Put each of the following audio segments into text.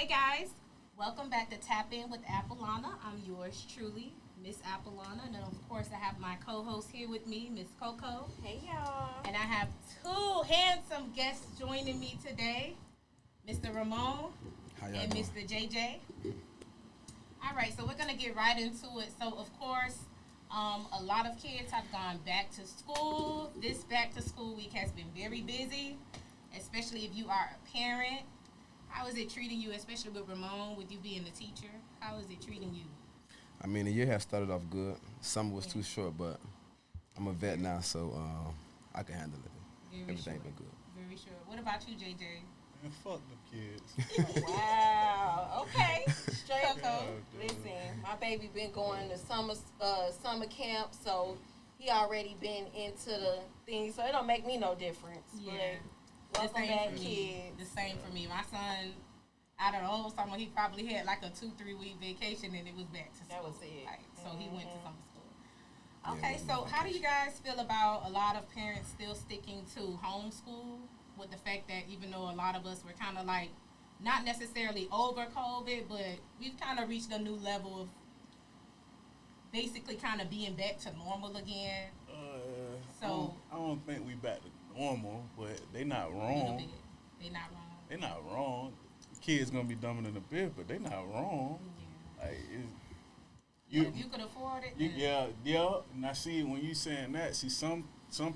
Hey guys, welcome back to Tap In with Apolana. I'm yours truly, Miss Apolana, and then of course I have my co-host here with me, Miss Coco, Hey y'all. and I have two handsome guests joining me today, Mr. Ramon How y'all and doing? Mr. JJ. All right, so we're gonna get right into it. So of course, a lot of kids have gone back to school. This back to school week has been very busy, especially if you are a parent. How is it treating you, especially with Ramon, with you being the teacher? How is it treating you? I mean, the year has started off good. Summer was Yeah. too short, but I'm a vet now, so I can handle it. Very Everything sure. been good. Very sure. What about you, JJ? Man, fuck them kids. Wow. Okay. Straight up. Coco. Listen, my baby been going to summer camp, so he already been into the thing, so it don't make me no difference. Yeah. But welcome back, for me. kids. The same for me. My son, out of the whole summer, he probably had like a 2-3 week vacation, and it was back to school. That was it. Like, so he went to Mhm. summer school. Yeah, Okay, it was so my how do you vacation. guys feel about a lot of parents still sticking to homeschool with the fact that even though a lot of us were kind of like not necessarily over COVID, but we've kind of reached a new level of basically kind of being back to normal again. So- I don't think we back to normal, but they not A little wrong. bit. They not wrong. They not wrong. Kids gonna be dumber than a bit, but they not wrong. Yeah. Like, Yeah, if you could afford it, then yeah. And I see when you saying that, see some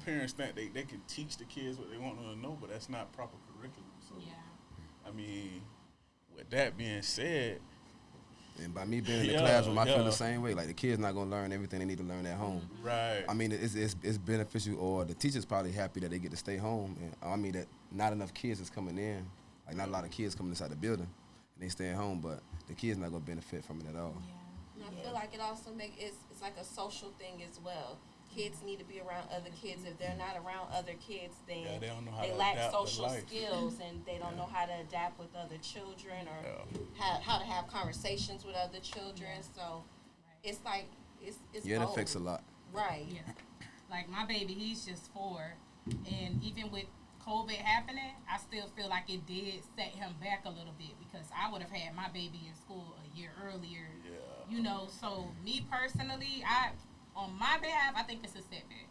parents think they can teach the kids what they want them to know, but that's not proper curriculum. So yeah. I mean, with that being said, And by me being in the Yeah, classroom, I feel yeah. the same way. Like the kids not gonna learn everything they need to learn at home. right? I mean, it's beneficial, or the teacher's probably happy that they get to stay home. And I mean that not enough kids is coming in, like not a lot of kids coming inside the building, and they staying home. But the kids not gonna benefit from it at all. And I feel like it also it's like a social thing as well. Kids need to be around other kids. If they're not around other kids, then Yeah, they don't know how they to lack adapt to social life. skills and they don't know how to adapt with other children or Yeah. how to have conversations with other children. So it's like it's Yeah, it both. affects a lot. Right. Yeah. Like my baby, he's just 4, and even with COVID happening, I still feel like it did set him back a little bit because I would have had my baby in school a year earlier. Yeah. You know, so me personally, on my behalf, I think it's a setback.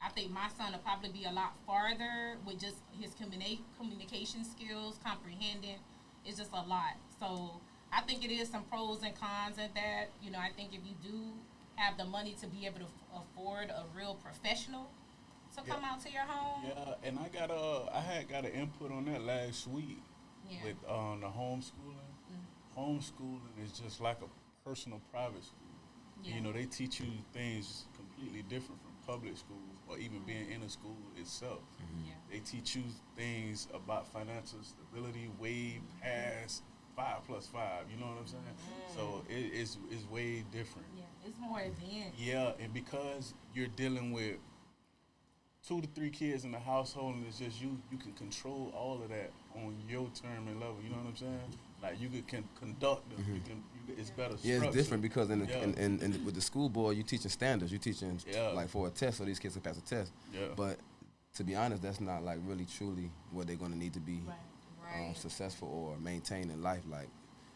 I think my son will probably be a lot farther with just his communication skills, comprehending. It's just a lot. So I think it is some pros and cons of that. You know, I think if you do have the money to be able to afford a real professional to come out to your home, Yeah, and I had got an input on that last week yeah. with the homeschooling. Homeschooling is just like a personal private school. Yeah. You know, they teach you things completely different from public schools or even being in a school itself. Yeah. They teach you things about financial stability, way past 5+5. You know what I'm saying? So it's way different. Yeah, it's more advanced. Yeah, and because you're dealing with 2 to 3 kids in the household, and it's just you can control all of that on your term and level. You know what I'm saying? Like you can conduct them. It's better. Yeah, it's structured. different because in, the, Yeah. in with the school board, you teaching standards. You teaching Yeah. like for a test, so these kids can pass a test. Yeah. But to be honest, that's not like really truly what they're gonna need to be Right. successful or maintain in life. Like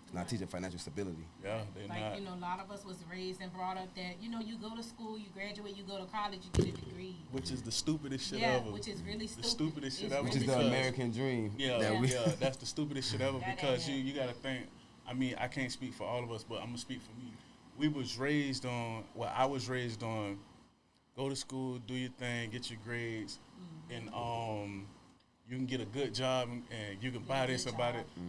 it's not teaching financial stability. Yeah, they Like, not. you know, a lot of us was raised and brought up that, you know, you go to school, you graduate, you go to college, you get a degree. Which is the stupidest shit Yeah, ever. which is really The stupid. stupidest shit It's ever. Which is the because- American dream. Yeah, that we, yeah, that's the stupidest shit ever That ain't because it. you gotta think. I mean, I can't speak for all of us, but I'm gonna speak for me. We was raised on. Well, I was raised on. Go to school, do your thing, get your grades, and you can get a good job and you can buy this good or buy job. that.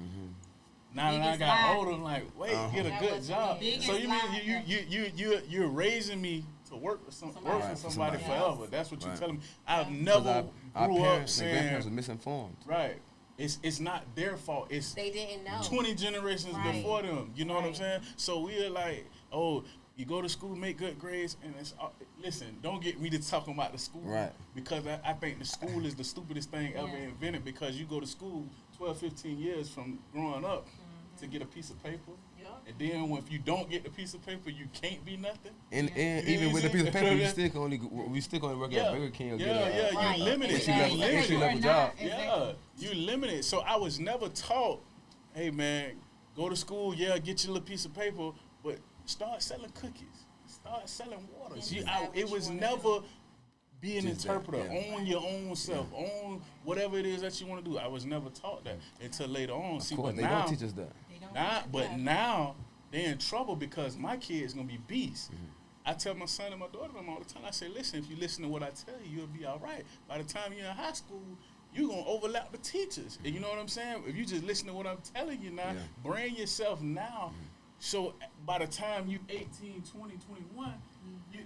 Now that I Biggest got lie. older, I'm like, wait, get a That good was job. the So you biggest mean lie you're raising me to work for Somebody work for else. somebody Somebody forever. else. That's what you're Right. telling me. I've 'Cause never our grew up parents and grandparents saying were misinformed. right. It's not their fault. It's They didn't know. 20 generations Right. before them. You know what I'm Right. saying? So we're like, oh, you go to school, make good grades, and it's listen. Don't get me to talking about the school, Right. Because I think the school is the stupidest thing ever Yeah. invented. Because you go to school 12, 15 years from growing up to get a piece of paper, Yeah. and then if you don't get the piece of paper, you can't be nothing. And Yeah. and even with a piece of paper, Yeah. we still can only work at Burger King or get a Right. you limited. entry You level- limited. entry level Or job. not, Yeah, exactly. you limited. So I was never taught, hey man, go to school, yeah, get your little piece of paper, but start selling cookies. Start selling waters. And It was decide what you never wanna be an Just that, interpreter. yeah. Own your own self. Own whatever it is that you want to do. I was never taught that until later on. Of See, course, but they now, don't teach us that. They don't now, teach but us. now they're in trouble because my kid's gonna be beasts. Mm-hmm. I tell my son and my daughter them all the time. I say, listen, if you listen to what I tell you, you'll be all right. By the time you're in high school, you're gonna overlap the teachers. And you know what I'm saying? If you just listen to what I'm telling you now, Yeah. brain yourself now. So by the time you 18, 20, 21,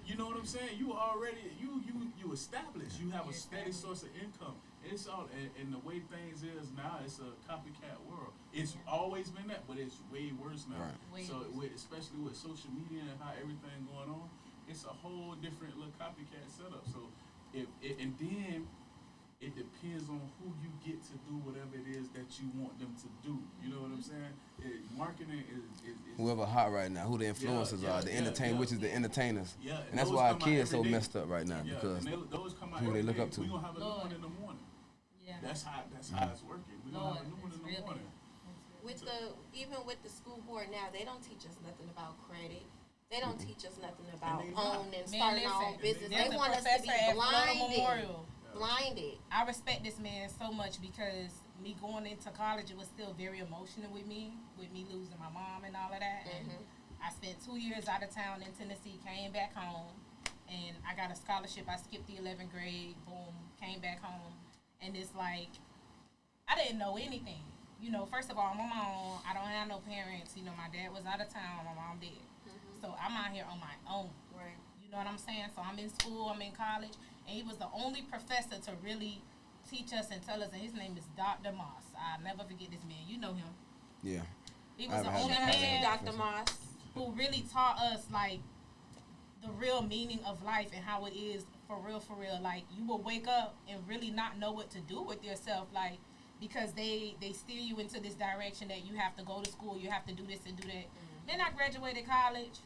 you know what I'm saying? You already you established. You have a steady source of income. It's all and the way things is now, it's a copycat world. It's always been that, but it's way worse now. Right. Way So worse. especially with social media and how everything going on, it's a whole different little copycat setup. So and then it depends on who you get to do whatever it is that you want them to do. You know what I'm saying? Marketing is Whoever hot right now, who the influencers yeah, are, the yeah, entertain, yeah. which is the entertainers. Yeah, And that's those why our come out kids so every day. messed up right now Yeah, because and those come out who they every look day. up to. We gonna have a new Lord. one in the morning. Yeah. That's how it's working. We gonna Lord, have a new one in it's the really- morning. With even with the school board now, they don't teach us nothing about credit. They don't teach us nothing about they not. owning, Man, starting our own listen, business. there's They a want us to be professor at Florida blinded. Memorial. Blinded. I respect this man so much because me going into college, it was still very emotional with me losing my mom and all of that. And I spent 2 years out of town in Tennessee, came back home, and I got a scholarship. I skipped the 11th grade, boom, came back home. And it's like, I didn't know anything. You know, first of all, I'm on my own. I don't have no parents. You know, my dad was out of town, my mom dead. So I'm out here on my own. Right. You know what I'm saying? So I'm in school, I'm in college, and he was the only professor to really teach us and tell us, and his name is Dr. Moss. I'll never forget this man. You know him. Yeah. He I was the haven't only had that. man Dr. Moss. who really taught us, like, the real meaning of life and how it is for real, for real. Like, you will wake up and really not know what to do with yourself, like, because they steer you into this direction that you have to go to school, you have to do this and do that. Then I graduated college,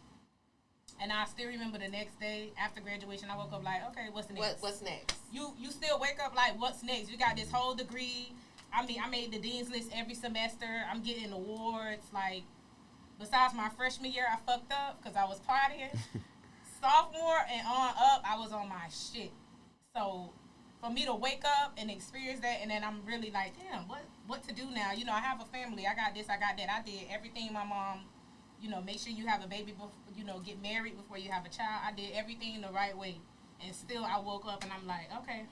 and I still remember the next day after graduation, I woke up like, okay, what's next? What's next? You still wake up like, what's next? You got this whole degree. I mean, I made the dean's list every semester. I'm getting awards. Like, besides my freshman year, I fucked up because I was partying. Sophomore and on up, I was on my shit. So for me to wake up and experience that, and then I'm really like, damn, what to do now? You know, I have a family. I got this, I got that. I did everything my mom, you know, make sure you have a baby before, you know, get married before you have a child. I did everything the right way. And still I woke up and I'm like, okay,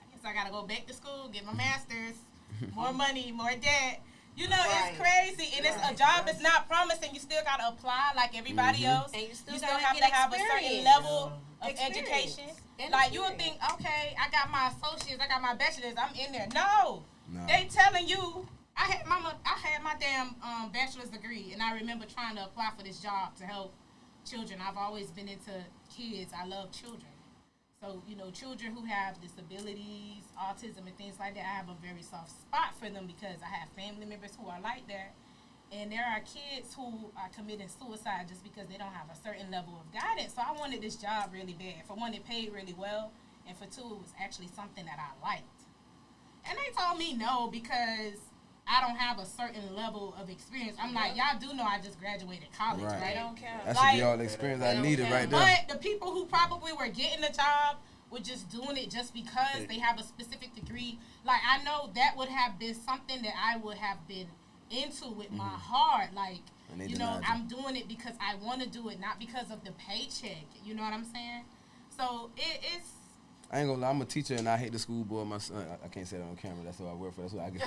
I guess I got to go back to school, get my master's, more money, more debt. You know, Right. it's crazy. And it's a job that's not promising. You still got to apply like everybody else. And you still have gotta to get have a certain experience. level of Experience. education. And Like, you would experience. think, okay, I got my associates, I got my bachelor's, I'm in there. No. No. They telling you, I had my damn bachelor's degree, and I remember trying to apply for this job to help children. I've always been into kids. I love children. So, you know, children who have disabilities, autism, and things like that, I have a very soft spot for them because I have family members who are like that. And there are kids who are committing suicide just because they don't have a certain level of guidance. So I wanted this job really bad. For one, it paid really well. And for two, it was actually something that I liked. And they told me no because I don't have a certain level of experience. I'm like, y'all do know I just graduated college, Right. right? They don't care. That Like, should be all the experience I they don't needed care. right there. But the people who probably were getting the job were just doing it just because they have a specific degree. Like, I know that would have been something that I would have been into with my heart. Like, And they you know, denied you. I'm doing it because I want to do it, not because of the paycheck. You know what I'm saying? So it's I ain't gonna lie, I'm a teacher and I hate the school board. My son, I can't say that on camera. That's who I work for. That's what I get.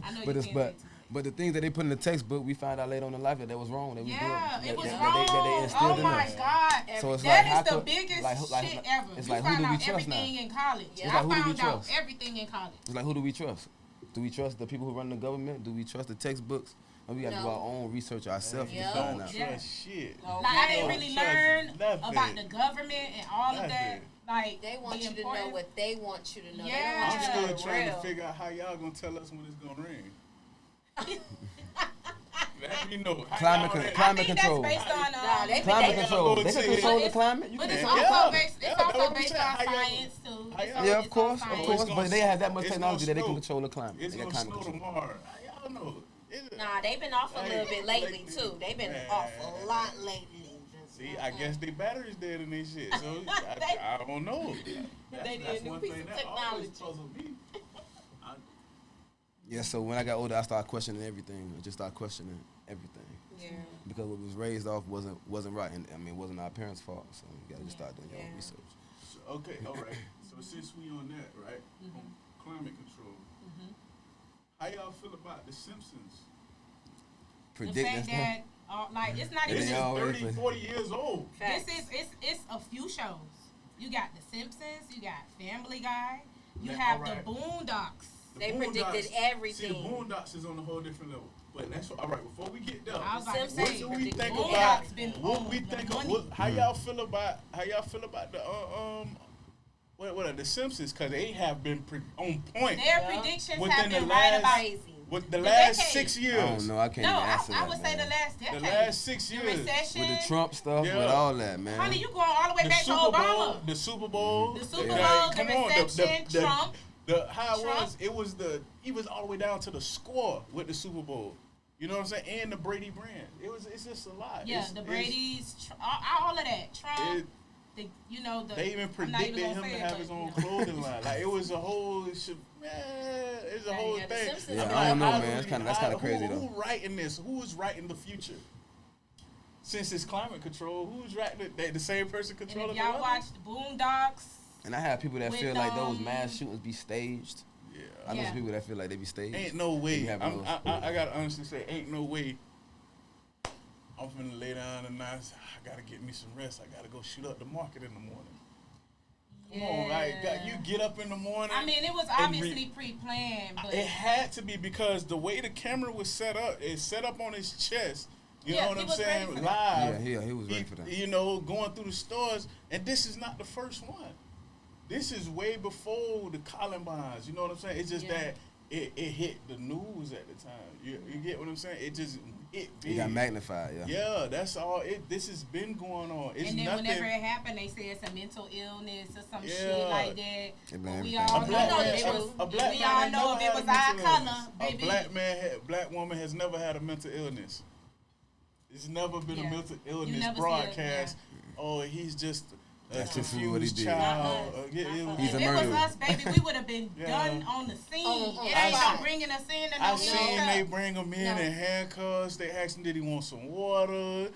I know but you it's can't but the things that they put in the textbook, we found out later on in life that was wrong. That we yeah, doing, it was that wrong. they instilled Oh in my us. God. So it's That like, how is the could- biggest like, shit ever. it's You like, who find do we out trust now? everything in college. Yeah. It's I like, who do we found out trust? everything in college. It's like, who do we trust? Do we trust the people who run the government? Do we trust the textbooks? Or we got to do No. our own research ourselves Yeah. to find Don't out. Yeah. trust shit. No. Like, I didn't Okay. really Trust learn nothing. about the government and all of that. Nothing. Like, They want the you to know importance- what they want you to know. Yeah. They don't I'm want you still to know trying real. to figure out how y'all gonna tell us when it's gonna rain. Let me know. How Climate y'all- con- I climate think control. that's based on Nah, they- Climate they- control. They But can it's- control the but climate. You But can. it's Yeah. also based. Yeah, It's that's also what I'm based saying. on How y'all- science too. how It's y'all- all- Yeah, it's of course, all of science. course. It's But gonna they have that much it's technology gonna that they can snow. control the climate. It's They got gonna climate snow control. tomorrow. Y'all know. Nah, they've been off a little bit lately too. They've been off a lot lately. See, I guess they batteries dead in their shit, so I don't know. They did That's a new one piece thing of that always technology. puzzled me. Yeah, so when I got older, I started questioning everything. I just started questioning everything Yeah. because what was raised off wasn't right, and I mean, it wasn't our parents' fault. So you gotta just start doing your own Yeah. research. So, okay, all right. So since we on that, right, on climate control, how y'all feel about The Simpsons? The Predicting fact stuff. that, like, it's not Yeah, This even. is y'all always 30, been- 40 years old. Facts. It's a few shows. You got The Simpsons. You got Family Guy. You Man, have alright. the Boondocks. The They Boondocks- predicted See, everything. the Boondocks is on a whole different level. But that's what, all right. Before we get there, I was about to Simpsons say, what do we predicted think Boondocks about? been What on we the think? money. How y'all feel about? How y'all feel about the what are the Simpsons? Because they have been on point Their Yeah. predictions Within have the been right last- about. Crazy. with the The last decade. 6 I years. don't know. I can't No, even answer I that, would say man. the last decade. The last 6 The years. recession. With the Trump stuff, Yeah. with all that, man. Honey, you going all the way The back to Super Bowl, Obama. the Super Bowl, The Super Yeah. Bowl, the come on, reception, Trump. How it Trump. was, he was all the way down to the score with the Super Bowl. You know what I'm saying? And the Brady brand. It's just a lot. Yeah, It's- the it's- Brady's, all of that. Trump, it- the They even I'm not even predicted gonna him say to it, have but, his you own know. clothing line. Like it was a whole, it's a Yeah, whole yeah, the thing. Simpsons Yeah, I'm I like, don't know, how man. do That's we- kinda- that's how- kinda crazy, who, though. Who writing this? Who is writing the future? Since it's climate control, who's writing it? They, the same person And controlling if the y'all weather? watch the Boondocks, And I have people that With, feel like those mass shootings be staged. Yeah. I know Yeah. some people that feel like they be staged. Ain't no They be way. having those- I gotta honestly say, ain't no way. I'm finna lay down tonight. I gotta get me some rest. I gotta go shoot up the market in the morning. Come on, like you get up in the morning. I mean, it was and obviously pre-planned, but It had to be because the way the camera was set up, it's set up on his chest. You Yeah, know what he I'm was ready saying? for that. Live. Yeah, he was ready for that. You know, going through the stores, and this is not the first one. This is way before the Columbines. You know what I'm saying? It's just Yeah. that it hit the news at the time. You get what I'm saying? It just It big. got magnified, yeah. Yeah, that's all. This has been going on. It's and then nothing. whenever it happened, they say it's a mental illness or some Yeah. shit like that. They blame But we everything. all A know black if man- it was. a black We man all has know never if it had was a mental our color, illness. baby. Black woman has never had a mental illness. It's never been Yeah. a mental You illness never see it, broadcast. Oh, he's just a That's just what he confused did. child. Not us. Yeah, it was- He's If a it was murderer. us, baby, we would have been Yeah. done on the scene. On It ain't spot. no bringing us in and I no seen handcuffs. they bring him in No. in handcuffs. They asked him, did he want some water?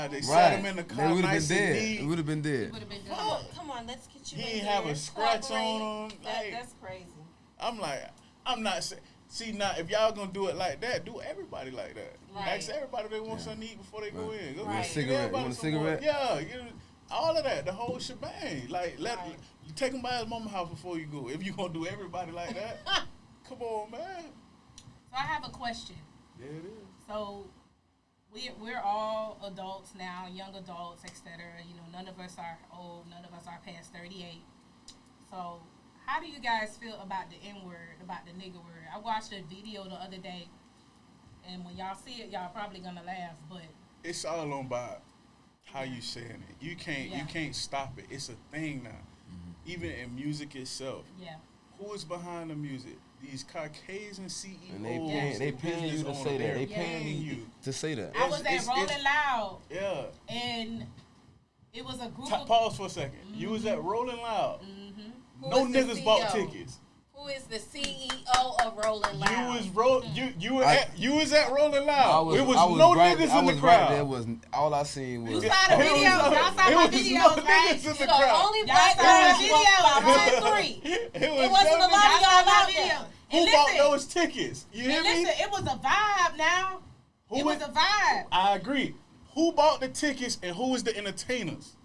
They sat Right. him in the They car would have nice been and dead. neat. It would have been dead. Would have been Come done. on, come on, let's get you He in ain't here. have a scratch Cooperate. on him. Like, That's crazy. I'm like, I'm not saying. See now, if y'all gonna do it like that, do everybody like that. Right. Ask everybody they want Yeah. something to eat before they go Right. in. Go You want a get cigarette? You everybody want a some water. cigarette? Yeah, all of that, the whole shebang. Like Right. you take him by his mama house before you go. If you gonna do everybody like that, come on, man. So I have a question. There it is. So we're all adults now, young adults, etc. You know, none of us are old, none of us are past 38. So how do you guys feel about the N word, about the nigger word? I watched a video the other day, and when y'all see it, y'all probably gonna laugh, but It's all on by how you saying it. You Yeah. can't stop it. It's a thing now. Even in music itself. yeah. Who is behind the music? These Caucasian CEOs. And they and paying you to business say owners. that. They They're paying you to say that. I was It's- at Rolling it's- Loud, Yeah. and it was a group of Pause for a second. You was at Rolling Loud. Who No is the niggas bought CEO? tickets. Who is the CEO of Rolling Loud? You was at Rolling Loud. It was I was no right, niggas I in the was crowd. right there. Was all I seen You was. saw the It video. was- Y'all saw it my was videos, no right? niggas in You the know, crowd. only Y'all black saw my girls video. walked by Y'all 1-3. It It wasn't a no lot of niggas- Y'all saw y'all my out video. there. Who And bought listen, those tickets? You hear and me? listen, it was a vibe now. Who It was was- a vibe. I agree. Who bought the tickets and who was the entertainers?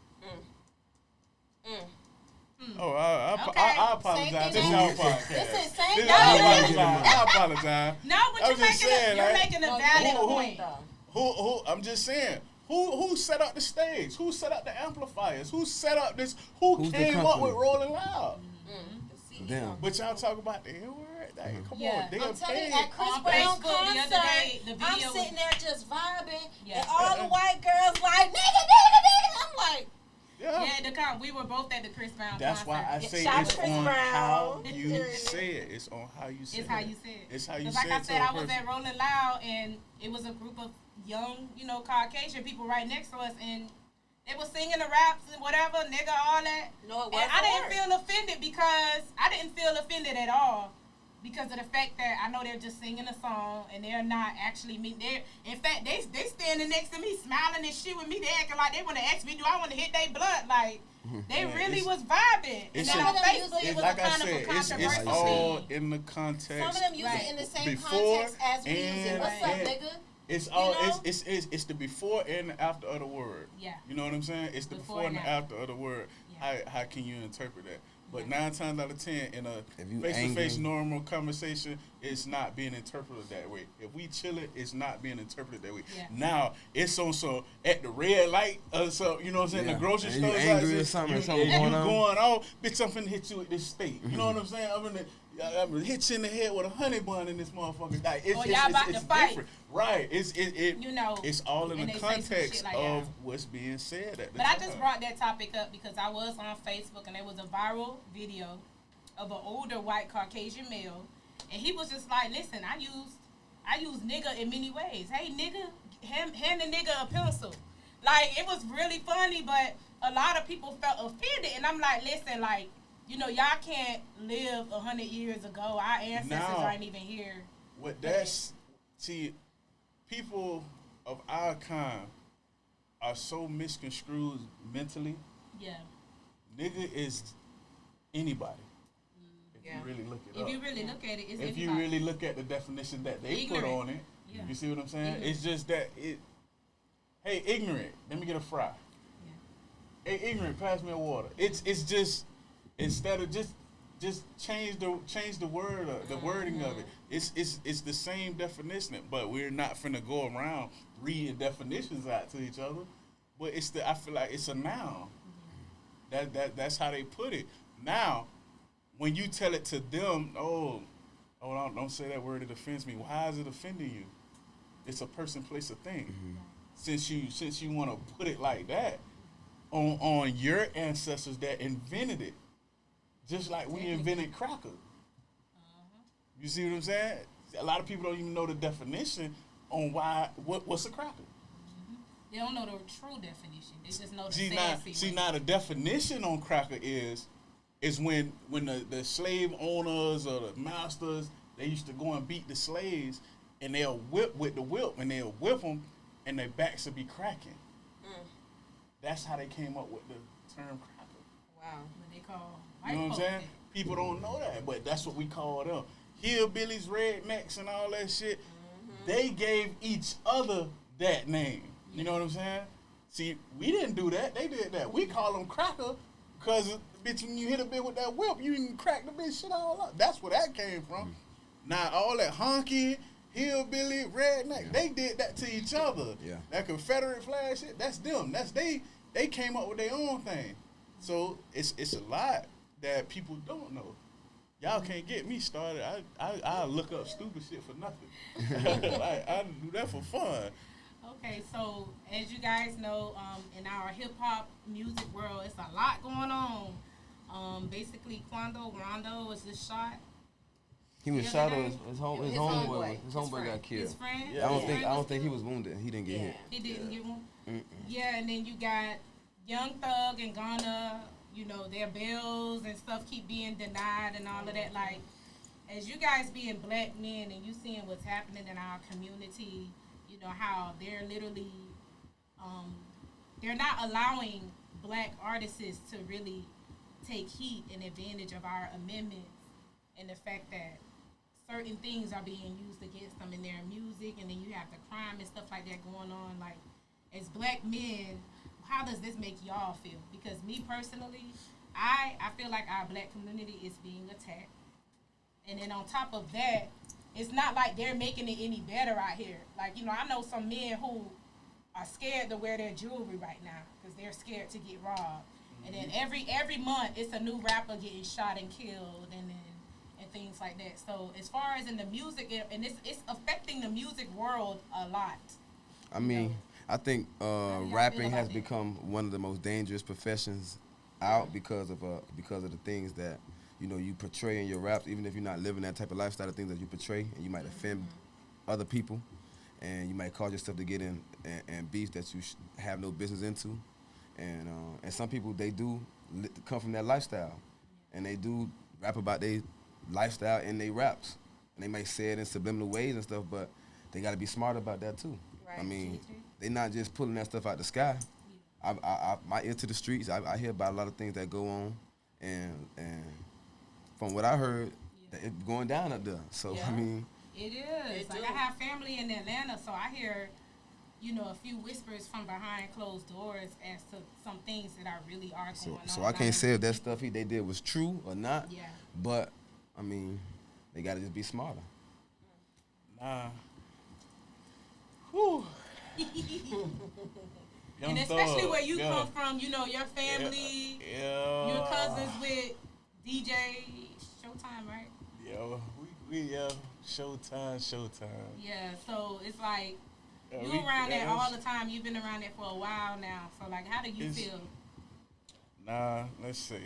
Oh, Okay. I apologize. Same This thing y'all that- podcast. Listen, same This- thing I that- apologize. I apologize. No, but I you're was just saying, you're like, making a No, valid you point. though. Who? I'm just saying. Who set up the stage? Who set up the amplifiers? Who set up this? Who Who's the came up company? with Rolling Loud? The CEO. Damn. But y'all talk about the N word. Like, come Yeah. on, they I'm are telling you, paid. at Chris On Brown Facebook the other concert, day, the I'm video sitting there just vibing, Yeah. and all the white girls like, nigga, nigga, nigga. I'm like, Yeah, We were both at the Chris Brown That's concert. why I say Shout it's Chris on Brown. how you say it. It's on how you say it. It's how you say it. It's how you 'Cause say like I it. said, I was at Rolling Loud, and it was a group of young, Caucasian people right next to us, and they were singing the raps and whatever, nigga, all that. No, it And wasn't. I didn't feel offended because I didn't feel offended at all because of the fact that I know they're just singing a song and they're not actually me. In fact, they standing next to me smiling and shit with me. They acting like they want to ask me, do I want to hit their blunt? Like, they Yeah, really it's- was vibing. it's And a- then on Facebook, it It's was like a I kind of said, a it's controversial all thing. in the context. Some of them use Right. it in the same Before context as we use it. and- What's up, and- nigga? It's all know? it's the before and the after of the word. Yeah. You know what I'm saying? It's the before and the after of the word. Yeah. How can you interpret that? But Yeah. 9 times out of 10 in a If you face-to-face angry- normal conversation, it's not being interpreted that way. If we chill it, it's not being interpreted that way. Yeah. Now it's on so at the red light, so you know what I'm saying. Yeah. The grocery And you store, angry or something, something and going you on. going off, bitch. I'm finna hit you with this steak. You know what I'm saying? I'm gonna hit you in the head with a honey bun in this motherfucker. Like, it's, Or y'all about it's to fight. different, right? It's It's all in and the they say some context shit like of that. what's being said at the But I time. just brought that topic up because I was on Facebook and there was a viral video of an older white Caucasian male, and he was just like, "Listen, I use nigga in many ways. Hey, nigga, hand the nigga a pencil." Like, it was really funny, but a lot of people felt offended, and I'm like, "Listen, like, y'all can't live 100 years ago. Our ancestors Now- aren't even here." What that's see, people of our kind are so misconstrued mentally. Yeah. Nigga is anybody. If Yeah. you really look it If up. you really look at it, it's If you anybody. really look at the definition that they put Ignorant. on it, Yeah. you see what I'm saying? Ignorant. It's just that it. Hey, ignorant. Let me get a fry. Hey, ignorant. Pass me a water. It's just instead of just change the word the wording of it. It's the same definition, but we're not finna go around reading definitions out to each other. But I feel like it's a noun. That's how they put it. Now, when you tell it to them, don't say that word. It offends me. Why is it offending you? It's a person, place, a thing. Since you want to put it like that on your ancestors that invented it, just like we invented cracker. You see what I'm saying? A lot of people don't even know the definition on what's a cracker. They don't know the true definition. They just know the sassy way. Now the definition on cracker is when the slave owners or the masters, they used to go and beat the slaves, and they'll whip with the whip, and they'll whip them, and their backs will be cracking. That's how they came up with the term cracker. Wow. What they call You know what I'm folk saying? that. People don't know that, but that's what we call them. Hillbillies, rednecks, and all that shit. They gave each other that name. You know what I'm saying? See, we didn't do that. They did that. We call them cracker because, bitch, when you hit a bitch with that whip, you can crack the bitch shit all up. That's where that came from. Now, all that honky, hillbilly, redneck, they did that to each other. Yeah. That Confederate flag shit, that's them. That's they came up with their own thing. So it's a lot that people don't know. Y'all can't get me started. I look up stupid shit for nothing. Like, I do that for fun. Okay, so as you guys know, in our hip hop music world, it's a lot going on. Basically, Quando Rondo was just shot. He was Yeah, shot they- or his His homeboy. homeboy. His His homeboy friend. got killed. His friend. Yeah. I don't his think friend was he killed? was wounded. He didn't get hit. He didn't get one. Mm-mm. Yeah, and then you got Young Thug and Gunna. Their bills and stuff keep being denied and all of that. Like, as you guys being black men and you seeing what's happening in our community, how they're literally, they're not allowing black artists to really take heed and advantage of our amendments and the fact that certain things are being used against them in their music, and then you have the crime and stuff like that going on. Like, as black men, how does this make y'all feel? Because me personally, I feel like our black community is being attacked. And then on top of that, it's not like they're making it any better out here. Like, I know some men who are scared to wear their jewelry right now because they're scared to get robbed. And then every month, it's a new rapper getting shot and killed and things like that. So as far as in the music, and it's affecting the music world a lot. I mean, I think y'all feel rapping about has that? become one of the most dangerous professions out because of the things that you portray in your raps. Even if you're not living that type of lifestyle, the things that you portray, and you might offend other people, and you might cause yourself to get in and beefs that you have no business into, and some people they do come from that lifestyle, and they do rap about their lifestyle in their raps, and they may say it in subliminal ways and stuff, but they got to be smart about that too. I Right. mean, they not just pulling that stuff out the sky. My ear to the streets. I hear about a lot of things that go on, and from what I heard, that it's going down up there. So Yeah. I mean, It is. They Like do. I have family in Atlanta, so I hear, a few whispers from behind closed doors as to some things that are really are going on. so I can't say if that stuff they did was true or not. Yeah. But I mean, they gotta just be smarter. Nah. Whew. And especially where you come from, your family, Yeah. your cousins with DJ Showtime, right? Yeah. We Showtime. Yeah, so it's like Yeah, you we- around that yeah, all the time. You've been around that for a while now. So like, how do you It's- feel? Nah, let's see.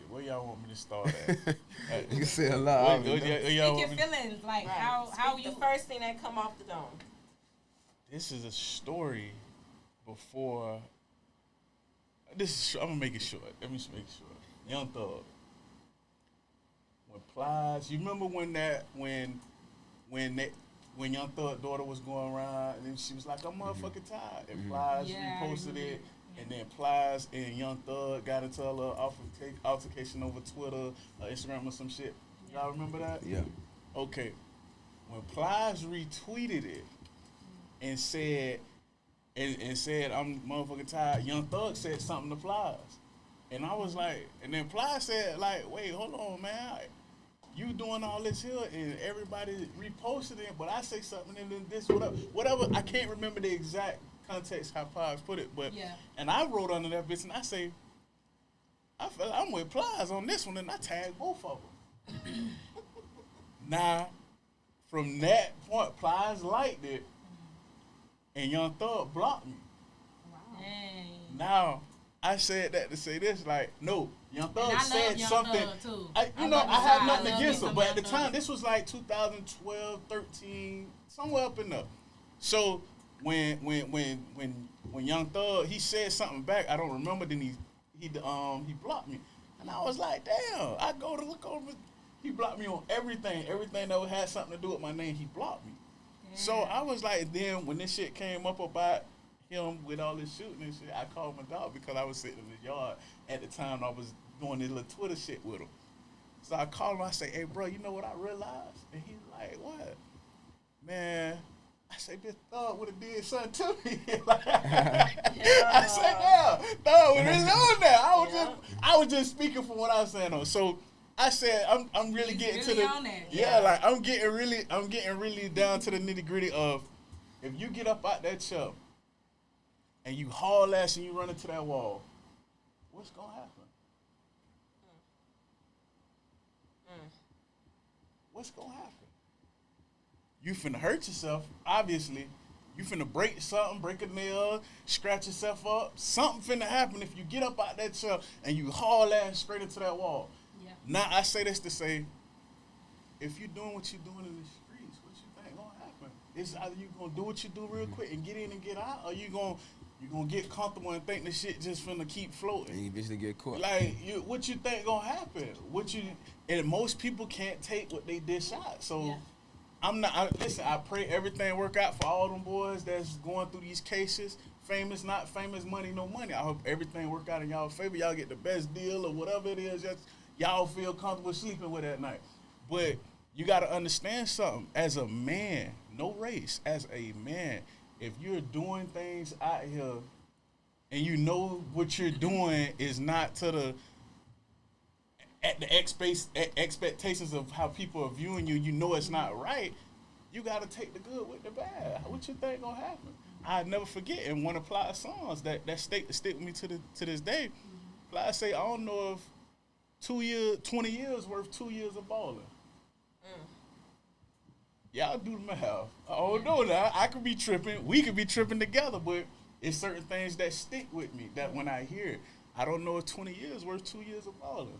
Where y'all want me to start at? You can say a lot. I already know. Where y'all Speak your want me- feelings, like Right. how Speak you. the first thing that come off the dome. This is a story before. I'm gonna make it short. Let me just make it short. Young Thug. When Plies, you remember when Young Thug daughter was going around and she was like, "I'm motherfucking tired," and Plies Yeah, I reposted remember it, that. and then Plies and Young Thug got into a little altercation over Twitter, Instagram, or some shit. Y'all remember that? Yeah. Okay. When Plies retweeted it and said I'm motherfucking tired, Young Thug said something to Plies. And I was like, and then Plies said, like, wait, hold on, man. You doing all this here and everybody reposted it, but I say something and then this, whatever. I can't remember the exact context how Plies put it, but Yeah. and I wrote under that bitch and I say, I'm with Plies on this one, and I tagged both of them. Now, from that point, Plies liked it, and Young Thug blocked me. Dang. Now, I said that to say this, like, no, Young Thug And I said love Young something. Thug, too. I love have his style. nothing I love against me him, some but at the Young time, Thug. this was like 2012, 13, somewhere up in there. So when Young Thug, he said something back, I don't remember. Then he blocked me, and I was like, damn. I go to look over, he blocked me on everything that had something to do with my name. He blocked me. So I was like, then when this shit came up about him with all this shooting and shit, I called my dog because I was sitting in the yard at the time. I was doing this little Twitter shit with him. So I called him. I say, "Hey, bro, you know what I realized?" And he's like, "What?" Man, I say, "This Thug would have did something to me." I said, "Yeah, Thug was really on there." I was just speaking from what I was saying on. So I said, I'm really He's getting really to the on that. yeah, like I'm getting really down to the nitty gritty of if you get up out that chair and you haul ass and you run into that wall, what's gonna happen? What's gonna happen? You finna hurt yourself, obviously. You finna break something, break a nail, scratch yourself up. Something finna happen if you get up out that chair and you haul ass straight into that wall. Yeah. Now I say this to say, if you're doing what you're doing in the streets, what you think gonna happen? It's either you gonna do what you do real quick and get in and get out, or you gonna get comfortable and think the shit just finna keep floating. And you eventually get caught. Like, what you think gonna happen? And most people can't take what they dish out. So Yeah. listen, I pray everything work out for all them boys that's going through these cases. Famous, not famous, money, no money. I hope everything work out in y'all favor. Y'all get the best deal or whatever it is that y'all feel comfortable sleeping with at night. But you gotta understand something. As a man, no race, as a man, if you're doing things out here and you know what you're doing is not to the at the expectations of how people are viewing you, you know it's not right, you got to take the good with the bad. What you think gonna happen? I never forget in one of Plies' songs that stick with me to this day. Plies say, I don't know if 20 years worth 2 years of balling. Y'all do the math. I don't know now. I could be tripping. We could be tripping together, but it's certain things that stick with me that when I hear it, I don't know if 20 years worth 2 years of balling.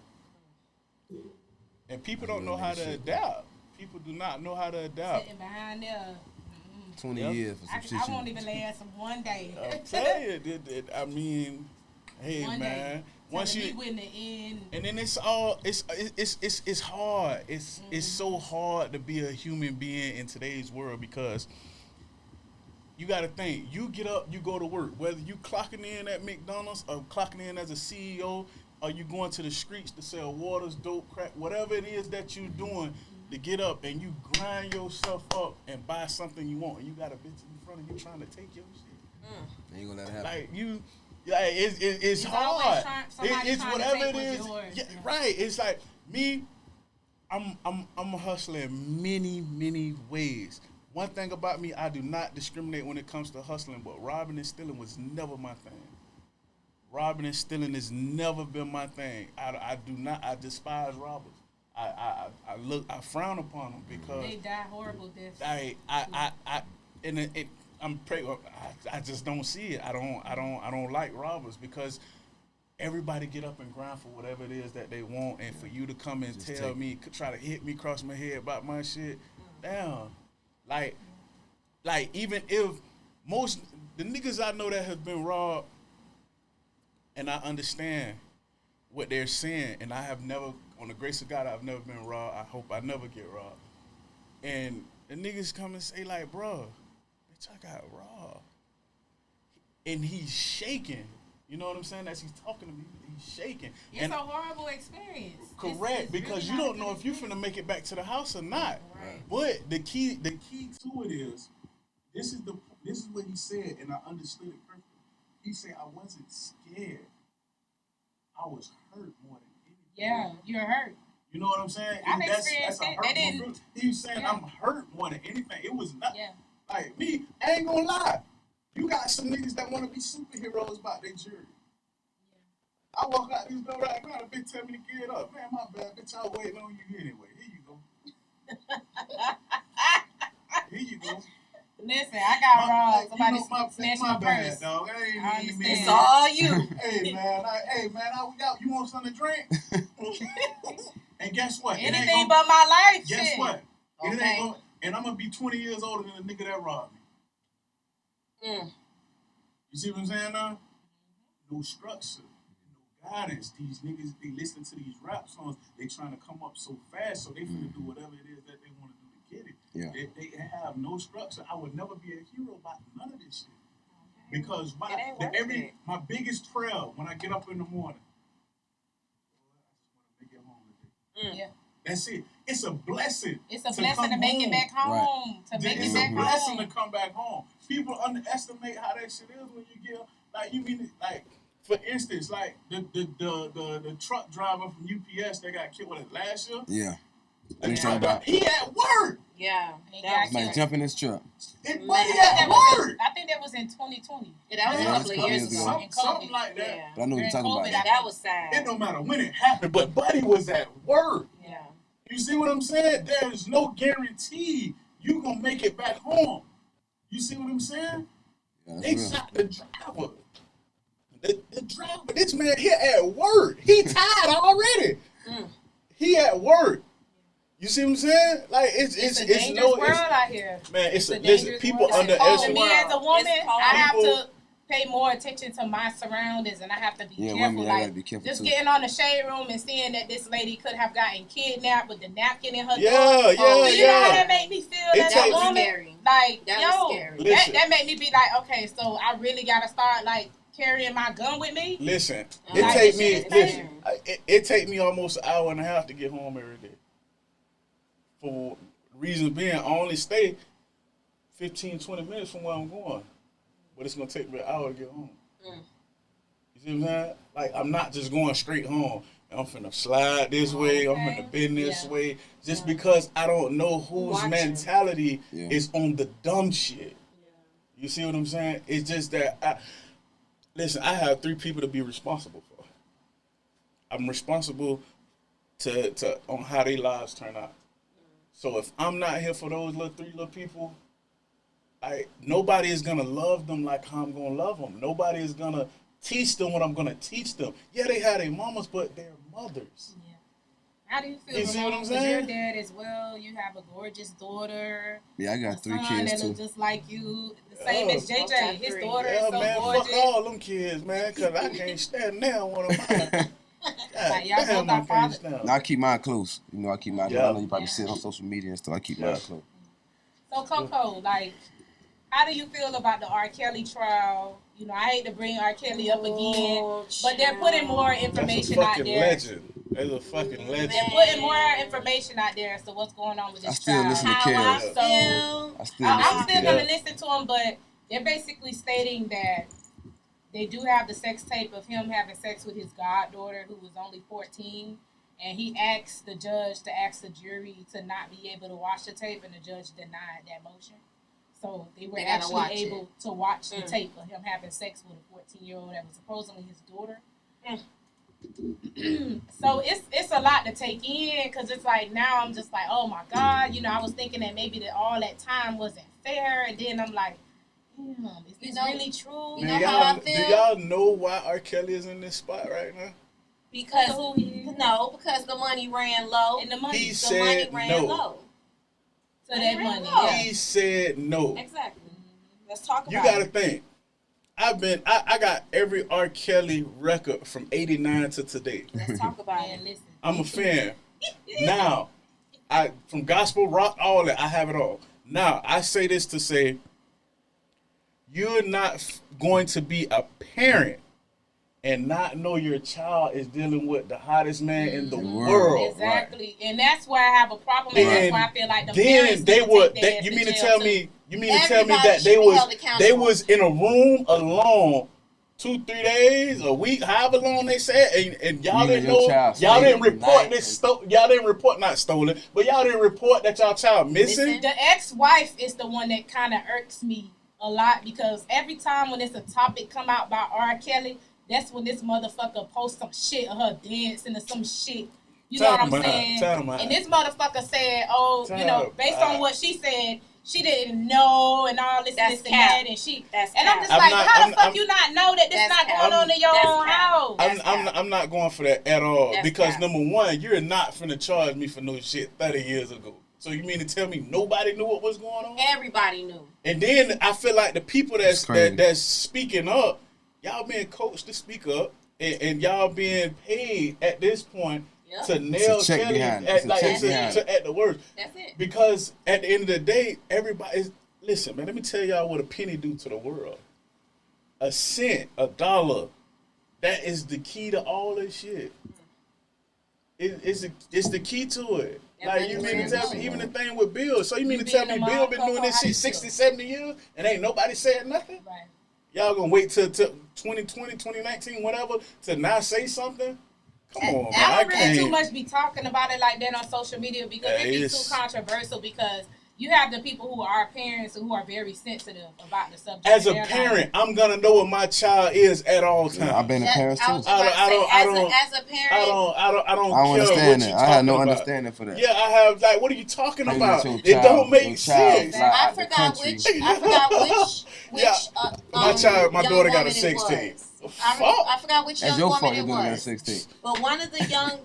And people don't know how to adapt. People do not know how to adapt. Sitting behind there. 20 Yep. years for some shit. I won't even last one day. I'm telling you, I mean, hey One man, day. once Telling you me when the end. and then it's hard. It's so hard to be a human being in today's world because you got to think. You get up, you go to work. Whether you clocking in at McDonald's or clocking in as a CEO, or you going to the streets to sell waters, dope, crack, whatever it is that you're doing to get up and you grind yourself up and buy something you want, and you got a bitch in front of you trying to take your shit. Ain't gonna let it happen. Like you, like it's always hard. somebody It's trying to whatever take it what's is. yours. Yeah, right. It's like me. I'm a hustler in many ways. One thing about me, I do not discriminate when it comes to hustling, but robbing and stealing was never my thing. Robbing and stealing has never been my thing. I do not. I despise robbers. I frown upon them because They die horrible deaths. I just don't see it. I don't like robbers because everybody get up and grind for whatever it is that they want, and for you to come and Just tell take me, try to hit me across my head about my shit, damn. Like even if most the niggas I know that have been robbed, and I understand what they're saying, and I have never, on the grace of God, I've never been robbed. I hope I never get robbed. And the niggas come and say like, bro, bitch, I got robbed. And he's shaking. You know what I'm saying? As he's talking to me, he's shaking. It's And a horrible experience. correct, It's because really you not don't a know good if you're finna make it back to the house or not. Right. But the key to it is, this is what he said, and I understood it perfectly. He said, I wasn't scared. I was hurt more than anything. Yeah, you're hurt. You know what I'm saying? I've That's experienced a it. They hurtful didn't- feeling. He was saying, Yeah. I'm hurt more than anything. It was not Yeah. like me. I ain't gonna lie. You got some niggas that want to be superheroes about their jury. I walk out this door right now, the bitch tell me to get up. Man, my bad, bitch, I was waiting on you anyway. Here you go. Here you go. Listen, I got robbed. Somebody you know, snatched my my bad, purse. dog. I Ain't understand. It's all you. Hey man, you want something to drink? And guess what? It ain't Anything gonna- but my life. Guess shit. what? It Okay. ain't gonna, and I'm gonna be 20 years older than the nigga that robbed me. You see what I'm saying now? No structure, no guidance. These niggas, they listen to these rap songs, they trying to come up so fast, so they finna do whatever it is that they want to do to get it. Yeah. They have no structure. I would never be a hero about none of this shit. Because It ain't worth it. my biggest prayer when I get up in the morning, I just want to make it home today. Yeah. That's it. It's a blessing. It's a to blessing come to make it home. back home. To make It's it back a blessing home. to come back home. People underestimate how that shit is when you get like you mean like for instance like the truck driver from UPS that got killed last year. Yeah. The Yeah. truck driver, he at work. Yeah. They That got was, Somebody jump in his truck. It Man. money I at think work. that was in 2020. that was Yeah, a that's couple a of couple years years ago. ago. In COVID. Something like that. Yeah. But I know what you're talking During about. COVID, That was sad. It don't matter when it happened, but Buddy was at work. Yeah. You see what I'm saying? There is no guarantee you gonna make it back home. You see what I'm saying? Yeah, that's They real. shot the driver. The driver, this man here at work. He tired already. He at work. You see what I'm saying? Like It's a it's dangerous no world it's, out here. man. It's a a listen. dangerous People world. underestimate- Me underestimate. as a woman, It's cold. I have People- to pay more attention to my surroundings, and I have to be Yeah, careful. women, y'all Like gotta be careful just too. getting on the shade room and seeing that this lady could have gotten kidnapped with the napkin in her Yeah, throat. yeah, You know how yeah. that made me feel? It As That a takes- was woman, scary. like That yo, was scary. Listen. that made me be like, okay, so I really gotta start like carrying my gun with me. Listen, Like, it take this me. shit is Listen, it take me almost an hour and a half to get home every day. For reason being, I only stay 15, 20 minutes from where I'm going, but it's gonna take me an hour to get home. You see what I'm saying? Like I'm not just going straight home. I'm finna slide this way. I'm Okay. finna bend this Yeah. way, just because I don't know whose Watching. mentality Yeah. is on the dumb shit. You see what I'm saying? It's just that listen, I have 3 people to be responsible for. I'm responsible to on how their lives turn out. So if I'm not here for those three little people, nobody is gonna love them like how I'm gonna love them. Nobody is gonna teach them what I'm gonna teach them. Yeah, they had their mamas, but they're mothers. Yeah. How do you feel? You see what I'm Because you're a saying? dad as well. You have a gorgeous daughter. Yeah, I A got 3 son kids that too. look just like you. The same Yeah. as JJ. Okay, His 3. daughter is Yeah, so man, gorgeous. fuck all them kids, man, because I can't stand now one of mine. God Like, y'all damn, both I are can't fathers. stand. No, I keep mine close. You know, I keep mine. Yeah. I know you probably Yeah. see it on social media and stuff. I keep Yeah. mine close. So Coco, like, how do you feel about the R. Kelly trial? You know, I hate to bring R. Kelly up again, but they're putting more That's a information out fucking there. legend. That's a fucking legend. They're putting more information out there as to what's going on with this I still trial. listen to How I Kels. So, feel. I still I'm listen still to gonna Kels. listen to them, but they're basically stating that they do have the sex tape of him having sex with his goddaughter, who was only 14, and he asked the judge to ask the jury to not be able to watch the tape, and the judge denied that motion. So they were They gotta actually watch able to watch the Mm. tape of him having sex with a 14-year-old that was supposedly his daughter. Mm. So it's a lot to take in, because it's like now I'm just like, oh my God, you know, I was thinking that maybe that all that time wasn't fair, and then I'm like, damn, is this really true? You Man, know how I do feel? y'all know why R. Kelly is in this spot right now? Because So who he is? because the money ran low. And the money, He The said money ran no. low. so that Money money, ran low. yeah. He said no. Exactly. Let's talk about You gotta it. think. I got every R. Kelly record from '89 to today. Let's talk about Man, it. listen. I'm a fan. Now, from gospel rock, all that, I have it all. Now, I say this to say, you're not going to be a parent and not know your child is dealing with the hottest man in the world. Exactly, and that's where I have a problem, and that's And why I feel like the then parents they need to would. take their ass You to mean to jail, tell too. me? You mean to tell me Everybody that should be held accountable. they was in a room alone 2-3 days, a week, however long they said, and y'all You didn't and your know, child y'all didn't stayed report night this. Y'all didn't report not stolen, but y'all didn't report that y'all child missing. The ex-wife is the one that kind of irks me a lot, because every time when it's a topic come out by R. Kelly, that's when this motherfucker posts some shit of her dancing or some shit. You know Tell what I'm them out. saying? Tell them out. And this motherfucker said, oh, you Tell know, them based out. on what she said, she didn't know and all this That's and this and cap. that, and she. That's And I'm cap. just I'm like, not- how I'm- the fuck I'm- you not know that this That's not cap. going on in your That's own cap. house? I'm not going for that at all, That's because cap. number one, you're not finna charge me for no shit 30 years ago. So you mean to tell me nobody knew what was going on? Everybody knew. And then I feel like the people That's crazy. that's speaking up, y'all being coached to speak up, and y'all being paid at this point Yep. to nail It's a check Kelly behind it. at, It's a like, check it's behind it. at the worst. That's it. Because at the end of the day, everybody is, listen, man, let me tell y'all what a penny do to the world. A cent, a dollar, that is the key to all this shit. It's the key to it. That Like, money you mean to ran tell low. me, even the thing with Bill, so you mean You to tell being me a Bill been mom, doing this Coco, shit how you 60, feel? 70 years, and ain't nobody said nothing? Right. Y'all gonna wait till 2020, 2019, whatever, to not say something? Come on, man. I I don't really too can't. much be talking about it like that on social media, because it be It's- too controversial, because you have the people who are parents who are very sensitive about the subject. As a They're like, parent, I'm gonna know what my child is at all times. Yeah, I've been a That- parent I too. was about to say, I as don't- a parent, I don't I don't care understand what that. you I had no talking about. understanding for that. Yeah, I have. Like, what are you talking Raising about? your It child- don't your make child sense. out I of the forgot country. which which Yeah. My young daughter got a woman it 16. was. Fuck. I forgot which That's young your fault woman your it daughter got was. 16. But one of the young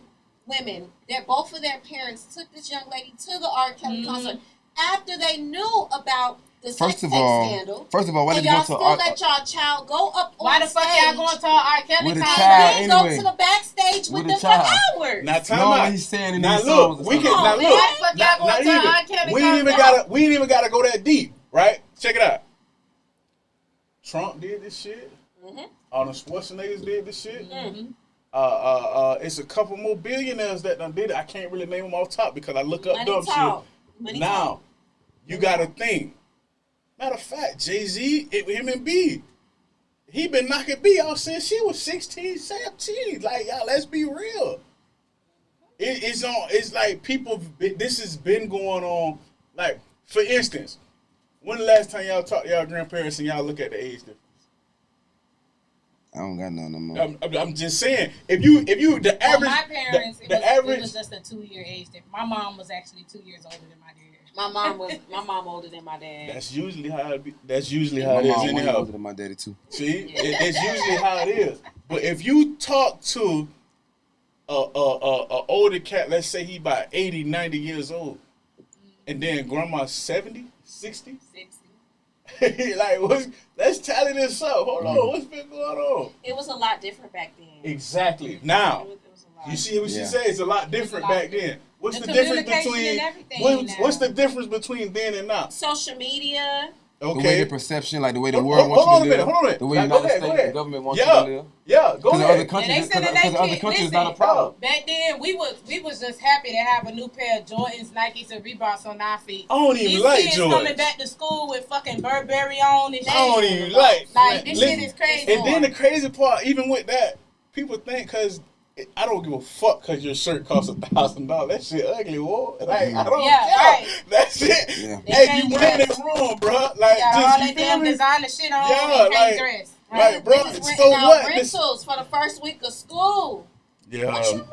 women, that both of their parents took this young lady to the R. Kelly concert after they knew about the sex First tape of all, scandal. why And did you go y'all to still art? let y'all child go up Why on the fuck stage y'all going to R. Kelly With a concert? child and then anyway. go to the backstage With with a them child. for hours? Now time No, out. what he's saying in Now these look, songs. we and can. stuff. Now on, look. man. Why the fuck y'all going to even. R. Kelly We ain't even concert? gotta. We ain't even gotta go that deep, right? Check it out. Trump did this shit. Mhm. Arnold Schwarzenegger did this shit. Mm-hmm. It's a couple more billionaires that done did it. I can't really name them off top because I look up Money dumb talk. shit. Money Now, talk. you gotta think. Matter of fact, Jay-Z, him and B, he been knocking B out since she was 16, 17. Like, y'all, let's be real. It's like people, this has been going on. Like, for instance, when the last time y'all talked to y'all grandparents and y'all look at the age difference? I don't got none no more. I'm just saying, if you the Well, average, my parents, the it average. was just a 2-year age difference. My mom was actually 2 years older than my dad. My mom older than my dad. That's usually how it be. That's usually how My it is. mom way Anyhow, older than my daddy too. see, it's usually how it is. But if you talk to a older cat, let's say he about 80, 90 years old, and then grandma's 70, 60, 60. like let's tally this up. Hold on, what's been going on? It was a lot different back then. Exactly. Now, It was a lot. you see what she Yeah. said? It's a lot different a lot back then. What's The the difference communication between and everything what's now. the difference between then and now? Social media. The way Okay. the perception, like the way the Hold- world hold wants on you a to live. minute, hold on a minute. The way Now, United go ahead, States, go ahead. the government wants Yeah. you to live. Yeah, go Because ahead. other countries, they because sending their other kids- countries is not a listen. problem. Back then, we was just happy to have a new pair of Jordans, Nikes, and Reeboks on our feet. I don't even These like kids Jordans. coming back to school with fucking Burberry on and I don't shit. even like. This listen, shit is crazy. And then the crazy part, even with that, people think because I don't give a fuck because your shirt costs $1,000. That shit ugly, whoa. Like I don't Yeah, care. right. That shit. Yeah. They Hey, can't you wearing dress. it wrong, bro. Like got all just that you feel damn me? designer shit on Yeah, and can't like- dress. Like, bro, Niggas so renting out what? This- rentals for the first week of school. Yeah, What you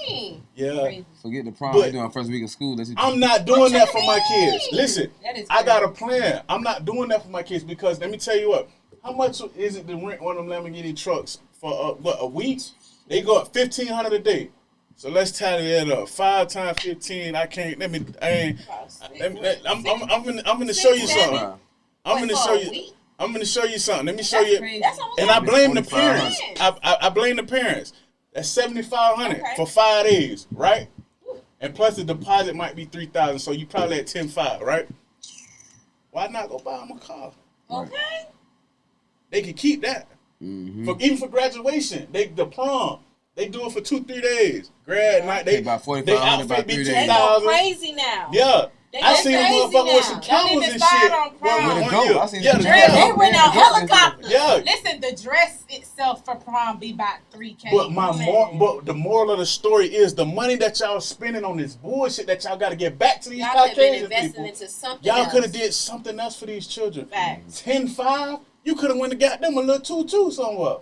mean? yeah. Crazy. Forget the prom. But- They doing first week of school. That's what I'm not doing What that you for my mean? kids. Listen, That is I got a crazy. plan. I'm not doing that for my kids because let me tell you what. How much is it to rent one of them Lamborghini trucks for a week? They go up $1,500 a day. So let's tally that up. 5 times 15. I can't. Let me. I ain't. I'm gonna show you something. Wow. I'm Wait, gonna for show a you. week? I'm gonna show you something. Let me show That's you. crazy. That's almost And I like blame the 4,500. parents. I blame the parents. That's $7,500 Okay. for 5 days, right? And plus the deposit might be $3,000, so you probably at 10,500, right? Why not go buy them a car? Okay. They can keep that. Even for graduation, the prom, they do it for 2-3 days. Grad night, Pay about $4,500 they about outfit be 3 days. They go 10,000. crazy now. Yeah. They I go seen a crazy motherfucker with some now. cameras Don't and even start shit. on prom. Where to one go? year. I seen Yeah, the the dress. They dress. went out helicopters. Yeah. Listen, the dress itself for prom be about $3K. But the moral of the story is the money that y'all spending on this bullshit that y'all got to get back to these Y'all could have been Caucasian investing people. into something Y'all else. could have did something else for these children. Facts. 10-5, you could have went and got them a little tutu somewhere.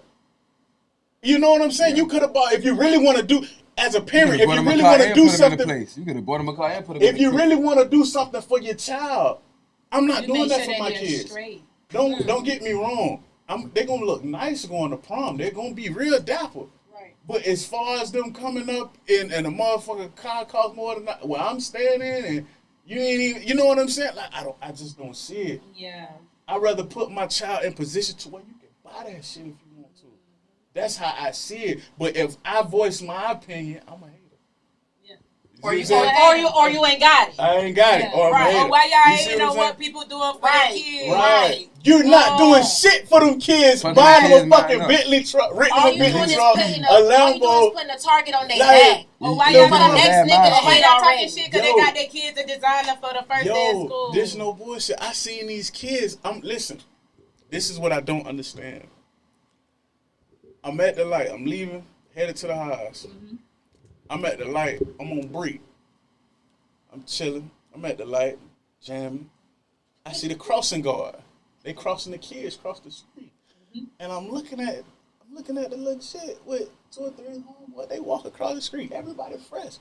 You know what I'm saying? You could have bought, if you really want to do, as a parent, if you really want to do something, you could have bought him a car and put him in if the you place. really want to do something for your child, I'm not You doing make that sure for my that they're kids. straight. Don't get me wrong. They're gonna look nice going to prom. They're gonna be real dapper. Right. But as far as them coming up and a motherfucking car costs more than where I'm staying in, and you ain't even, you know what I'm saying? Like I just don't see it. Yeah. I'd rather put my child in position to where you can buy that shit if you want to. That's how I see it. But if I voice my opinion, I'm a hater. Yeah. Or you see what I'm saying? or you ain't got it. I ain't got it. Or I'm a Right. hater. Or why y'all You see ain't know I'm what saying? people doing for Right. their kids? Right. You're not doing shit for them kids. For them Buying them a kids, not fucking enough. Bentley truck, renting All a you doing Bentley is truck, putting a all you doing is Lambo. putting a target on their Like, back. Or why You y'all For the know, next bad nigga mindset. to Why hate y'all talking already. shit because Yo. they got their kids a designer for the first day of Yo, school? there's no bullshit. I seen these kids. Listen. This is what I don't understand. I'm at the light. I'm leaving, headed to the house. I'm at the light. I'm on break. I'm chilling. I'm at the light, jamming. I see the crossing guard. They crossing the kids across the street, and I'm looking at the little shit with 2 or 3 homeboys. They walk across the street. Everybody fresh,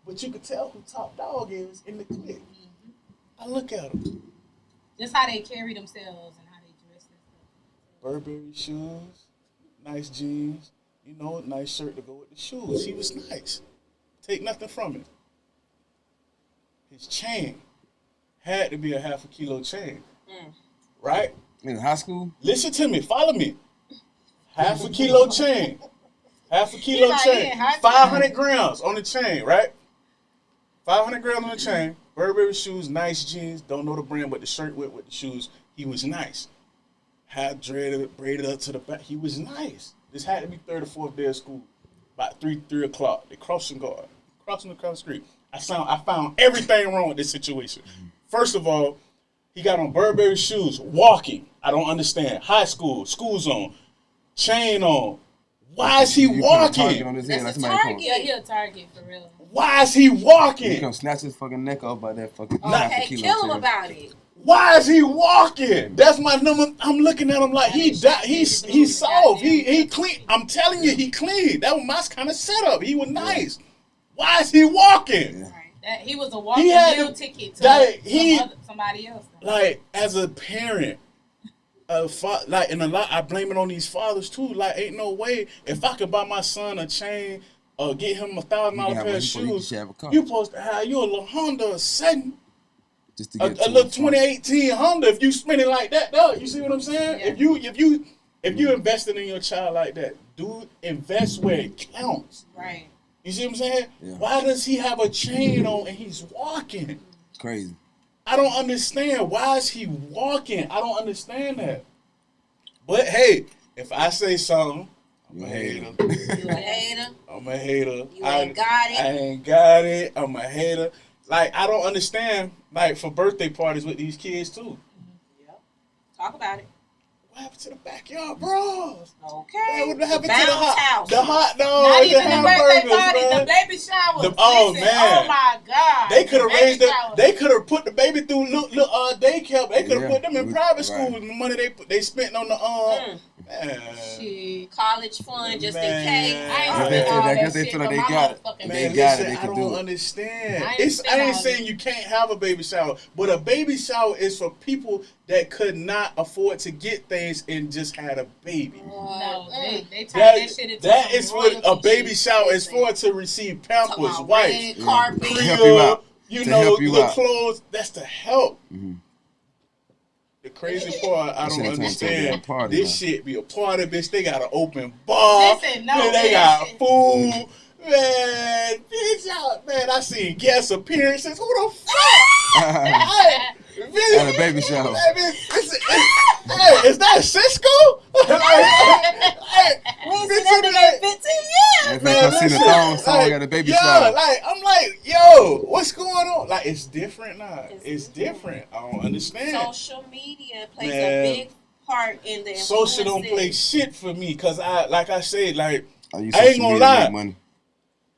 but you can tell who top dog is in the clique. I look at them. Just how they carry themselves and how they dress and stuff. Burberry shoes, nice jeans, nice shirt to go with the shoes. He was nice. Take nothing from it. His chain had to be a half a kilo chain. Right? In high school? Listen to me. Follow me. Half a kilo chain. Half a kilo like, chain. yeah, high 500 grams on the chain, right? 500 grams on the chain. Burberry shoes, nice jeans. Don't know the brand, but the shirt with the shoes, he was nice. Had braided up to the back. He was nice. This had to be 3rd or 4th day of school. About 3 o'clock. They crossing guard. Crossing across the street. I found everything wrong with this situation. First of all, he got on Burberry shoes, walking. I don't understand. High school, school zone, chain on. Why is he You put a target walking? on his head, like That's a somebody come. target. Yeah, he a target for real. Why is he He walking? come snatch his fucking neck off by that fucking Okay, kilo kill him chain. about it. Why is he walking? That's my number. I'm looking at him like he's soft. He clean. I'm telling you, he clean. That was my kind of setup. He was nice. Why is he walking? Right. That he was a walking He had meal to- ticket to that somebody else. Like as a parent, like and a lot, I blame it on these fathers too. Like ain't no way if I could buy my son a chain or get him $1,000 pair of shoes, you supposed to have you a little Honda or something. Just to A get little 2018 Honda, if you spend it like that, though, you see what I'm saying? Yeah. If you invested in your child like that, do invest where it counts. Right. You see what I'm saying? Yeah. Why does he have a chain on and he's walking? Crazy. I don't understand. Why is he walking? I don't understand that. But hey, if I say something, I'm a hater. You a hater. I'm a hater. You ain't got it. I ain't got it. I'm a hater. Like, I don't understand, like, for birthday parties with these kids, too. Yep. Talk about it. What happened to the backyard bros? Okay. Man, what happened to Bounce the house. hot Not dogs, the even the birthday hamburgers, party, man? the baby shower. Oh, Listen, man. Oh my God. They could have The baby raised them. shower. They could have put the baby through little daycare. They could have Yeah. put them in private school Right. with the money they spent on the man. Shit. College fund just in Man. case. I ain't If they spent feel all that- that if they shit feel like for they my got it. motherfucking They Man, baby. got it, listen, they I can don't do it. understand. I ain't spend I ain't all saying that. you can't have a baby shower, but a baby shower is for people that could not afford to get things and just had a baby. No, they turned That, that shit into that some is what a royalty baby shit. shower is for, to receive pampers, wipes, Red carpet. To help you out. you To know, help you little out. clothes. That's to help. Mhm. The crazy part, I That don't shit ain't turned to a damn understand. party, This man. shit be a party, bitch. They got an open bar. Listen, no, Man, they man, got shit. food. Man, bitch, man, I seen guest appearances. Who the fuck? Hey, bitch, At a baby shower. Hey, bitch, hey, is that Cisco? Hey, We ain't bitch, seen that I'm nigga like- in 15 If years. they come see the listen, thong song like, at a baby yeah, shower. like I'm like, yo, what's going on? Like, it's different now. It's It's different. I don't understand. Social media plays Man. a big part in the Social don't play influencing. shit for me, cause like I said, like I use I ain't social gonna media to lie. make money.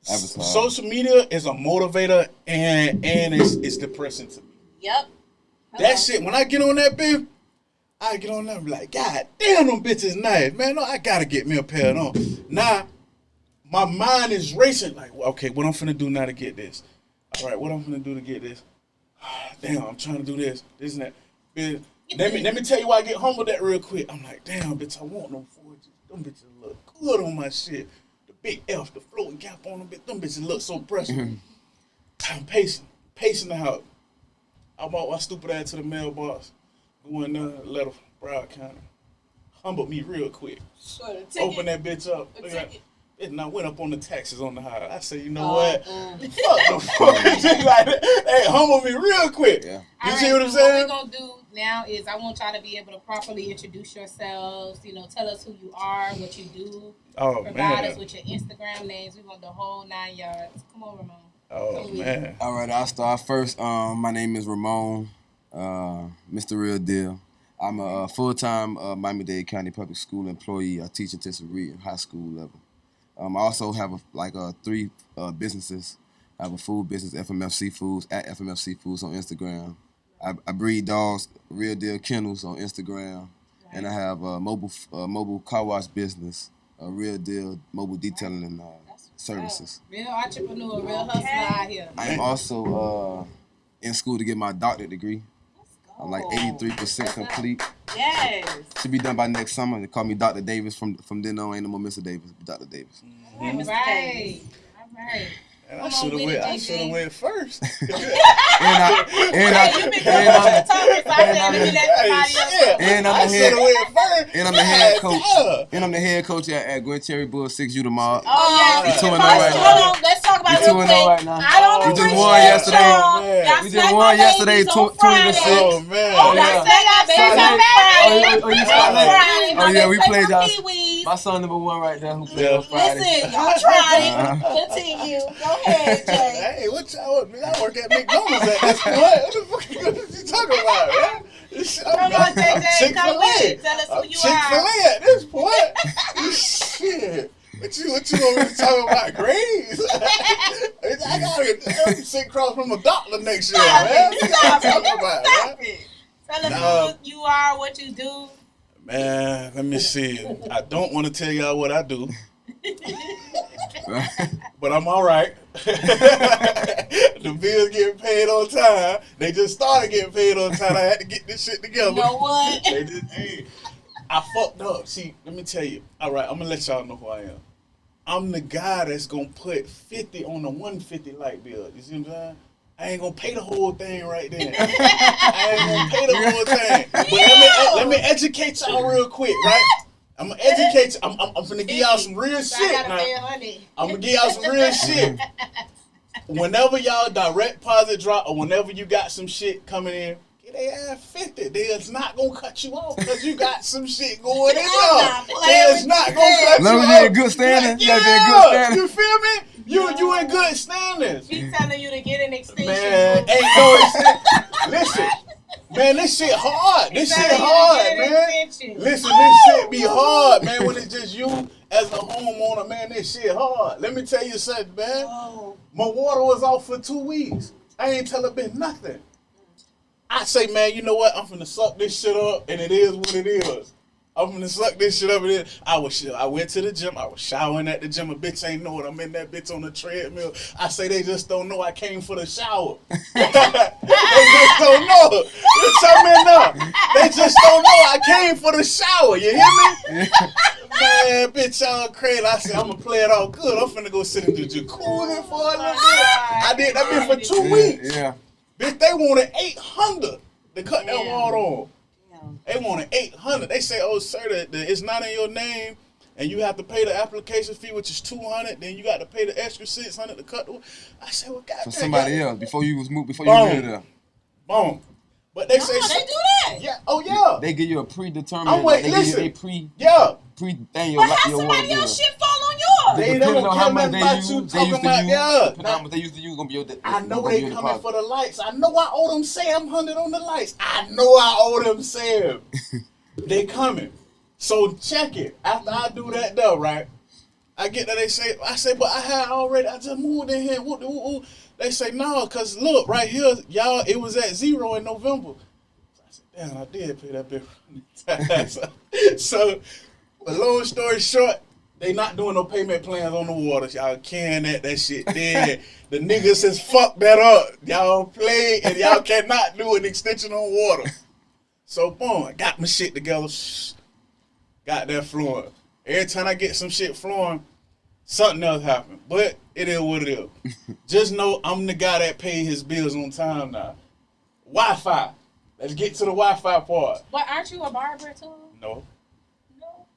Advertise. Social media is a motivator and it's depressing to me. Yep. That shit, when I get on that bitch, I get on there and be like, God damn, them bitches nice, man. No, I gotta get me a pair on. Now, my mind is racing. Like, okay, what I'm finna do now to get this? All right, what I'm finna do to get this? Damn, I'm trying to do this and that. Bitch, let me tell you why I get humbled that real quick. I'm like, damn, bitch, I want them forges. Them bitches look good on my shit. The big F, the floating cap on them, bitch. Them bitches look so precious. I'm pacing the house. I brought my stupid ass to the mailbox. Go in there, letter from Broward County. Humbled me real quick. Open that bitch up. Look at that. And I went up on the taxes on the high. I said, you know what? Fuck the fuck. Like, hey, humble me real quick. Yeah. You All see right, what I'm so saying? What we're gonna do now is I want y'all to be able to properly introduce yourselves. You know, tell us who you are, what you do. Oh, Provide us man. with your Instagram names. We want the whole 9 yards. Come on, Ramon. Oh, man. All right, I'll start first. My name is Ramon, Mr. Real Deal. I'm a full-time Miami-Dade County Public School employee. I teach intensive reading, high school level. I also have three businesses. I have a food business, FMF Seafoods, at FMF Seafoods on Instagram. I breed dogs, Real Deal Kennels on Instagram. And I have a mobile car wash business, a Real Deal mobile detailing and services. Real entrepreneur, real hustler out here. I am also in school to get my doctorate degree. I'm like 83% complete. Yes. Should be done by next summer. They call me Dr. Davis from then on. Ain't no more Mr. Davis, but Dr. Davis. All right. All right. And I Come on should have with went. it, I JJ. should have went first. And Hey, you been going on the topic, so I said, let me let somebody else go. And I'm I the should have head, went first. and I'm the head God coach. damn. And I'm the head coach at Gwen Cherry Bull 6U tomorrow. Oh, yeah. We 2-0 First, right hold now. on. Let's talk about We it real 2-0 quick. right now. I don't We just appreciate won yesterday. y'all. Man. Y'all We just smacked won my yesterday, babies on 20 to Friday. 6. Oh, man. Oh, yeah. y'all say y'all babies on Friday. Friday. Oh, you On saw that? Friday. Oh, yeah, we Play played for y'all. Pee-wees. My son number 1 right there who played Yeah. on Friday. Listen, y'all tried it. Uh-huh. Continue. Go ahead, Jay. Hey, what y'all? I work at McDonald's at this point. What the fuck you talking about, man? Come on, JJ, come with it. Tell us who you Chick-fil-A are. at this point. Shit. What you want me to talk about? Grades? I gotta sit across from a doctor next year, man. What y'all talking about, man? Tell us Nah. who you are, what you do. Man, let me see. I don't want to tell y'all what I do, but I'm all right. The bills getting paid on time. They just started getting paid on time. I had to get this shit together. You know what? They just, hey, I fucked up. See, let me tell you. All right, I'm gonna let y'all know who I am. I'm the guy that's gonna put 50 on the 150 light bill. You see what I'm saying? I ain't gonna pay the whole thing right then. I ain't gonna pay the whole thing. But let me educate y'all real quick, right? I'm gonna educate you. I'm finna give y'all some real So I shit gotta now. pay $100. I'm gonna give y'all some real shit. Whenever y'all direct deposit drop or whenever you got some shit coming in, get they ass 50. They is not gonna cut you off because you got some shit going in there. They is not gonna cut you Long off. as you in good standing, you gotta be in good standing. You feel me? You in good standings. She telling you to get an extension. Man, boo. ain't no extension. Listen, man, this shit hard. This shit hard, man. Listen, this shit be hard, man, when it's just you as a homeowner, man, this shit hard. Let me tell you something, man. Oh. My water was off for 2 weeks. I ain't tell her been nothing. I say, man, you know what? I'm finna suck this shit up, and it is what it is. I'm finna suck this shit up. And I went to the gym. I was showering at the gym. A bitch ain't know it. I'm in that bitch on the treadmill. I say they just don't know I came for the shower. They just don't know. Bitch, I'm in there. They just don't know I came for the shower. You hear me? Man, bitch, y'all crazy. I said, I'm gonna play it all good. I'm finna go sit in the jacuzzi for a little bit. I did that bitch for 2 weeks. Yeah. Bitch, they wanted 800 to cut that Damn. water on. Damn. They wanted 800. They say, "Oh, sir, that it's not in your name, and you have to pay the application fee, which is 200. Then you got to pay the extra 600 to cut the." I said, "Well, goddamn." For somebody else before you was moved, before Boom. you moved there. Boom. But they No, say, they do that. "Yeah, oh yeah, They give you a predetermined. I'm Like, wait, they listen. give you yeah." pre thing But how your water somebody bill. else shit fall on yours? They Depending don't on care how much nothing they about use, you they talking used to about, use. yeah. Depending on how much they used to use, gonna be your. I know gonna be they your coming deposit. for the lights. I know I owe them Sam 100 on the lights. I know I owe them Sam. They coming. So check it. After I do that though, right? I get that I say, but I just moved in here. Woo. They say, no, cause look, right here, y'all, it was at 0 in November. So I said, damn, I did pay that bill. so, but long story short, they not doing no payment plans on the water. Y'all can that shit dead. The niggas has fucked that up. Y'all play and y'all cannot do an extension on water. So boom, I got my shit together. Got that flowing. Every time I get some shit flowing, something else happen. But it is what it is. Just know I'm the guy that paid his bills on time now. Wi-Fi. Let's get to the Wi-Fi part. But aren't you a barber too? No. No.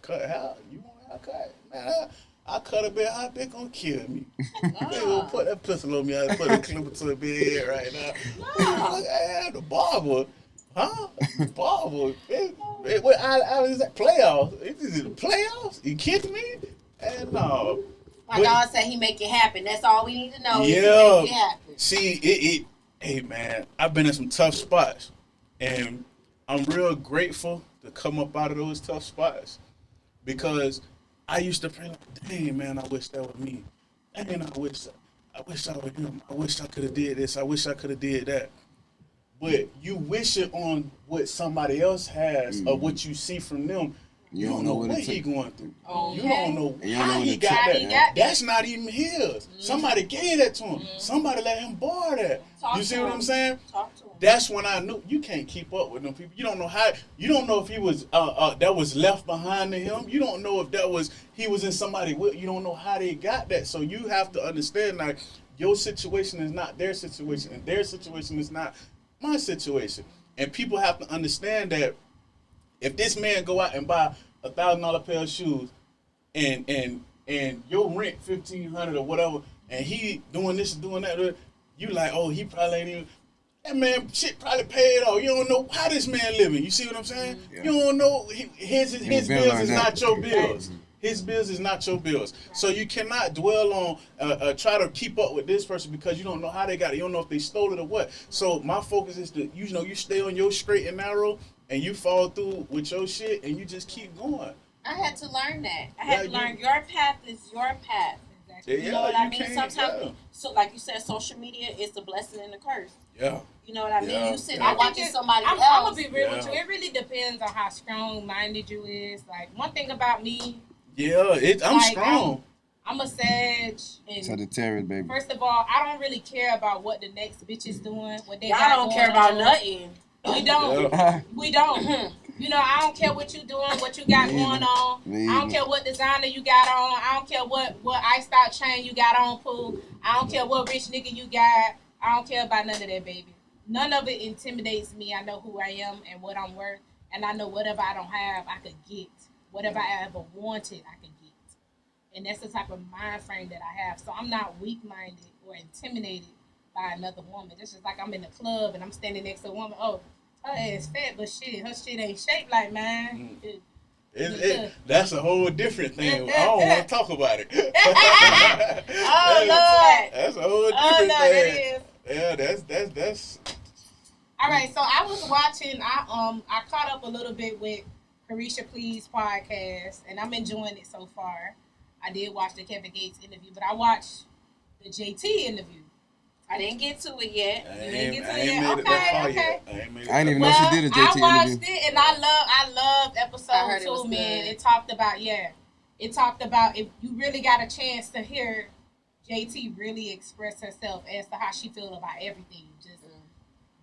Cut hair. You want a haircut? Man, I cut a bit. How big gonna kill me? They gonna put that pistol on me. I put a clipper to the big head right now. The barber. Huh? Barber. I was at playoffs. Is it the playoffs? You kidding me? And no. My dog said he make it happen. That's all we need to know. Yeah. Is he make it happen. See, hey man, I've been in some tough spots. And I'm real grateful to come up out of those tough spots. Because I used to pray like, dang man, I wish that was me. Dang, I wish I was him. I wish I could have did this. I wish I could have did that. But you wish it on what somebody else has or what you see from them. You don't know what he going through. Okay. You don't know And you don't how know what he it got took. that. How he got that. That's not even his. Somebody gave that to him. Somebody let him borrow that. Talk You to see what him. I'm saying? Talk to him. That's when I knew you can't keep up with them people. You don't know how. You don't know if he was that was left behind to him. You don't know if that was he was in somebody with. You don't know how they got that. So you have to understand like your situation is not their situation, and their situation is not my situation. And people have to understand that if this man go out and buy $1,000 pair of shoes, and your rent $1,500 or whatever, and he doing this and doing that, you like, oh, he probably ain't even. That man shit probably paid off. You don't know how this man living. You see what I'm saying? Yeah. You don't know his been bills like is that. not your bills. His bills is not your bills. So you cannot dwell on try to keep up with this person because you don't know how they got it. You don't know if they stole it or what. So my focus is to you stay on your straight and narrow and you fall through with your shit and you just keep going. I had to learn that. I Yeah, had to learn your path is your path. Exactly. You know what I mean? can't, Sometimes, so like you said, social media is the blessing and the curse. Yeah. You know what I mean? Yeah. You sitting Yeah. there watching somebody I'm else. gonna be real with Yeah. you. It really depends on how strong-minded you is. Like one thing about me, Yeah, I'm Like, strong. I'm a Sag, and Sagittarius, baby. first of all, I don't really care about what the next bitch is doing. What they Y'all got don't going care about on. nothing. We don't. Yeah. We don't. You know, I don't care what you doing, what you got Me going either. on. Me I don't either. care what designer you got on. I don't care what iced out chain you got on, Pooh. I don't care what rich nigga you got. I don't care about none of that, baby. None of it intimidates me. I know who I am and what I'm worth, and I know whatever I don't have, I could get. Whatever I ever wanted, I could get. And that's the type of mind frame that I have. So I'm not weak-minded or intimidated by another woman. It's just like I'm in the club and I'm standing next to a woman. Oh, her ass fat, but shit, her shit ain't shaped like mine. That's a whole different thing. I don't want to talk about it. Oh, Lord. That's a whole Oh, different no, thing. that is. Yeah, that's. All right, so I was watching. I caught up a little bit with Carisha Please podcast, and I'm enjoying it so far. I did watch the Kevin Gates interview, but I watched the JT interview. I didn't get to it yet. I didn't ain't, get to I it ain't yet? made it that far Okay, yet. I ain't made it I didn't even that know far. she did a I JT watched interview. it, and I loved I episode heard it was 2, man. good. It talked about it talked about if you really got a chance to hear JT really express herself as to how she feel about everything. Just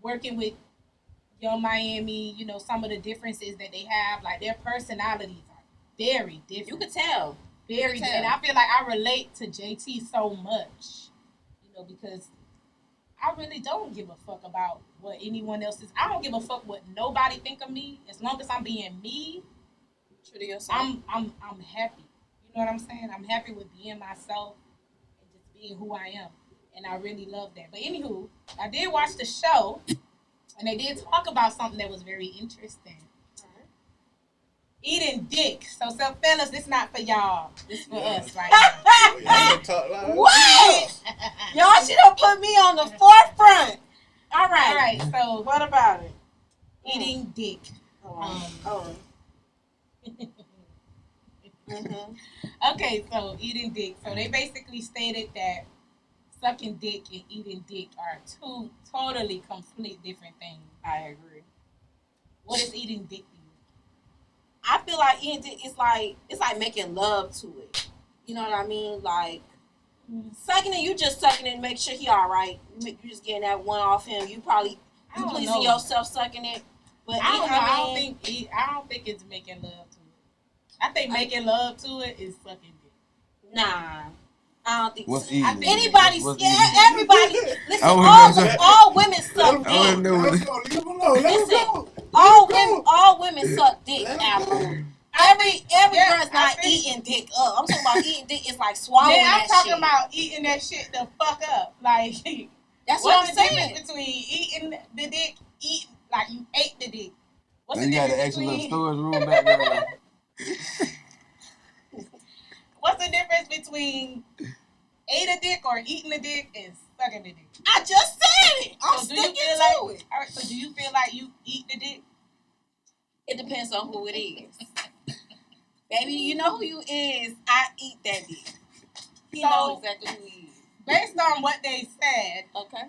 working with Young Miami, you know, some of the differences that they have, like their personalities are very different. You could tell. Very, you could tell. and I feel like I relate to JT so much, you know, because I really don't give a fuck about what anyone else is. I don't give a fuck what nobody think of me. As long as I'm being me, True to yourself. I'm happy. You know what I'm saying? I'm happy with being myself and just being who I am. And I really love that. But anywho, I did watch the show and they did talk about something that was very interesting. Eating dick. So fellas, this not for y'all. This for us right now. Y'all talk loud. What? Y'all should have put me on the forefront. All right. All right, so What about it? eating dick. Oh. Mm-hmm. Okay, so eating dick. So they basically stated that sucking dick and eating dick are two totally complete different things. I agree. What is eating dick to you? I feel like eating dick is like it's like making love to it. You know what I mean? Like sucking it, you just sucking it and make sure he all right. You just getting that one off him. You probably I you don't pleasing know. yourself sucking it. But I don't know. mean, I don't think it's making love to it. I think making love to it is sucking dick. Nah. I don't think What's so. eating? I think Anybody, What's yeah, eating? everybody. Listen, I wanna know. all women suck I wanna dick. know what Let's go. Leave him alone. Let him Listen, go. all women suck dick. Let 'em Apple. Every Yeah, girl's I not think- eating dick up. I'm talking about eating dick is like swallowing Man, I'm that talking shit. about eating that shit the fuck up. Like, That's what's what I'm the saying. difference between eating the dick, like you ate the dick? What's Then the you got an difference extra little between storage room back there. Like, what's the difference between ate a dick or eating a dick and sucking the dick? I just said it. I'm So do you sticking feel to like it. all right, so do you feel like you eat the dick? It depends on who it is. Baby, you know who you is. I eat that dick. He So- knows exactly who he is. Based on what they said, Okay.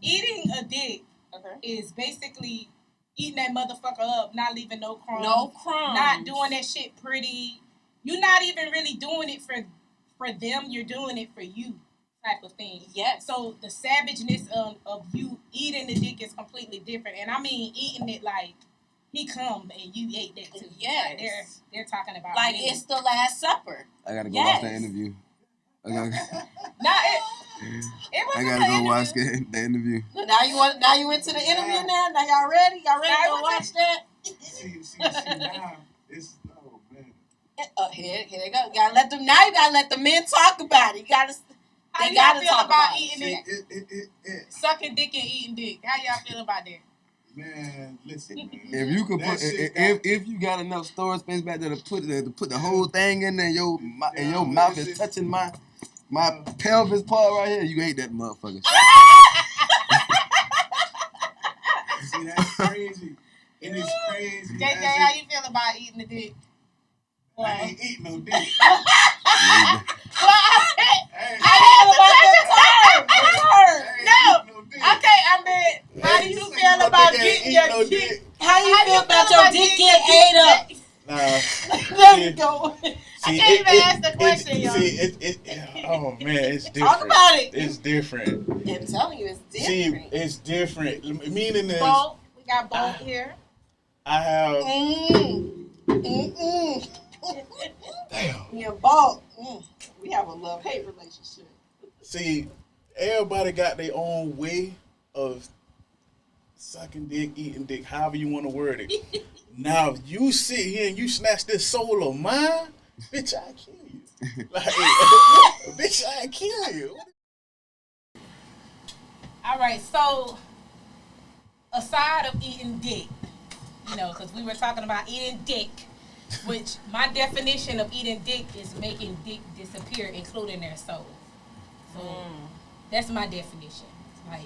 eating a dick Okay. is basically eating that motherfucker up, not leaving no crumbs. No crumbs. Not doing that shit pretty. You're not even really doing it for them. You're doing it for you, type of thing. Yes. So the savageness of you eating the dick is completely different. And I mean eating it like he come and you ate that too. Yes. Like they're talking about like me. it's the Last Supper. I gotta go Yes. watch that interview. I gotta It was I a gotta good go watch interview. the interview. Now you went to the interview now? Now y'all ready? Y'all ready Now to I watch that? See now, it's oh man. Here they go. You gotta let them now. You gotta let the men talk about it. You gotta. How They y'all gotta feel talk about about it. eating See, it, sucking dick and eating dick? How y'all feel about that? man, listen, man. If you could That put, shit if you got enough storage space back there to put the whole thing in there, and your Yeah, mouth it's is just- touching my pelvis part right here, you ate that motherfucker. See, that's crazy. And it's crazy. JJ, That's how it. you feel about eating the dick? I ain't eating no dick. Okay, I mean, how do you feel about getting your dick? How you feel about your dick getting ate up? Nah. There you go. See, can't even ask the question, y'all. Oh man, it's different. Talk about it. It's different. I'm telling you, it's See, different. it's different. Meaning is, Bolt. We got Bolt here. I have. Damn. Me and Bolt, we have a love-hate relationship. See, everybody got their own way of sucking dick, eating dick, however you want to word it. Now, if you sit here and you snatch this soul of mine, bitch, I kill you. Like, bitch, I kill you. All right, so aside of eating dick, you know, because we were talking about eating dick, which my definition of eating dick is making dick disappear, including their soul. So that's my definition. Like,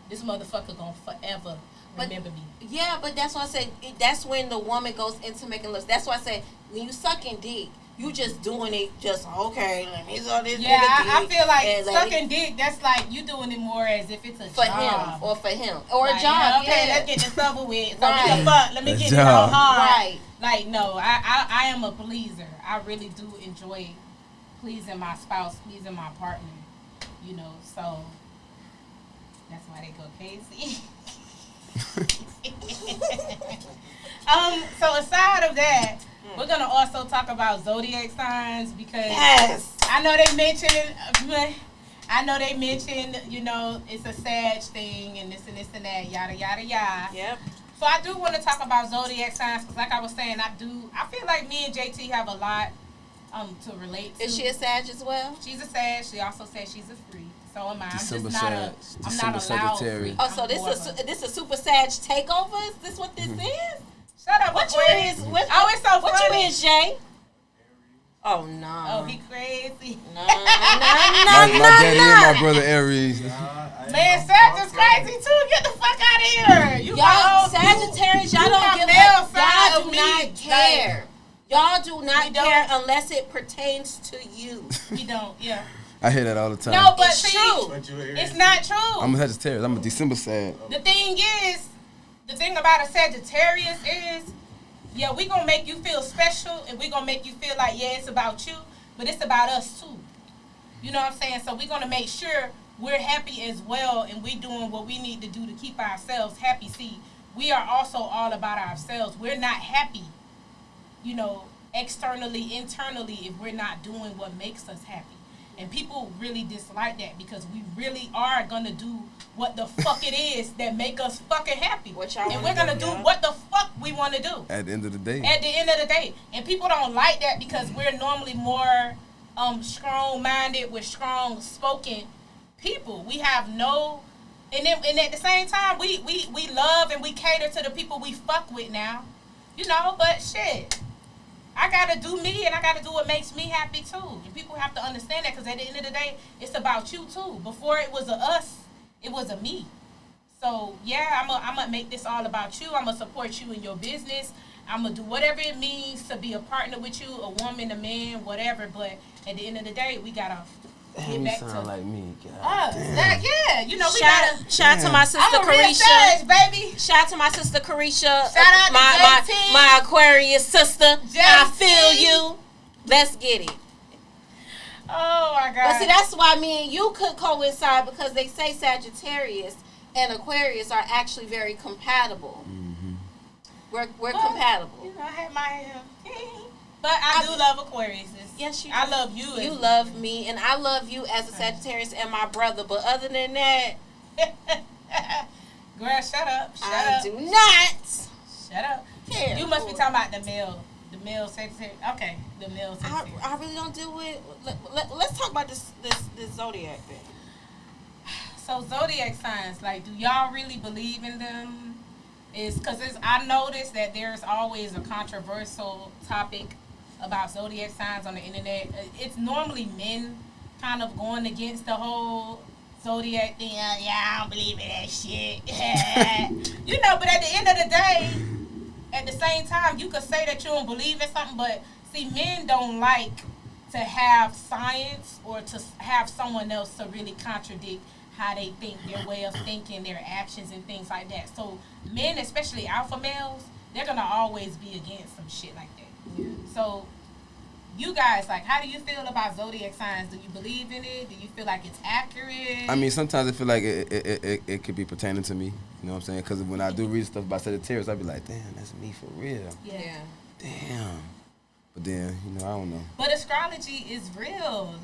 this motherfucker gonna forever remember me. Yeah, but that's why I said that's when the woman goes into making love. That's why I said when you sucking dick, you just doing it just okay. Let me suck this Yeah, I dick feel like and sucking dick. That's like you doing it more as if it's a for job. him or for him or Like, a job. Okay, yeah. let's get this over with. So Right. we can fuck. Let me A get job. it all hard. Right. Like no, I am a pleaser. I really do enjoy pleasing my spouse, pleasing my partner. You know, so that's why they go crazy. So aside of that, we're gonna also talk about zodiac signs because Yes. I know they mentioned it. I know they mentioned, you know, it's a Sag thing and this and that, yada yada yada. Yep. So I do want to talk about zodiac signs because, like I was saying, I feel like me and JT have a lot to relate to. Is she a Sag as well? She's a Sag. She also says she's a freak. So am I. December I'm just not Sag. I'm December not a loud Sagittarius. freak. Oh, so I'm more of this a super Sag takeover? Is this what this is? Shut up. What you Aquarius. is? What, Oh, it's so what funny. you is, Jay? Oh no. Oh, he crazy. No, My daddy and my brother Aries. Man, Sag is crazy too. Get the fuck out of here. You my Y'all old Sagittarius, y'all you don't my give male up. side Y'all of do me. not care. Y'all do not We don't. care unless it pertains to you. We don't. Yeah. I hear that all the time. No, but It's see, true. it's not true. I'm a Sagittarius. I'm a December Sag. The thing about a Sagittarius is, yeah, we gonna make you feel special and we gonna make you feel like, yeah, it's about you, but it's about us too. You know what I'm saying? So we're gonna make sure we're happy as well and we doing what we need to do to keep ourselves happy. See, we are also all about ourselves. We're not happy, you know, externally, internally, if we're not doing what makes us happy. And people really dislike that because we really are gonna do what the fuck it is that make us fucking happy. What y'all And wanna we're gonna do, do yeah. what the fuck we wanna do At the end of the day. at the end of the day. And people don't like that because we're normally more strong-minded with strong-spoken people. We have no, and at the same time, we love and we cater to the people we fuck with now, you know. But shit, I gotta do me and I gotta do what makes me happy too. And people have to understand that because at the end of the day, it's about you too. Before it was a us, it was a me. So yeah, I'm gonna make this all about you. I'm gonna support you in your business. I'm gonna do whatever it means to be a partner with you, a woman, a man, whatever. But at the end of the day, we gotta get back to like me, us. Yeah, you know we Shout gotta. out to my sister I'm a real Carisha. Sag, baby. Shout out to my sister Carisha. Shout out to my JT. my Aquarius sister. I JT. feel you. Let's get it. Oh my God. But see, that's why me and you could coincide because they say Sagittarius and Aquarius are actually very compatible. We're compatible. You know, I had my but I do love Aquarius. Yes, you do. I love you. You love me, and I love you as a Sagittarius and my brother. But other than that, Girl, shut up. Shut I up. do not. Shut up. care. You must be talking about the male Sagittarius. Okay, the male I Sagittarius. really don't deal with. Let's talk about this zodiac thing. So zodiac signs, like, do y'all really believe in them? Is because I noticed that there's always a controversial topic about zodiac signs on the internet. It's normally men kind of going against the whole zodiac thing. Yeah, I don't believe in that shit. You know, but at the end of the day, at the same time, you could say that you don't believe in something, but see, men don't like to have science or to have someone else to really contradict how they think, their way of thinking, their actions and things like that. So men, especially alpha males, they're gonna always be against some shit like that. So you guys, like, how do you feel about zodiac signs? Do you believe in it? Do you feel like it's accurate? I mean, sometimes I feel like it could be pertaining to me. You know what I'm saying? Because when I do read stuff about Sagittarius, I be like, damn, that's me for real. Yeah. Damn. But then, I don't know. But astrology is real.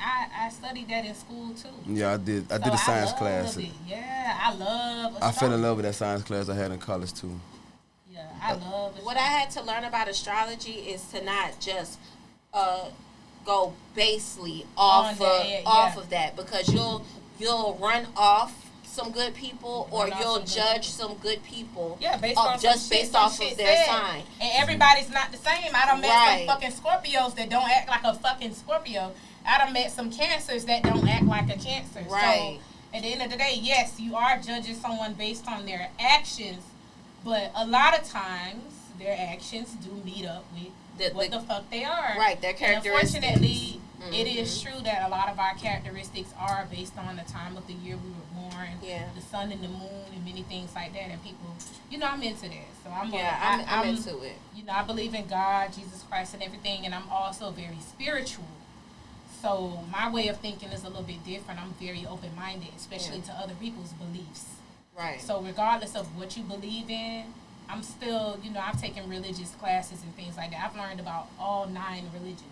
I studied that in school too. Yeah, I did a science class. It. Yeah, I love astrology. I fell in love with that science class I had in college too. Yeah, I love astrology. What I had to learn about astrology is to not just go basely off of that, because you'll run off some good people, or you'll judge some good people. Yeah, based off of their sign. And everybody's not the same. I done met some fucking Scorpios that don't act like a fucking Scorpio. I done met some Cancers that don't act like a Cancer. Right. So at the end of the day, yes, you are judging someone based on their actions, but a lot of times their actions do meet up with what the fuck they are. Right, their characteristics. And unfortunately, it is true that a lot of our characteristics are based on the time of the year we were born, the sun and the moon, and many things like that. And people, I'm into that. So I'm into it. I believe in God, Jesus Christ, and everything, and I'm also very spiritual. So my way of thinking is a little bit different. I'm very open-minded, especially to other people's beliefs. Right. So regardless of what you believe in, I'm still, I've taken religious classes and things like that. I've learned about all 9 religions.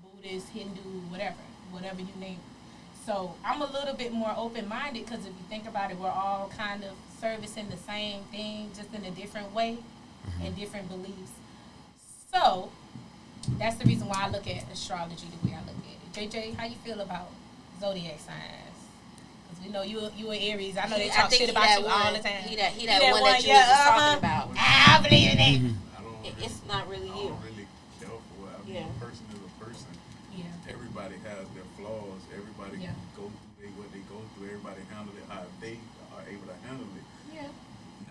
Buddhist, Hindu, whatever you name it. So I'm a little bit more open-minded, because if you think about it, we're all kind of servicing the same thing, just in a different way and different beliefs. So that's the reason why I look at astrology the way I look at it. JJ, how you feel about zodiac signs? Because we know you an Aries. I know they talk shit about you all the time. He that one that you was just talking about. I believe in it. It's not really you. I don't really care for it. I mean, a person is a person. Yeah. Everybody has their flaws. Everybody go through what they go through. Everybody handle it how they are able to handle it. Yeah.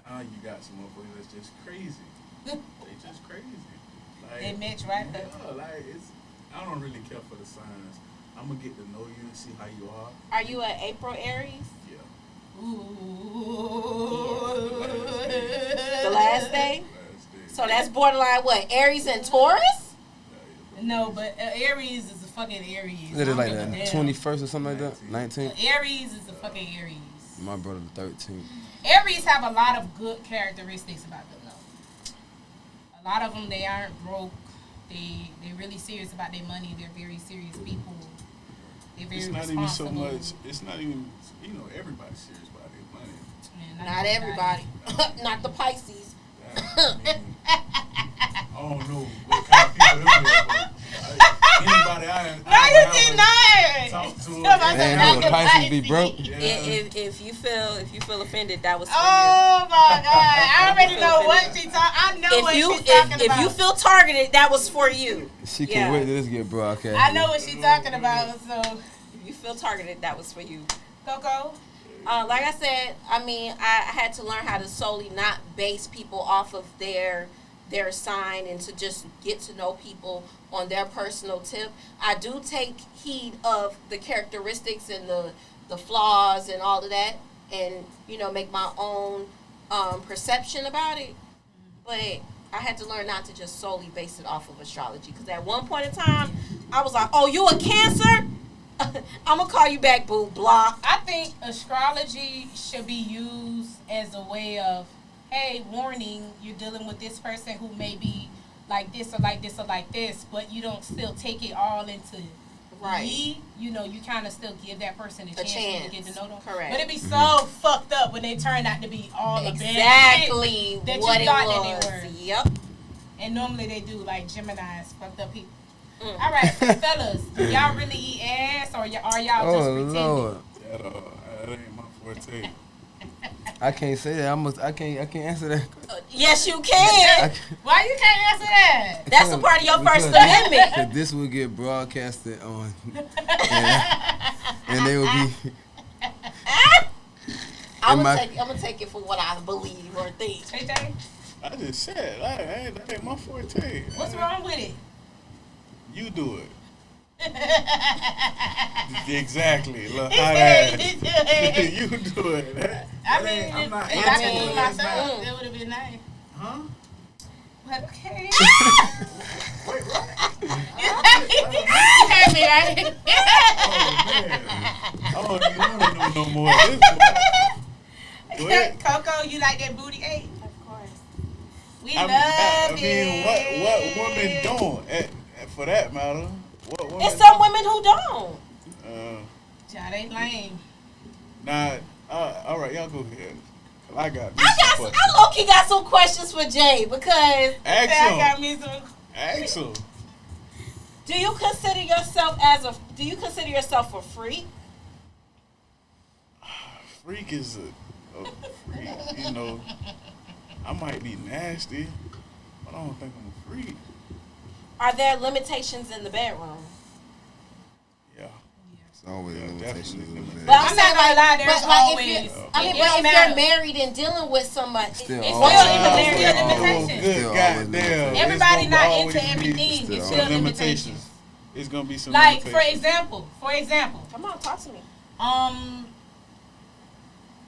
Now you got some motherfuckers that's just crazy. They just crazy. Like, They match right there. Yeah, like I don't really care for the signs. I'm gonna get to know you and see how you are. Are you an April Aries? Yeah. Ooh. The last day? So that's borderline what? Aries and Taurus? No, but Aries is a fucking Aries. Is it like the Damn. 21st or something like that? 19th? Aries is a fucking Aries. My brother the 13th. Aries have a lot of good characteristics about them, though. A lot of them, they aren't broke. They're really serious about their money. They're very serious people. They're very It's not responsible. even so much. It's not even. Everybody's serious about their money. Man, Not everybody. Not the Pisces. I don't know what kind of people them is, but anybody I talk to. Man, the Pisces be broke. Yeah. If you feel offended, that was for Oh my God! I already know what she's talking. I know what she's talking about. If you feel targeted, that was for you. She can't wait till this get broadcast. I know what she's talking about. So, If you feel targeted, that was for you. Coco. Like I said, I mean, I had to learn how to solely not base people off of their sign, and to just get to know people on their personal tip. I do take heed of the characteristics and the flaws and all of that, and make my own perception about it. But I had to learn not to just solely base it off of astrology, because at one point in time I was like, oh, you a Cancer? I'm gonna call you back, boo. Blah. I think astrology should be used as a way of, hey, warning, you're dealing with this person who may be like this or like this or like this, but you don't still take it all into ye. You kind of still give that person a chance to get to know them. Correct. But it'd be so fucked up when they turn out to be all the bad exactly shit that what you it thought was. that they were. Yep. And normally they do, like Geminis, fucked up people. All right, so fellas, do y'all really eat ass, or are y'all just pretending? Lord. That ain't my forte. I can't say that. I can't answer that. Yes, you can. Why you can't answer that? That's a part of your First Because Amendment. this will get broadcasted on, and they will be. I'm gonna take it for what I believe or think. JJ, I just said that ain't my forte. what's wrong with it? You do it. Exactly. Look, He hot said ass. you do it. You do it. I That mean, ain't- I'm if not I into could it. do it That's myself, not- it would have been nice. Huh? But okay. Wait, what? You had me right. Oh, man. Oh, you don't know no more of this one. Go ahead. Coco, you like that booty ate? Of course. We I love mean, it. what women doing? For that matter, what women? It's some women who don't. Child, they lame. Nah. All right, y'all go ahead. I got. I low-key got some questions for Jay because Ask I got him. me some. Ask him. do you consider yourself a freak? Freak is a freak. You know, I might be nasty, but I don't think I'm a freak. Are there limitations in the bedroom? Yeah. It's always Yeah, limitations. definitely. in But that. I'm I'm not gonna lie, there's but like always. if you're, I mean, it but don't if matter. you're married and dealing with somebody, Still it's always- still Still limitations. limitations. Good Still goddamn. always limitations. Everybody It's not gonna into always be everything. Still It's always still limitations. It's gonna be some Like for limitations. example, Come on, talk to me.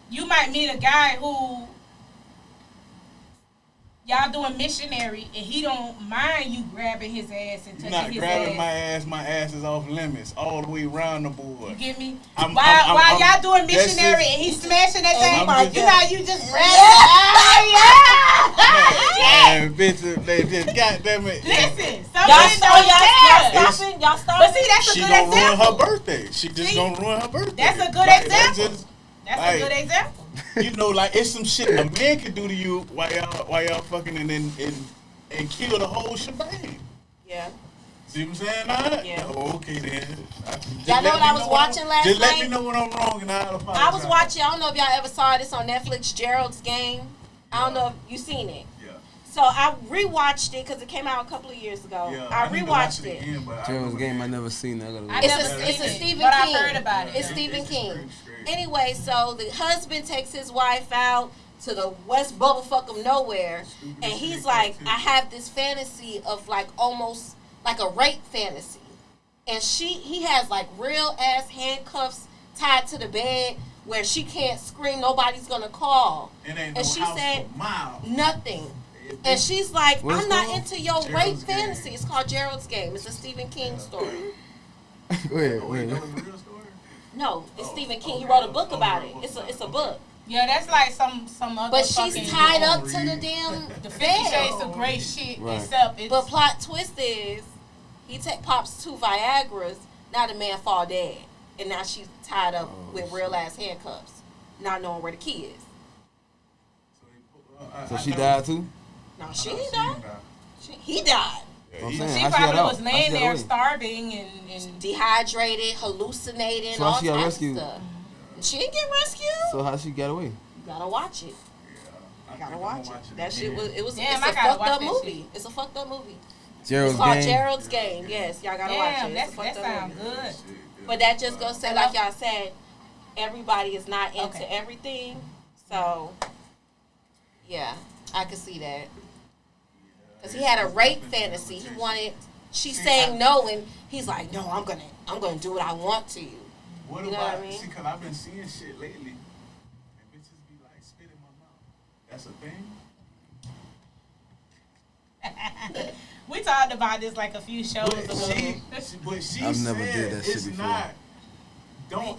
you might meet a guy who y'all doing missionary and he don't mind you grabbing his ass and You're touching not his grabbing ass. my ass is off limits all the way around the You board. get me? I'm- While I'm- y'all doing that's missionary just- and he's smashing that Oh thing, my you God. know how you just grab it. Man, bitch, they just goddamn it. Listen, some Y'all, men don't care. y'all stopping? Y'all But stopping? see, that's a She good gonna ruin her example. birthday. She just See? gonna ruin her birthday. That's a good Like, example. That's like- a good example. You know, like it's some shit a man could do to you while y'all fucking and kill the whole shebang. Yeah. See what I'm saying? Nah? Yeah. Oh, okay then. Just Y'all know let what me I was when watching I'm- last Just let me night? know when I'm wrong and I'll apologize. I was watching. I don't know if y'all ever saw this on Netflix. Gerald's Game. I don't know if you seen it. Yeah. So I rewatched it because it came out a couple of years ago. Yeah. I need to watch rewatched it. again, but I Gerald's remember game, that. I never seen that. I gotta I watch never that. seen It's a it, Stephen but King. I've heard about it. It's Stephen It's King. straight. Anyway, so the husband takes his wife out to the West Bubblefuck of nowhere, and he's like, I have this fantasy of like almost like a rape fantasy, and he has like real ass handcuffs tied to the bed where she can't scream, nobody's gonna call, It ain't and no she house said for miles. nothing. And she's like, What is I'm not it called? into your Gerald's rape Game. fantasy. It's called Gerald's Game. It's a Stephen King story. Go ahead, Oh, go wait, ahead. that was a real story? No, it's Oh, Stephen King. He okay. wrote a book Oh, about he it. wrote a It's book. a book. Yeah, that's like some other But she's fucking tied up don't to the read. damn the 50 bed. Shades of Grey shit, Right. except it's But plot twist is, he pops 2 Viagra's. Now the man fall dead, and now she's tied up Oh, with real ass handcuffs, not knowing where the key is. So she died too? No, she didn't die. He died. Yeah, I'm he- saying, she how she got probably out? was How laying she got there away? starving and Dehydrated, hallucinating, So how all she got types rescued? of stuff. She didn't get rescued. So how she got away? You gotta watch it. I Gotta think watch I'ma it. That shit again. was. It was. Damn, It's I a gotta fucked watch up that movie. shit. It's a fucked up movie. Gerald's It's called game. Gerald's Game. Yes, y'all gotta watch damn, it. that's, It's a that fucked up sounds movie. good. But that just goes to say, like y'all said, everybody is not into Okay. everything. So, yeah, I could see that. Cause he had a rape fantasy. He wanted. She's saying no, and he's like, no, I'm gonna do what I want to you. What You know about, what I mean? see, because I've been seeing shit lately, and bitches be like, spit in my mouth. That's a thing? We talked about this like a few shows But ago. she I've never said did that shit it's before. not, it's Never a,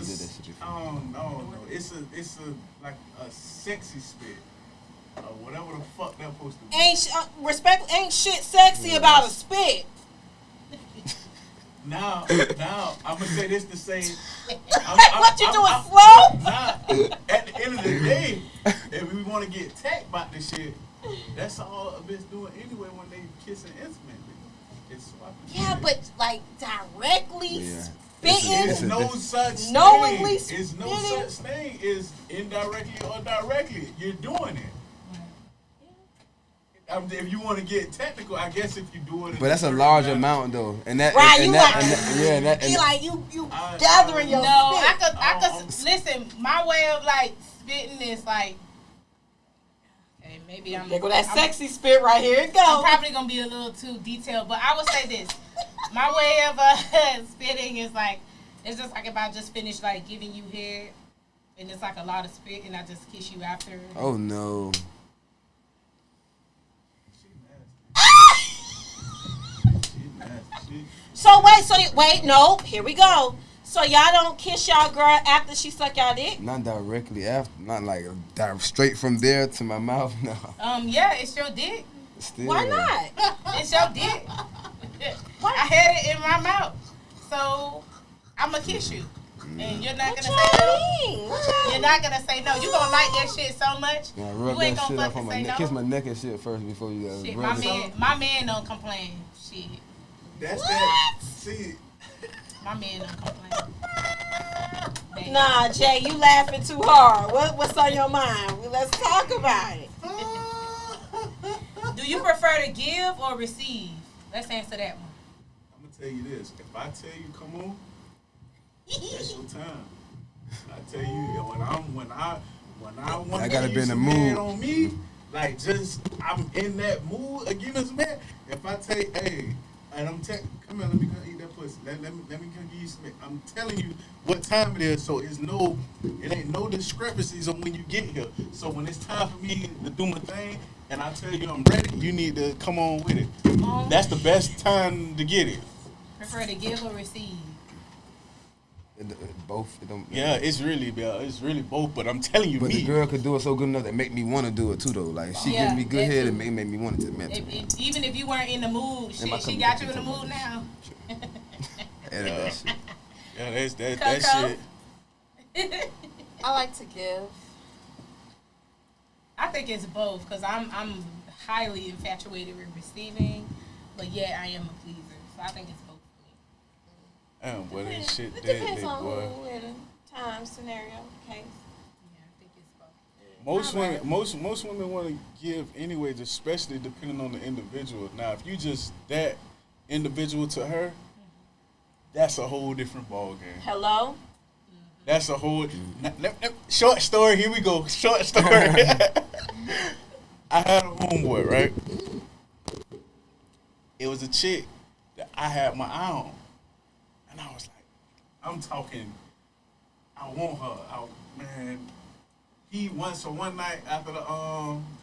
did that shit before. no, it's a, like a sexy spit. Or whatever the fuck that supposed to be. Ain't shit sexy about a spit. Now, I'm gonna say this to say, What you doing, slow? Now, at the end of the day, if we want to get tech about this shit, that's all a bitch doing anyway when they kissing intimately. It's swapping. Yeah, shit. but like directly Yeah. spitting. It's no such thing. Knowingly It's no spitting. such thing. Is indirectly or directly. You're doing it. If you want to get technical, I guess if you do it. in But that's a certain large manner. amount though, and that Right, and you that, like- and that, yeah, and that, and He that, like you I- gathering your No, I spit. could listen. My way of like spitting is like, okay, Maybe I'm. There go that sexy spit right here. It I'm go. probably gonna be a little too detailed, but I would say this: my way of spitting is like, it's just like if I just finished like giving you head, and it's like a lot of spit, and I just kiss you after. Oh no. So wait, no, here we go. So y'all don't kiss y'all girl after she suck y'all dick? Not directly after, not like straight from there to my mouth. No. Yeah, it's your dick. Still. Why not? It's your dick. I had it in my mouth, so I'ma kiss you, and you're not What gonna say no. y'all mean? What y'all You're not gonna say no. You gonna like that shit so much. Yeah, You rub ain't that gonna shit off fucking on my say neck. no. Kiss my neck and shit first before you Shit, rub it. my man don't complain. Shit, That's that. See, my man don't complain. Damn. Nah, Jay, you laughing too hard. What's on your mind? Well, let's talk about it. Do you prefer to give or receive? Let's answer that one. I'm gonna tell you this. If I tell you come on, that's your time. I tell you when I want I gotta to be in the some head mood. on me, like just I'm in that mood again as man. If I tell you, hey, and I'm telling, come here, let me go eat that pussy. Let me go give you some. I'm telling you what time it is, so it ain't no discrepancies on when you get here. So when it's time for me to do my thing, and I tell you I'm ready, you need to come on with it. That's the best time to get it. Prefer to give or receive? Both. It don't, Yeah, it's really both. But I'm telling you, But me. the girl could do it so good enough that make me want to do it too, though. Like she Yeah, give me good that head too. and make me want to. Even if you weren't in the mood, Am I shit, she coming got back you in the into mood it? now. Edit that shit. Yeah, that Coco? shit. I like to give. I think it's both because I'm highly infatuated with receiving, but yet I am a pleaser. So I think it's both for me. Damn, boy, that shit It deadly, depends on boy. who and time, scenario, case. Yeah, I think it's both. Most women want to give anyways, especially depending on the individual. Now, if you just that individual to her, that's a whole different ball game. Hello? That's a whole short story. Here we go. Short story. I had a homeboy, right? It was a chick that I had my eye on, and I was like, I'm talking. I want her. Man. So one night after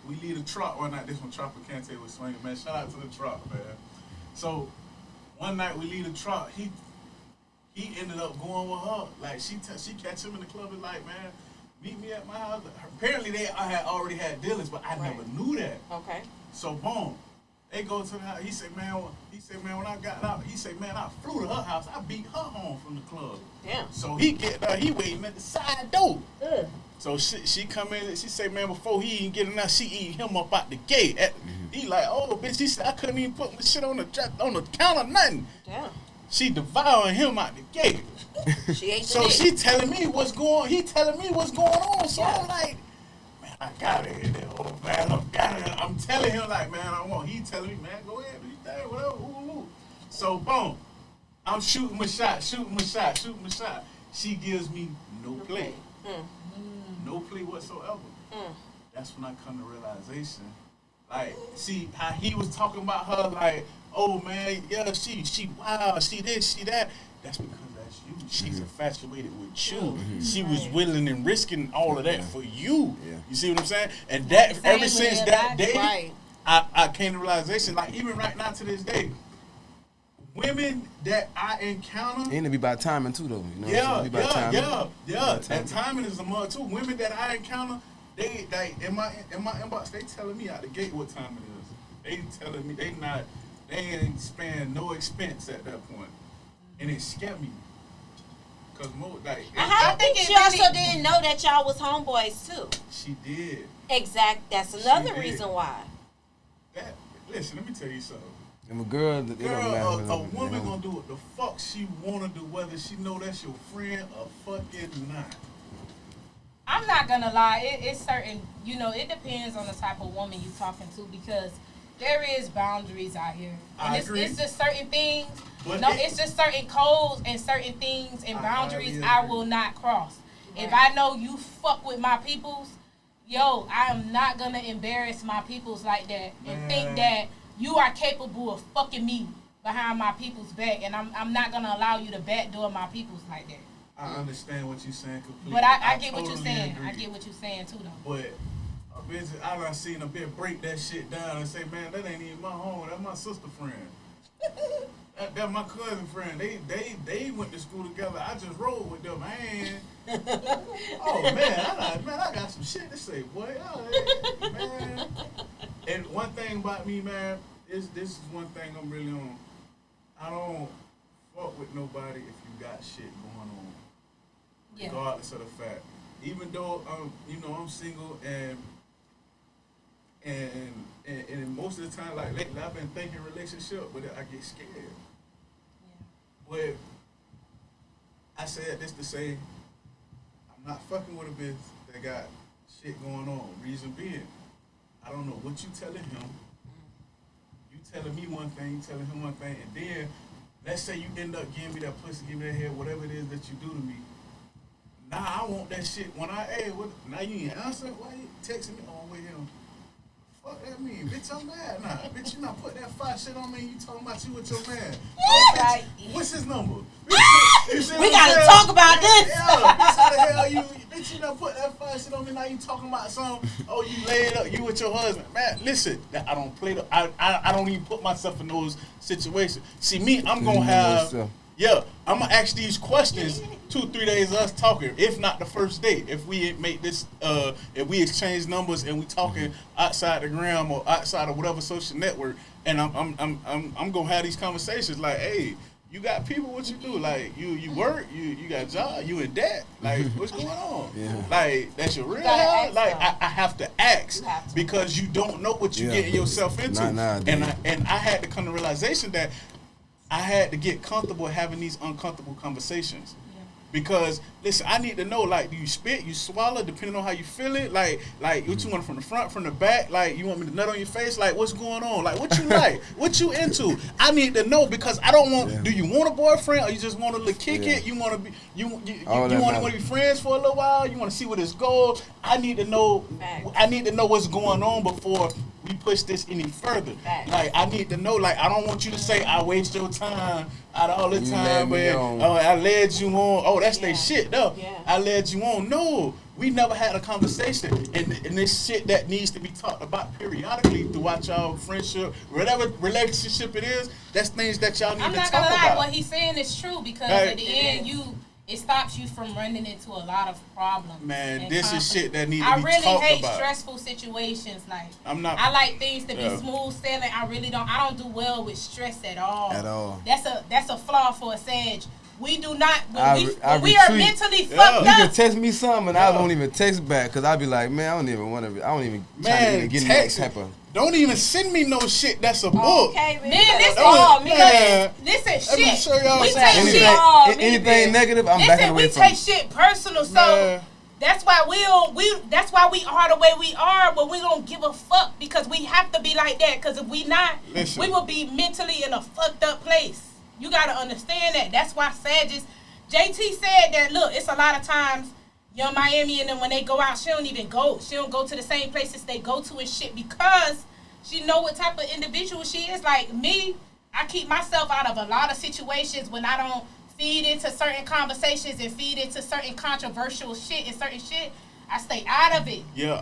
we leave the truck one night. This one Tropicante was swinging, man. Shout out to the truck, man. So one night we leave the truck. He ended up going with her. Like she catch him in the club and like, man, meet me at my house. Apparently I had already had dealings, but I never knew that. Okay. So boom, they go to the house. He said, man, when I got out, he said, man, I flew to her house. I beat her home from the club. Damn. So he get there, he waiting at the side door. Ugh. So she come in, she say, man, before he even get in there, she eat him up out the gate. He like, oh, bitch, he said, I couldn't even put my shit on the counter, nothing. Damn. She devouring him out the gate. She ate the So dick. she telling me what's going. He telling me what's going on. So I'm like, man, I got it. Man, I got it. I'm telling him like, man, I want. He telling me, man, go ahead, do your thing, whatever. Ooh. So boom, I'm shooting my shot. She gives me no play. No play whatsoever. That's when I come to realization. Like, see how he was talking about her, like, oh man, yeah, she wow, she this, she that. That's because that's you. She's infatuated with you. She was willing and risking all of that for you. Yeah. You see what I'm saying? And that Same ever since with that that, day, Right. I came to realization, like even right now to this day, women that I encounter. And it be about timing too, though. You know what I'm saying? It be about timing. Yeah. And timing is a mother too. Women that I encounter, they in my inbox, they telling me out the gate what time it is. They telling me they ain't sparing no expense at that point, and it scared me. Cause I think it she really- also didn't know that y'all was homeboys too. she did That's another did. reason why. that. Listen, let me tell you something. And a girl, it don't Girl, matter. a woman gonna do what the fuck she wanna do, whether she know that's your friend or fucking not. I'm not gonna lie. It's certain, it depends on the type of woman you talking to because there is boundaries out here. And I it's, agree. it's just certain things. But It's just certain codes and certain things and I boundaries highly I agree. will not cross. If I know you fuck with my peoples, yo, I am not gonna embarrass my peoples like that and think that you are capable of fucking me behind my people's back, and I'm not gonna allow you to backdoor my peoples like that. I understand what you're saying completely. But I get what you're totally saying. agree. I get what you're saying too, though. But I done seen a bit break that shit down and say, man, that ain't even my home. That's my sister friend. That's my cousin friend. They went to school together. I just rolled with them. Man. Oh man, I got some shit to say, boy. Oh, man. And one thing about me, man, this is one thing I'm really on. I don't fuck with nobody if you got shit going on. Yeah. Regardless of the fact. Even though I'm single and most of the time, like lately, I've been thinking relationship, but I get scared. But I said this to say, I'm not fucking with a bitch that got shit going on. Reason being, I don't know what you telling him. You telling me one thing, you telling him one thing, and then let's say you end up giving me that pussy, give me that head, whatever it is that you do to me. Now I want that shit. When now you ain't answer. Why you texting me? Oh, with him. Fuck that mean, bitch. I'm mad now. Bitch, you not put that fire shit on me. You talking about you with your man? Right. What's his number? We gotta talk about this. Yeah, bitch, how the hell you? Bitch, you not put that fire shit on me. Now you talking about something? Oh, you laid up. You with your husband, man. Listen, I don't play the. I don't even put myself in those situations. See me, I'm gonna have. Yeah, I'm gonna ask these questions 2-3 days of us talking, if not the first date. If we make this, if we exchange numbers and we talking outside the gram or outside of whatever social network, and I'm gonna have these conversations like, hey, you got people, what you do? Like you work, you got a job, you in debt. Like what's going on? Yeah. Like that's your real gotta house? ask Like them. I have to ask You have to. because you don't know what you're Yeah. getting yourself into. Nah, and I had to come to realization that I had to get comfortable having these uncomfortable conversations. Because listen, I need to know, like, do you spit, you swallow, depending on how you feel it? Like what you want from the front, from the back? Like, you want me to nut on your face? Like, what's going on? Like, what you like? What you into? I need to know because I don't want. Yeah. Do you want a boyfriend or you just want to kick Yeah. it? You want to be you All that want to matters. be friends for a little while? You want to see what it's goes? I need to know. Facts. I need to know what's going on before we push this any further. Facts. Like, I need to know. Like, I don't want you to say I waste your time out of all the You time, led me man. on. Oh, I led you on. Oh, that's Yeah. they shit, though. Yeah. I led you on. No, we never had a conversation. And this shit that needs to be talked about periodically throughout y'all friendship, whatever relationship it is, that's things that y'all need I'm to not talk gonna lie, about. what he's saying is true because Right. at the end it stops you from running into a lot of problems. Man, and this is conflict. shit that need to I be really talked hate about. stressful situations. Like I'm not. I like things to be Yeah. smooth sailing. I don't do well with stress at all. At all. That's a flaw for a Sage. We do not when I we are retreat. mentally Yeah. fucked You can up. text me something and Yeah. I won't even text back because I'll be like, man, I don't even try to Man, even get in that text. type of. Don't even send me no shit that's a book. Okay, Man, listen, Oh, because man. listen, Let me shit. show y'all We something. take Anything, shit. anything negative, I'm backing Listen, away we from. take shit personal, so Man. that's why that's why we are the way we are, but we don't give a fuck because we have to be like that. Because if we not, Listen. we will be mentally in a fucked up place. You gotta understand that. That's why Sages, JT said that. Look, it's a lot of times Young Miami and then when they go out, she don't even go. She don't go to the same places they go to and shit because she know what type of individual she is. Like me, I keep myself out of a lot of situations when I don't feed into certain conversations and feed into certain controversial shit and certain shit. I stay out of it. Yeah,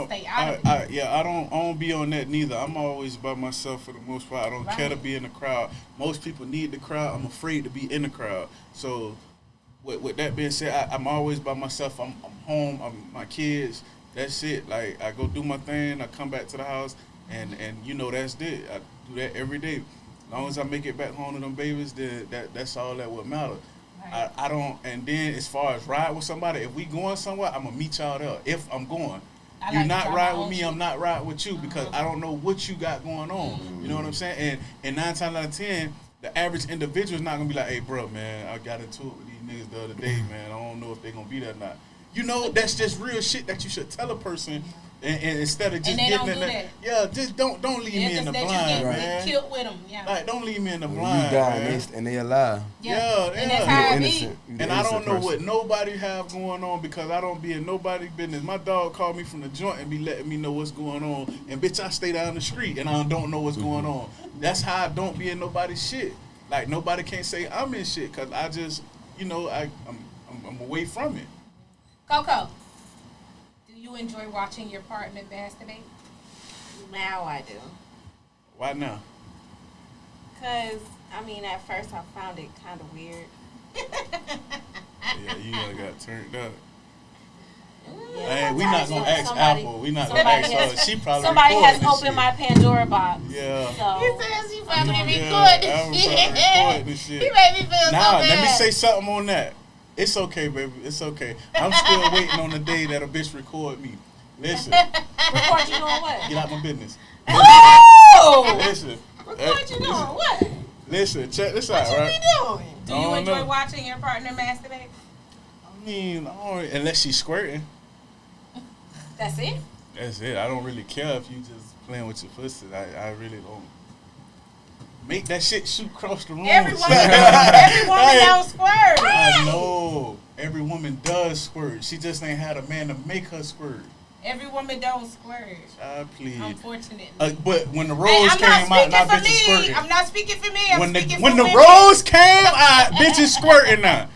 Stay out of it. I don't be on that neither. I'm always by myself for the most part. I don't care to Right. be in the crowd. Most people need the crowd. I'm afraid to be in the crowd. So, with that being said, I'm always by myself. I'm home. I'm my kids. That's it. Like I go do my thing. I come back to the house, and that's it. I do that every day. As long as I make it back home to them babies, then that's all that would matter. Right. I don't. And then as far as ride with somebody, if we going somewhere, I'm gonna meet y'all there. If I'm going. I You like not to ride my with own me, shit. I'm not ride with you because I don't know what you got going on. You know what I'm saying? And 9 times out of 10, the average individual is not gonna be like, hey, bro, man, I got into it with these niggas the other day, man. I don't know if they're gonna be there or not. You know, that's just real shit that you should tell a person And instead of just And they getting don't in do there, that. yeah, just don't leave me in the blind, man. Killed with them, yeah. Like, don't leave me in the When blind, you die man. and they alive. Yeah, And yeah. that's You how the it be. innocent. You the And I don't innocent know person. what nobody have going on because I don't be in nobody business. My dog called me from the joint and be letting me know what's going on. And bitch, I stay down the street and I don't know what's going on. That's how I don't be in nobody's shit. Like nobody can't say I'm in shit because I just, you know, I'm away from it. Coco, do you enjoy watching your partner masturbate? Now I do. Why now? Cause I mean, at first I found it kind of weird. Yeah, you done got turned up. Yeah, Hey, we not gonna ask somebody- Apple. We not gonna somebody ask her. has- She probably Somebody has recording this opened shit. my Pandora box. Yeah. So He says he probably Yeah, recording I'm this probably recording this shit. He made me feel Nah, so bad. let me say something on that. It's okay, baby. It's okay. I'm still waiting on the day that a bitch record me. Listen, record you doing what? get out my business. Oh! Listen. Record you doing what? Listen, check this out, What you right? be doing? Do I you don't enjoy know. watching your partner masturbate? I mean, unless she's squirting. That's it. That's it. I don't really care if you just playing with your pussy. I really don't. Make that shit shoot across the room. Every woman don't squirt. I know. Every woman does squirt. She just ain't had a man to make her squirt. Every woman don't squirt. I plead. Unfortunately. But when the Hey, rose I'm came not out, speaking now for bitches me. squirting. I'm not speaking for me. I'm When speaking the for women. rose came out, bitches squirting now.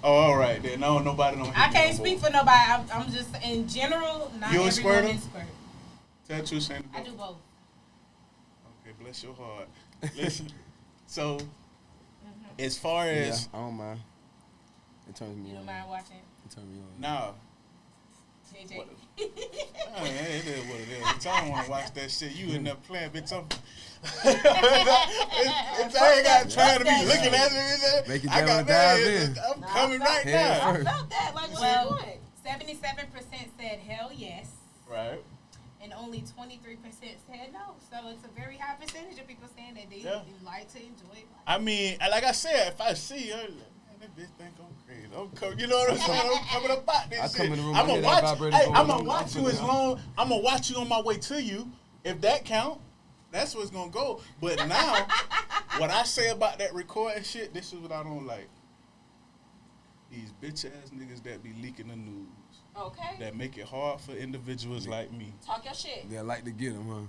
Oh, all right then. No, nobody don't. I can't speak for nobody. I'm just in general. Not You a every squirter? woman squirt. Tell the truth, Santa. I do both. Okay, bless your heart. Listen, so as far as I don't mind. It turns me You don't on. mind watching? It turns me on. now, JJ. What? It is what it is. Bitch, I don't want to watch that shit. You in there playing, bitch. I ain't got time to be looking at it. Make it I down got and dive man, in. I'm coming right Head now. first. I felt that. Like, what Well, you doing? 77% said hell yes, Right. and only 23% said no. So it's a very high percentage of people saying that they Yeah. like to enjoy it. I mean, like I said, if I see her, man, that bitch think I'm crazy. I'm coming, you know what I'm saying? I'm coming about this I shit. come in the room, I'm I gonna hear that watch. vibrator Hey, going I'm gonna on, watch I'm you as putting it long. I'm gonna watch you on my way to you. If that count, that's what's gonna go. But now, what I say about that recording shit, this is what I don't like. These bitch ass niggas that be leaking the news, Okay. that make it hard for individuals like me. Talk your shit. They like to get them, huh?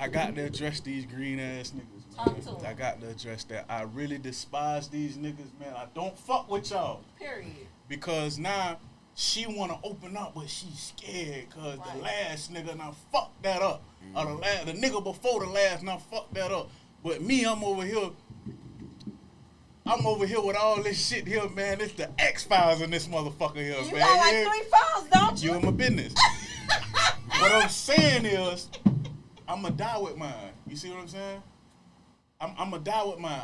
I got to address these green ass niggas, Talk man. to 'em. I got to address that. I really despise these niggas, man. I don't fuck with y'all. Period. Because now she want to open up, but she's scared because the Right. last nigga now fucked that up. Or the nigga before the last now fucked that up. But me, I'm over here with all this shit here, man. It's the X-Files in this motherfucker here, You man. got like Yeah. 3 phones, don't You you? in my business. What I'm saying is, I'ma die with mine. You see what I'm saying? I'ma die with mine.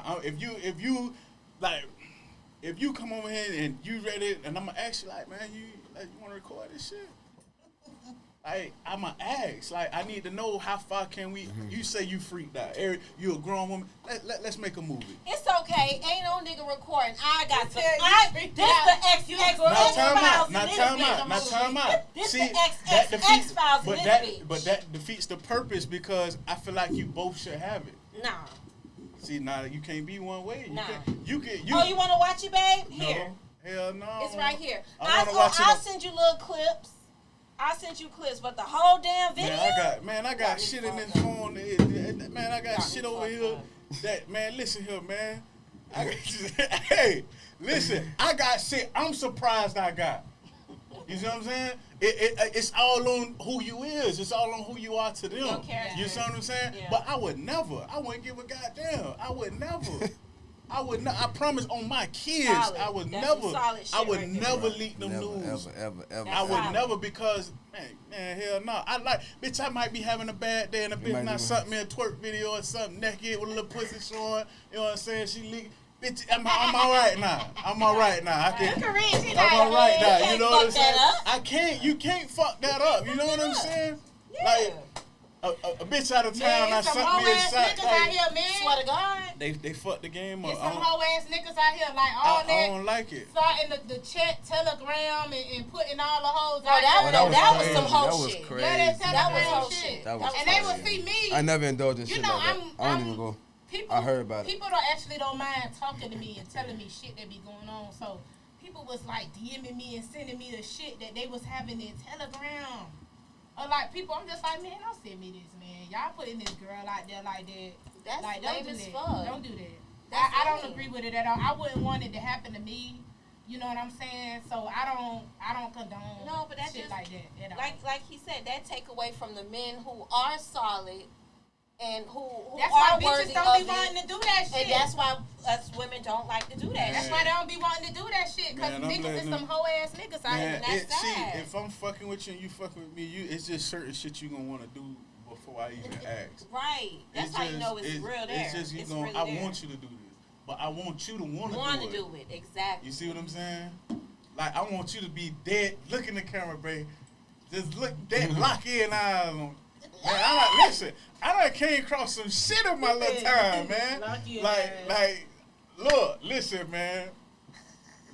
If you come over here and you ready, and I'ma ask you like, man, you wanna record this shit? Like, I'ma ask. Like, I need to know how far can we. You say you freaked out. Eric, you a grown woman. Let's make a movie. It's okay. Ain't no nigga recording. I got to. tell you This freaked the out. X You X grown. Now X time Files out. in Now this time bitch. out. Now time out. This See, the X that X defeats. X Files in But this that bitch. that defeats the purpose because I feel like you both should have it. Nah. See, now you can't be one way. Nah. You can. Oh, you want to watch it, babe? Here. No, hell no. It's right here. I wanna watch it I'll on- send you little clips. I'll send you clips, but the whole damn video. I got Got me shit in this fucked up. phone. Man, I got Got shit me over fucked here. up. That man, listen here, man. I got, hey, listen. I got shit. I'm surprised I got. You see what I'm saying? It's all on who you is. It's all on who you are to them. Your character. You see what I'm saying? Yeah. But I would never. I wouldn't give a goddamn. I would never. I would not. I promise on my kids. Solid. I would That's never. some solid shit I would right there. never leak them Never, news. ever. That's I would solid. never because man, hell no. Bitch, I might be having a bad day and a bitch might not be. sent me a twerk video or something naked with a little pussy showing. You know what I'm saying? She leak. Bitch, I'm all right now. I'm all right now. I can. Look at Rich. He I'm like, all right now. can't You know what I'm fuck that saying? up. I can't. You can't fuck that up. You know what I'm saying? Yeah. Like a bitch out of town. Man, I it's some suck hoe me a ass shot. niggas out here, man. Swear to God. They fucked the game up. It's some hoe ass niggas out here, like all I that. don't like it. Starting the chat telegram and putting all the hoes No, out that there. was crazy. some hoe That was shit. crazy. Yeah, that That was telegram hoe shit. shit. That was And they crazy. would see me. I never indulge in You shit know, like that. I don't even go. People, I heard about it. People don't mind talking to me and telling me shit that be going on. So people was like DMing me and sending me the shit that they was having in Telegram. Or like people, I'm just like, man, don't send me this, man. Y'all putting this girl out there like that. That's Like, don't lame do as that. fuck. Don't do that. That's I don't lame. agree with it at all. I wouldn't want it to happen to me. You know what I'm saying? So I don't condone No, but that's shit just like that at all. like he said, that take away from the men who are solid and who That's are why worthy bitches don't be of wanting it. to do that shit. And that's why us women don't like to do that. That's why they don't be wanting to do that shit. Cause Man, I'm niggas is letting some hoe ass niggas out here. Man, that's see, sad. if I'm fucking with you and you fucking with me, it's just certain shit you gonna want to do before I even ask. Right. That's It's how you just- know it's real there. It's just you It's gonna. really I there. want you to do this, but I want you to want Want to to do it. Exactly. You see what I'm saying? Like I want you to be dead. Look in the camera, babe. Just look dead, lock in eyes on. Man, I like listen. I done came across some shit in my little time, man. Lock in Like, look, listen, man.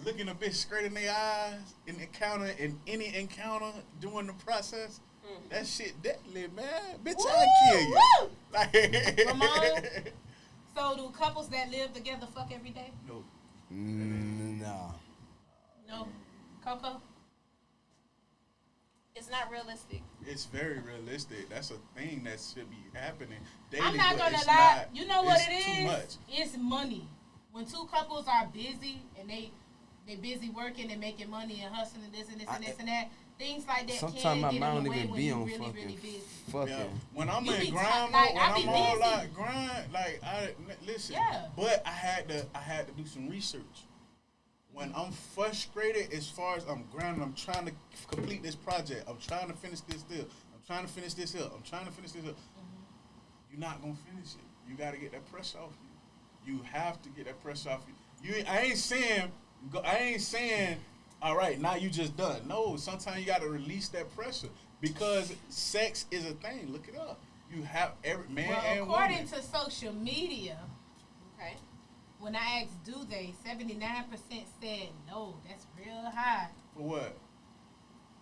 Looking a bitch straight in their eyes in any encounter during the process. That shit deadly, man. Bitch, I'll kill you. Woo! Like, Ramon? So do couples that live together fuck every day? no. Nah. No. Coco? It's not realistic. It's very realistic. That's a thing that should be happening daily. I'm not but gonna it's lie. not. You know what It's it is? Too much. It's money. When two couples are busy and they busy working and making money and hustling and this and this and this and that, things like that Sometimes can my get in mind the don't way even when be you on really, fucking really busy. fucking. Yeah. When I'm You in be grind like, mode, I when be I'm all busy. like grind, like listen. Yeah. But I had to do some research. When I'm frustrated, as far as I'm grinding, I'm trying to complete this project. I'm trying to finish this deal. I'm trying to finish this here. I'm trying to finish this here. You're not gonna finish it. You gotta get that pressure off you. You have to get that pressure off you. I ain't saying, all right, now you just done. No, sometimes you gotta release that pressure because sex is a thing. Look it up. You have every man Well, and according woman. to social media, Okay. when I asked do they, 79% said no. That's real high. For what?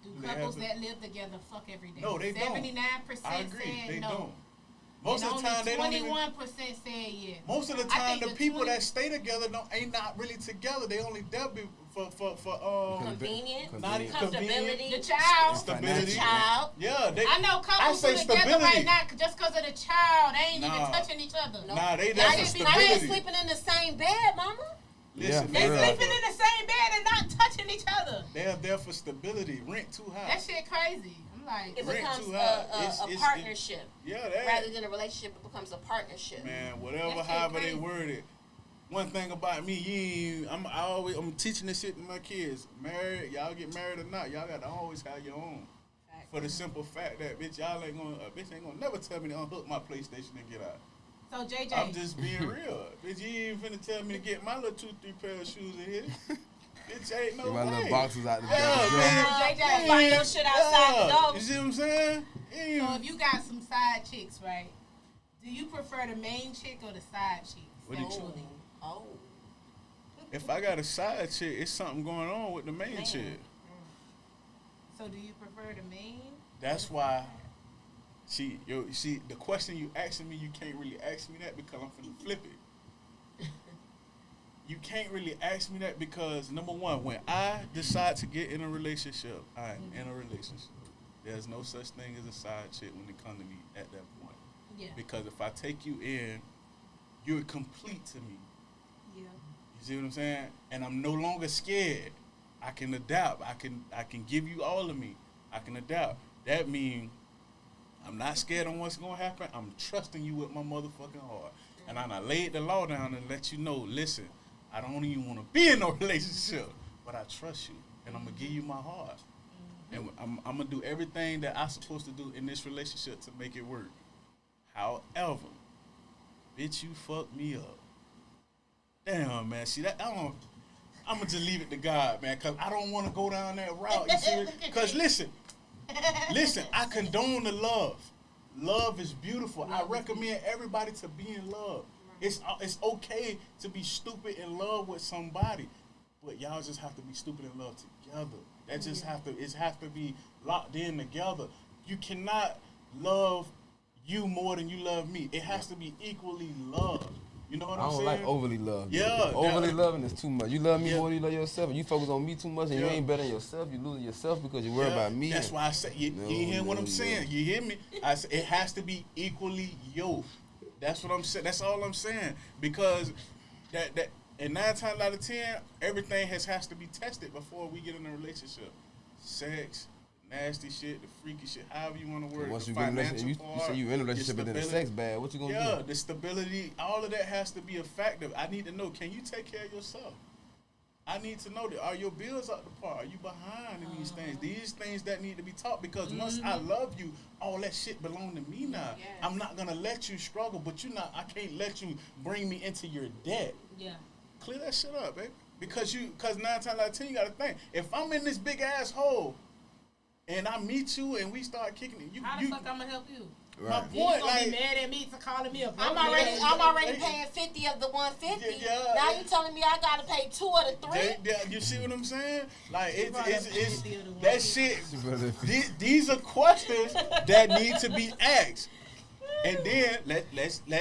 Do Do they couples have that live together fuck every day? No, they don't. 79% I agree. said They no. don't. Most and of the time, they don't even. 21% said yeah. Most of the I time, think the the people 20 that stay together ain't not really together. They only there for Convenient. not even Comfortability. convenient. The child. Stability. The child. Yeah, they. I know couples say who together stability. right now just because of the child. They ain't Nah. even touching each other. No. Nah, they Y'all there for just be Now they stability. sleeping in the same bed, mama. Listen, Yeah, They for real. sleeping in the same bed and not touching each other. They're there for stability. Rent too high. That shit crazy. I'm like, It Rent becomes too a, high. a partnership. Yeah, that. Rather than a relationship, it becomes a partnership. Man, whatever, That shit however they crazy. word it. One thing about me, I'm teaching this shit to my kids. Married, y'all get married or not, y'all got to always have your own. Fact. For the simple fact that bitch ain't gonna never tell me to unhook my PlayStation and get out. so JJ. I'm just being real. Bitch, you ain't finna tell me to get my little 2-3 pair of shoes in here. Bitch, ain't no Get my way. little boxes out the Yeah, back. man. JJ, find your shit outside the door. You see what I'm saying? So if you got some side chicks, right? Do you prefer the main chick or the side chick? What do you- Sexually? Oh. If I got a side chick, it's something going on with the main Man. chick. So do you prefer the main? That's why. See, the question you asking me, you can't really ask me that because I'm finna flip it. You can't really ask me that because number one, when I decide to get in a relationship, I'm in a relationship. There's no such thing as a side chick when it comes to me at that point. Yeah. Because if I take you in, you're complete to me. Yeah. You see what I'm saying? And I'm no longer scared. I can adapt. I can give you all of me. I can adapt. That means I'm not scared on what's gonna happen. I'm trusting you with my motherfucking heart. And I laid the law down and let you know, listen, I don't even want to be in no relationship, but I trust you, and I'm gonna give you my heart, and I'm gonna do everything that I'm supposed to do in this relationship to make it work. However, bitch, you fucked me up. Damn, man. See that? I'm gonna just leave it to God, man, cause I don't want to go down that route. You see? Cause listen, I condone the love. love is beautiful. I recommend everybody to be in love. It's okay to be stupid in love with somebody, but y'all just have to be stupid in love together. That just have to be locked in together. You cannot love you more than you love me. It has to be equally loved. You know what I'm saying? I don't like overly love. Yeah, Overly loving is too much. You love me more than you love yourself. And you focus on me too much and you ain't better than yourself. You losing yourself because you worry about me. That's why I say, you hear what I'm saying? You hear me? I say it has to be equally yoked. That's what I'm saying. That's all I'm saying. Because that and 9 times out of 10, everything has to be tested before we get in a relationship. Sex, nasty shit, the freaky shit, however you want to word it. Once The you get in a financial relationship, you part, say you in a relationship your and then the stability. sex bad. What you gonna do? Yeah, the stability, all of that has to be a factor. I need to know, can you take care of yourself? I need to know that, are your bills up to par? Are you behind in these things? These things that need to be taught, because once I love you, all that shit belong to me now. Yes. I'm not gonna let you struggle, but I can't let you bring me into your debt. Yeah. Clear that shit up, baby. Because 9 times out of 10, you gotta think. If I'm in this big ass hole and I meet you and we start kicking it, How the fuck I'm gonna help you? my Right. You point, gonna be like, mad at me for calling me a broke I'm nigga? already paying 50 of the 150. Yeah. Now you telling me I gotta pay 2 of the 3? you see what I'm saying? Like it's brought up the deal to that one. shit. These are questions that need to be asked. And then let's I'm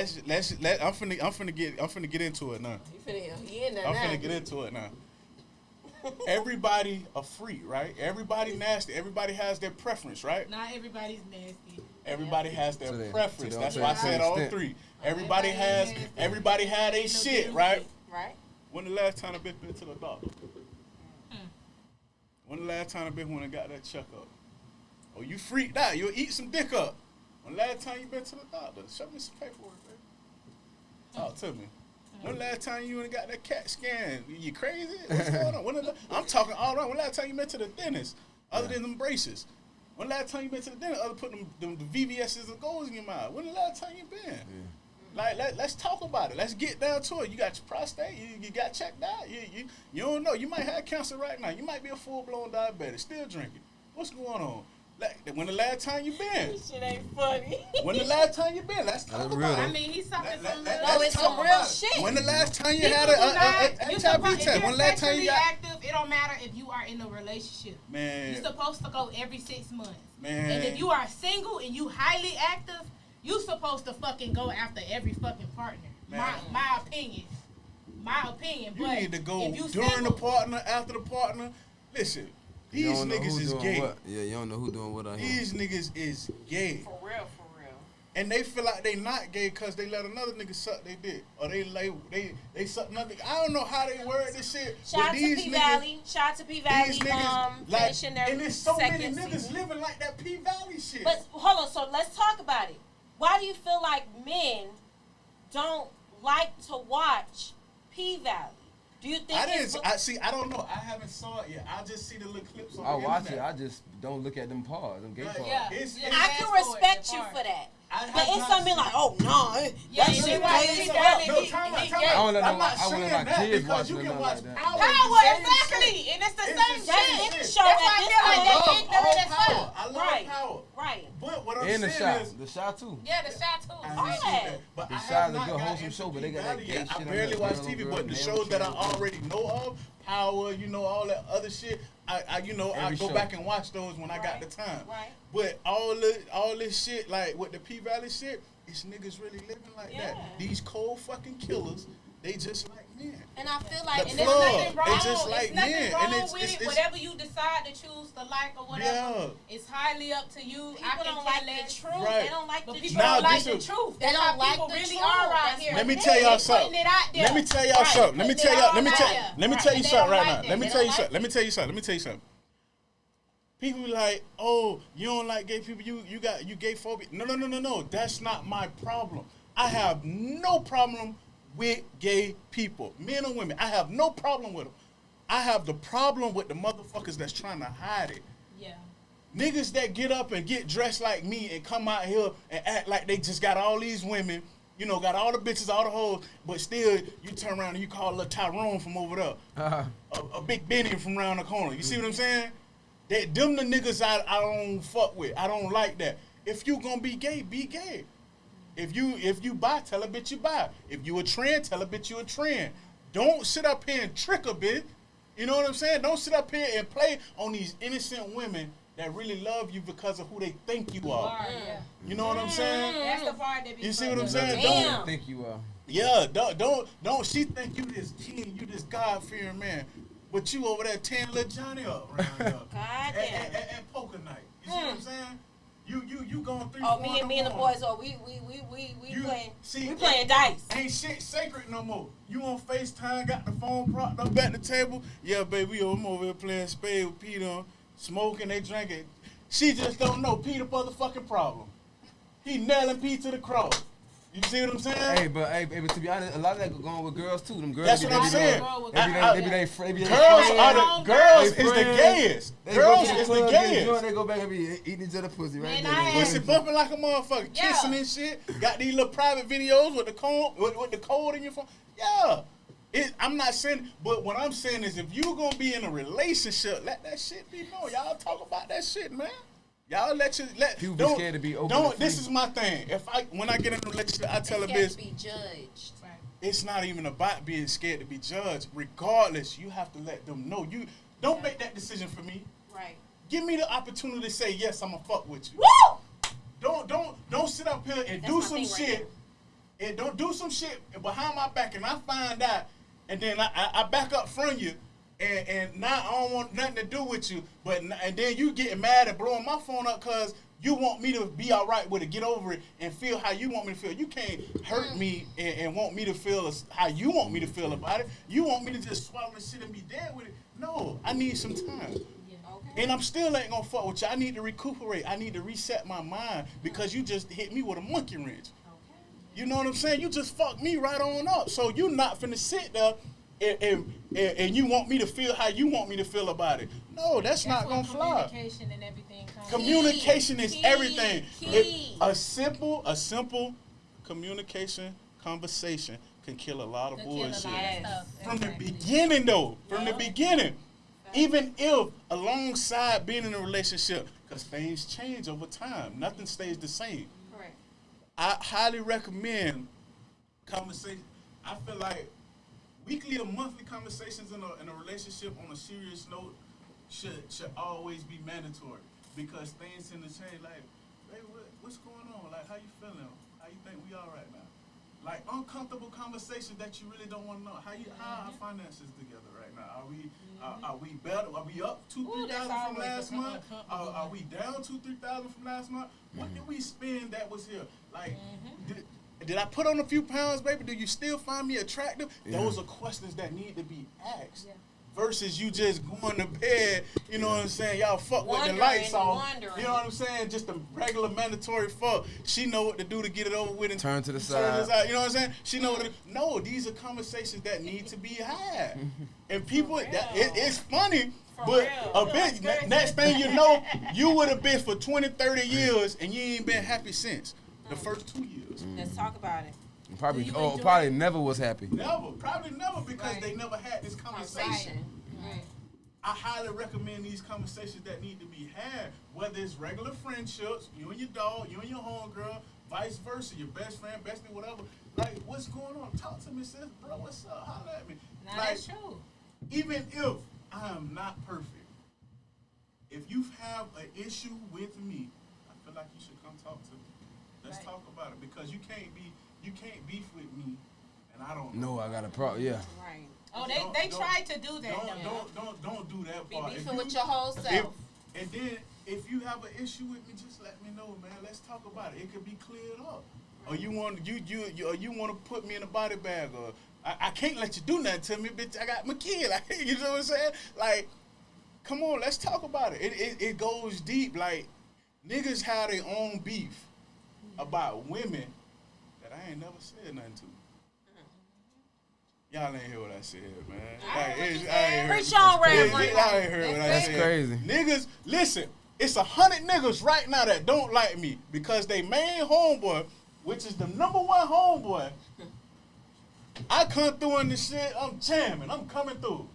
finna get into it now. He in there I'm now. finna get into it now. Everybody a freak, right? Everybody nasty. Everybody has their preference, right? Not everybody's nasty. Everybody has their To the- preference. to the- That's to why I the said all extent. 3. Everybody had a shit, right? Right? When the last time a bitch been to the doctor? When the last time a bitch went and got that checkup? Oh, you freaked out. You'll eat some dick up. When the last time you been to the doctor? Show me some paperwork, baby. Talk to me. When the last time you went and got that CAT scan? You crazy? What's going on? I'm talking all around. When the last time you been to the dentist? Other than them braces. When the last time you been to the dentist? Other than putting the VVS's and goals in your mouth. When the last time you been? Like, let's talk about it. Let's get down to it. You got your prostate. You got checked out. You don't know. You might have cancer right now. You might be a full-blown diabetic. Still drinking. What's going on? Like, when the last time you been? This shit ain't funny. When the last time you been? Let's talk That's about real, it. though. I mean, he's sucking some No, love. it's some real shit. When the last time you People had do a not- you HIV supposed- test? if When you're the last time you sexually got? active, it don't matter if you are in a relationship. Man, You're supposed to go every 6 months. Man. And if you are single and you highly active, you supposed to fucking go after every fucking partner. Man. My opinion. My opinion. you but need to go if you during single, the partner, after the partner. Listen, You these don't know niggas who is doing gay. what. Yeah, you don't know who doing what out here. These niggas is gay. For real. And they feel like they not gay because they let another nigga suck they dick. Or they suck another nigga. I don't know how they word this shit. Shout but out to these P niggas, Valley. Shout out to P Valley. these niggas, like, Finishing their and there's so many second niggas season. living like that P Valley shit. But hold on, so let's talk about it. Why do you feel like men don't like to watch P Valley? Do you think I don't know. I haven't saw it yet. I just see the little clips on I the watch it. internet. I just don't look at them parts, them gay Right. parts. Yeah. It's- yeah, I fast can forward respect that you part. for that. I have But it's not some men seen- like, oh no, Yeah, that you shit right. gay as He fuck. got it. No, time out. I don't let I'm them- not I wouldn't saying let my that kids because watch you it or can nothing watch like that. Power. Power, the same exactly. shit. And it's the It's same the That's same shit. his shit. show That's at why I this feel like point. they ignorant as Power. fuck. I love Right. Power. Right. But what I'm And the saying shot. is, The shot too. Yeah, the shot too. I All ain't that. seen that. But The I Shot have is a not good got wholesome into show, but they got P-Valley that gay yet. shit I on barely there, watch girl, TV, girl, but the male shows that I shit. already know of, Power, all that other shit, I Every go show. back and watch those when I got the time. Right. But all this shit, like with the P Valley shit, it's niggas really living like that. Yeah. These cold fucking killers, they just like men. And I feel like The And there's Plug. nothing wrong. It's just like It's nothing men, wrong and it's- with it's- it. it's- Whatever you decide to choose to like or whatever, Yeah. it's highly up to you. I people can don't care like less. the truth. Right. They don't like But the people truth. Now, don't like this the is- truth. They That's don't how like people the really truth. are out That's here. Let me what tell it y'all is. something. Putting it out there. Let me tell y'all Right. something. Let me Putting tell it y'all. all Let me out tell. there. Let me Right. tell you And they something don't right like now. that. Let me They tell don't you like something. Let me tell you something. Let me tell you something. People be like, oh, you don't like gay people. You gay phobia. No. That's not my problem. I have no problem with gay people, men or women. I have no problem with them. I have the problem with the motherfuckers that's trying to hide it. Yeah. Niggas that get up and get dressed like me and come out here and act like they just got all these women, got all the bitches, all the hoes, but still you turn around and you call little Tyrone from over there, a Big Benny from around the corner. You see what I'm saying? Them the niggas I don't fuck with. I don't like that. If you gonna be gay, be gay. If you bi, tell a bitch you bi. If you a trend, tell a bitch you a trend. Don't sit up here and trick a bitch. You know what I'm saying? Don't sit up here and play on these innocent women that really love you because of who they think you are. Yeah. You know what I'm saying? That's the part that be You see funny. what I'm saying? Damn. Don't, think you are. yeah, don't. She think you this king, you this God-fearing man, but you over there tearing little Johnny up around here. God damn. At poker night. You see what I'm saying? You going 3, Oh, 4 me in and the morning. boys. Oh, we You- playing. see, We playing dice. Ain't shit sacred no more. You on FaceTime, got the phone propped up at the table. Yeah, baby, I'm over here playing spade with Peter, smoking, they drinking. She just don't know Peter motherfucking problem. He nailing Pete to the cross. You see what I'm saying? Hey, but to be honest, a lot of that go on with girls too. Them girls. That's they what I'm be saying. doing- I- They be they Girls friends. are the girls They is the friends. gayest. They go Girls to the is the club, get a joint, gayest. they go back and be eating each other pussy right Man, there. I had- Pussy bumping like a motherfucker, Yeah. kissing and shit. Got these little private videos with the code in your phone. Yeah. I'm not saying, but what I'm saying is, if you gonna be in a relationship, let that shit be known. Y'all talk about that shit, man. Y'all People be scared to be open Don't. and This free. is my thing. When I get in a relationship, I tell a Scared bitch, to be judged. Right. it's not even about being scared to be judged. Regardless, you have to let them know. You don't make that decision for me. Right. Give me the opportunity to say yes. I'ma fuck with you. Woo! Don't sit up here and That's do my some thing right shit. And don't do some shit behind my back, and I find out, and then I back up from you, and now I don't want nothing to do with you. And then you getting mad and blowing my phone up because you want me to be all right with it, get over it, and feel how you want me to feel. You can't hurt me and want me to feel how you want me to feel about it. You want me to just swallow the shit and be dead with it. No, I need some time. Okay. And I'm still ain't gonna fuck with you. I need to recuperate. I need to reset my mind because you just hit me with a monkey wrench. You know what I'm saying? You just fucked me right on up. So you not finna sit there and you want me to feel how you want me to feel about it. No, that's not where gonna fly. Communication and everything comes. Communication is Key. everything. Key. A simple communication conversation can kill a lot of To kill a lot of bullshit. stuff. From the Exactly. beginning, though. From the Yeah. beginning. Even if alongside being in a relationship, because things change over time, nothing stays the same. Correct. I highly recommend conversation. I feel like weekly or monthly conversations in a relationship on a serious note should always be mandatory because things tend to change. Like, baby, what's going on? Like, how you feeling? How you think we are right now? Like uncomfortable conversations that you really don't want to know. How our finances together right now? Are we better? Are we up Ooh, that's 2,000-3,000 from always last a month? uncomfortable Are one. we down 2,000-3,000 from last month? What did we spend that was here? Like, did I put on a few pounds, baby? Do you still find me attractive? Yeah. Those are questions that need to be asked. Yeah. Versus you just going to bed, you know what I'm saying? Y'all fuck with the Wondering, lights off. wondering. You know what I'm saying? Just a regular mandatory fuck. She know what to do to get it over with and Turn to the turn this side. out. You know what I'm saying? She know what to No, these are conversations that need to be had. And people, it's funny, but real. a bitch, next thing you know, you would have been for 20, 30 years and you ain't been happy since the first 2 years. Let's talk about it. Probably, Do you oh, enjoy probably it? never was happy. Probably never because Right. they never had this conversation. Right. I highly recommend these conversations that need to be had, whether it's regular friendships, you and your dog, you and your homegirl, vice versa, your best friend, bestie, whatever. Like, what's going on? Talk to me, sis, bro. What's up? Holla at me. Now Like, that's true. even if I am not perfect, if you have an issue with me, I feel like you should come talk to me. Let's Right. talk about it because you can't beef with me, and I don't know. No, I got a problem. Yeah. Right. Oh, Don't- they don't- tried to do that. though. Don't do that Be part. If beefing you- with your whole if- self. and then if you have an issue with me, just let me know, man. Let's talk about it. It could be cleared up. Or you want you want to put me in a body bag, or I can't let you do nothing to me, bitch. I got my kid. Like, you know what I'm saying? Like, come on, let's talk about it. It goes deep. Like, niggas have their own beef about women that I ain't never said nothing to. Y'all ain't hear what I said, man. I heard what you I ain't heard. Preach on, Reverend. Y'all ain't heard what I That's said. crazy. Niggas, listen, it's 100 niggas right now that don't like me because they main homeboy, which is the number one homeboy, I come through in this shit, I'm jamming, I'm coming through.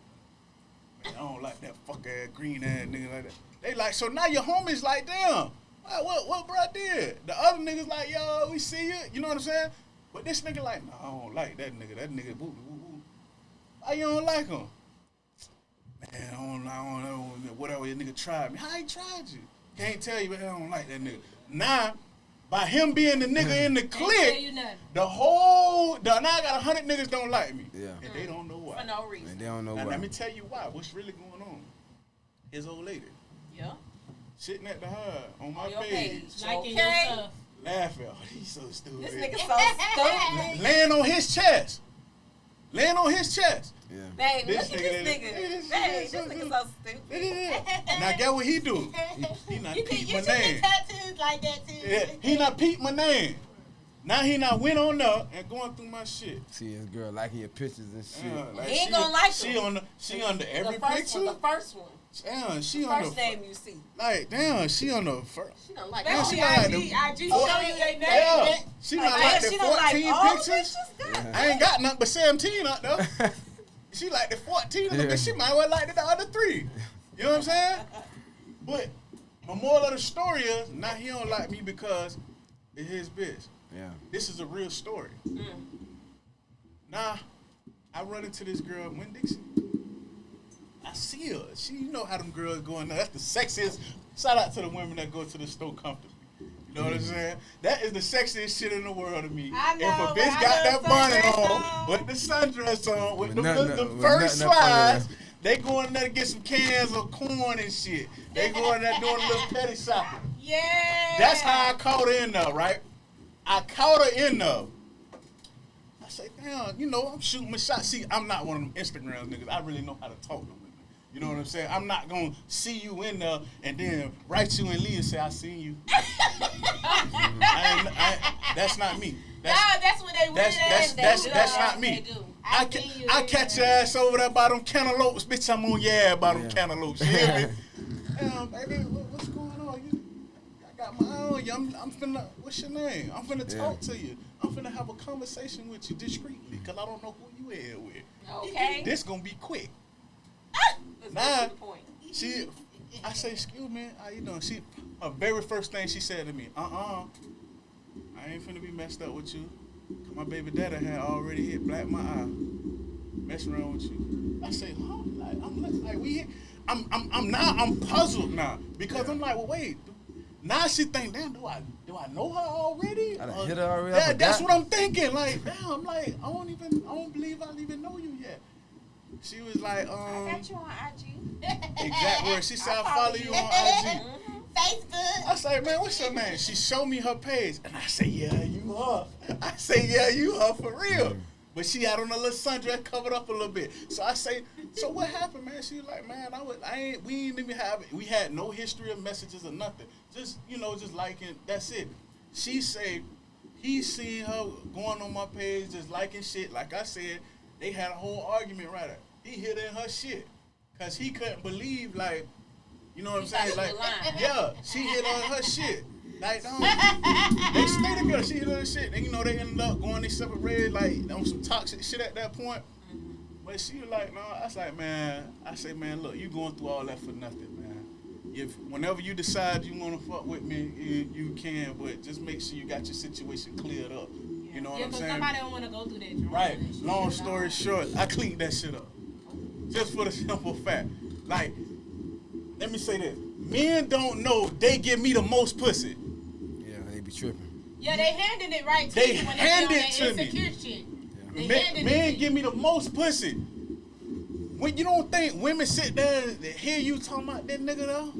Man, I don't like that fuck ass green ass nigga like that. They like, so now your homies like, damn, What bro did? The other niggas like, yo, we see you. You know what I'm saying? But this nigga like, nah, I don't like that nigga. That nigga, woo, woo, woo. Why you don't like him? Man, I don't know. Whatever, that nigga tried me. How he tried you? Can't tell you, but I don't like that nigga. Now, by him being the nigga in the Can't tell clique, you nothing. now I got 100 niggas don't like me. Yeah. And they don't know why. For no reason. And they don't know Now, why. let me tell you why. What's really going on? His old lady Yeah. sitting at the herd on my On your page, page. Liking Okay. your stuff. laughing. Oh, he's so stupid. This nigga so stupid. Laying on his chest. Laying on his chest. Yeah. Babe, This look at this nigga- nigga. this Babe, nigga this so nigga good. so stupid. Now, get what he do? He not You think peep you my should name. get tattoos like that too? Yeah, he not peep my name. Now he not went on up and going through my shit. See his girl liking your pictures and shit. Like He ain't gonna like she him. she under every The first picture. one. The first one. Damn, she The on first the name you see. like damn, she on the first. She don't like Damn, that. she Especially like IG the show you their name. yeah, she not like the she don't like 14 all the pictures. pictures. God. I ain't got nothing but 17 up there. She like the 14 of them, Yeah. but she might well like the other 3. You know what I'm saying? But the moral of the story is, now he don't like me because it's his bitch. Yeah. This is a real story. Nah, I run into this girl, Winn Dixie. I see her. She, you know how them girls going there. That's the sexiest. Shout out to the women that go to the store comfortably. You know what I'm saying? That is the sexiest shit in the world to me. I know, if a but bitch I got love that bonnet sundress on, on. with the sundress on, with With the nothing- with first nothing up under slides, they go in there to get some cans of corn and shit. They go in there doing a little petty shopping. Yeah. That's how I caught her in there, right? I caught her in there. I say, damn, you know, I'm shooting my shot. See, I'm not one of them Instagram niggas. I really know how to talk to women. You know what I'm saying? I'm not gonna see you in there and then write you and leave and say I seen you. That's not me. That's what they wear. That's not me. They do. I catch your ass over there by them cantaloupes, bitch. I'm on your ass by them cantaloupes. You hear me? Damn, baby, what's going on? I got my eye on you. I'm finna. What's your name? I'm finna talk to you. I'm finna have a conversation with you discreetly, cause I don't know who you is with. Okay. This gonna be quick. Let's Nah. get to the point. I say, excuse me, how you doing? Her very first thing she said to me, I ain't finna be messed up with you. 'Cause my baby daddy had already hit black my eye. Messing around with you. I say, huh? Like, I'm looking like we hit. I'm puzzled now. Because I'm like, well, wait. Now she think, damn, do I know her already? I done hit her already? I That's forgot. what I'm thinking. Like, damn, I'm like, I don't believe I even know you yet. She was like, I got you on IG. exact word. She said, I follow you on IG. Facebook. I say, man, what's your name? She showed me her page. And I say, yeah, you her. I say, yeah, you her for real. But she had on a little sundress covered up a little bit. So I say, so what happened, man? She was like, man, we ain't even have it. We had no history of messages or nothing. Just, just liking, that's it. She say, he seen her going on my page, just liking shit. Like I said, they had a whole argument right there. He hit in her shit. Cause he couldn't believe, like, you know what I'm saying? Like, yeah, she hit on her shit. Like, they stay together. She hit on her shit. And, they ended up going their separate ways, like, on some toxic shit at that point. But she was like, no, I say, man, look, you going through all that for nothing, man. Whenever you decide you want to fuck with me, you can, but just make sure you got your situation cleared up. You know what I'm saying? Somebody don't want to go through that drama. Right. Long story short, I cleaned that shit up. Just for the simple fact. Like, let me say this. Men don't know they give me the most pussy. Yeah, they be tripping. Yeah, they handing it right to They you when hand they it to on that me. insecure shit. They Men, handing it men to give you. me the most pussy. When you don't think women sit there and hear you talking about that nigga though?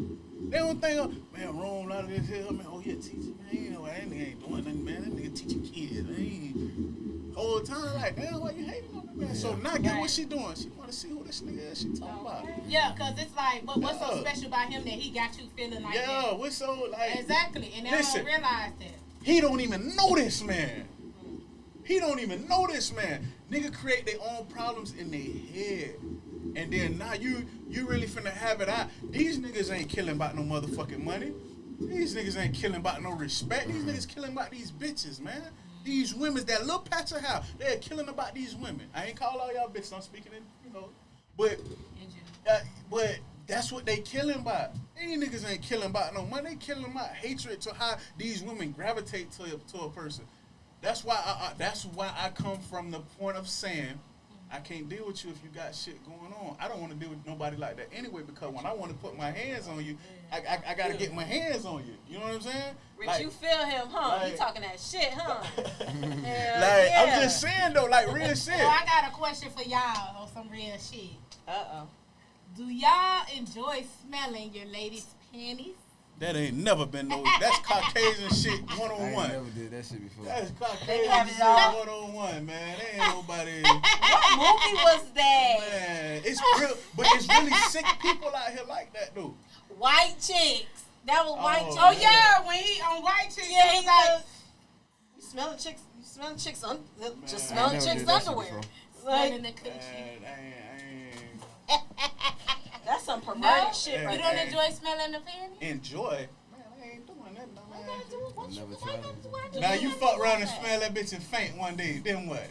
They don't think, man, wrong out of this here, man. Oh yeah, teaching, man. You know, that nigga ain't doing nothing, man. That nigga teaching kids, man. Whole time like, damn, why you hating on that man? So now get what she doing. She want to see who this nigga is. She talking about. Yeah, because it's like, what's so Yeah. special about him that he got you feeling like Yeah, that? what's so like? Exactly, and they Listen. don't realize that. He don't even know this man. He don't even know this man. Nigga create their own problems in their head. And then now you really finna have it out. These niggas ain't killing about no motherfucking money. These niggas ain't killing about no respect. These niggas killing about these bitches, man. These women, that little patch of house, they're killing about these women. I ain't call all y'all bitches, I'm speaking in, but That's what they killing by. These niggas ain't killing by no money. They killing by hatred to how these women gravitate to a person. That's why I come from the point of saying I can't deal with you if you got shit going on. I don't want to deal with nobody like that anyway, because when I want to put my hands on you, I got to get my hands on you. You know what I'm saying? Rich, Like, you feel him, huh? like- You talking that shit, huh? Hell like yeah. I'm just saying though, like real shit. So I got a question for y'all on some real shit. Uh-oh. Do y'all enjoy smelling your ladies' panties? That ain't never been no. That's Caucasian shit one I on ain't one. never did that shit before. That's They Caucasian have shit it all. 101, man. There ain't nobody. What movie was that? Man, it's real, but it's really sick people out here like that though. White chicks. That was white Oh, chicks. Oh yeah, when he on White Chicks, Yeah, he he was like You smelling chicks? You smelling chicks? Just Man, I smelling never chicks' did that shit underwear. before. smelling Like, the coochie. I that's some perverted No, shit you right don't there. enjoy smelling the panties? enjoy. Man, I ain't doing that, no man. Never tried it. Now you fuck around and smell that bitch and faint one day. Then what?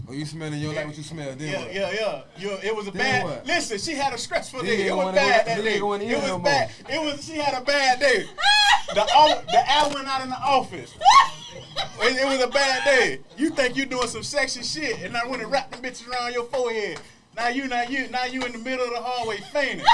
Oh, you smelling your like what you smell? Then Yeah, what? yeah. It was a Then bad. what? Listen, she had a stressful Then day. you It was wanna bad go- that then day. you wanna eat It was no bad. It was. She had a bad day. The air went out in the office. It was a bad day. You think you doing some sexy shit, and I went and wrapped them bitches around your forehead. Now you in the middle of the hallway fainting.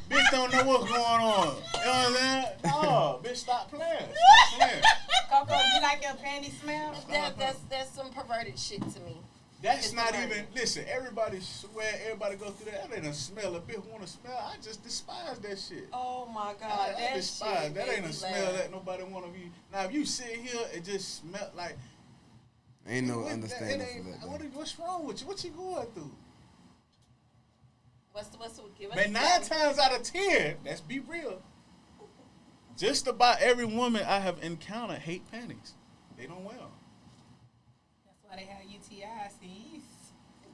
Bitch don't know what's going on. You know what I'm saying? No, bitch, stop playing. Stop playing. Coco, you like your panties smell? That's some perverted shit to me. That's It's not perverted. even. Listen, everybody swear, everybody go through that. That ain't a smell. A bitch want to smell. I just despise that shit. Oh my god, I that despise. shit. That made ain't a me smell laugh. that nobody want to be. Now, if you sit here, it just smell like. Ain't no It understanding ain't- for that. though. What's wrong with you? What you going through? What's give us? Man, 9 times out of 10, let's be real. Just about every woman I have encountered hate panties. They don't wear them. That's why they have UTIs. See?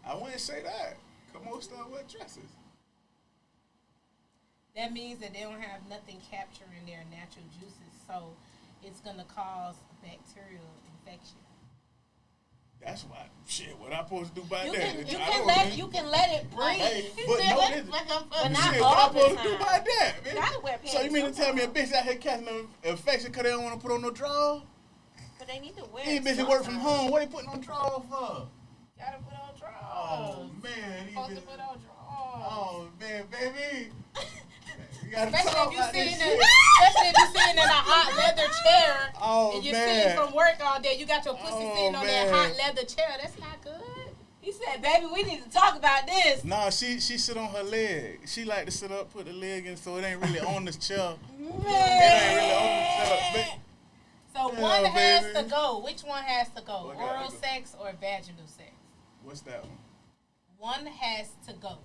I wouldn't say that. Come on, start wear dresses. That means that they don't have nothing capturing their natural juices, so it's gonna cause bacterial infection. That's why. Shit, what I supposed to do about You that? can I don't know. you can let it breathe. Hey, but no, listen. But not Shit, all what I the supposed to do time. about that, man? Gotta wear So you panties mean to tell me a sometimes. bitch out here catching an infection because they don't want to put on no drawers? But they need to wear. These it bitches work from sometimes. home. What they putting on drawers for? Gotta put on drawers. Oh man, these Supposed to bitches. put on drawers. Oh man, baby. You gotta Especially talk if you about sitting this in, shit. especially if you sitting in a hot leather chair Oh and you're man. sitting from work all day. You got your pussy Oh, sitting on that man. hot leather chair. That's not good. He said, "Baby, we need to talk about this." Nah, she sit on her leg. She like to sit up, put the leg in, so it ain't really on the chair. It ain't really on the chair. So Yeah, one has baby. to go. Which one has to go? What gotta Oral go? sex or vaginal sex? What's that one? One has to go.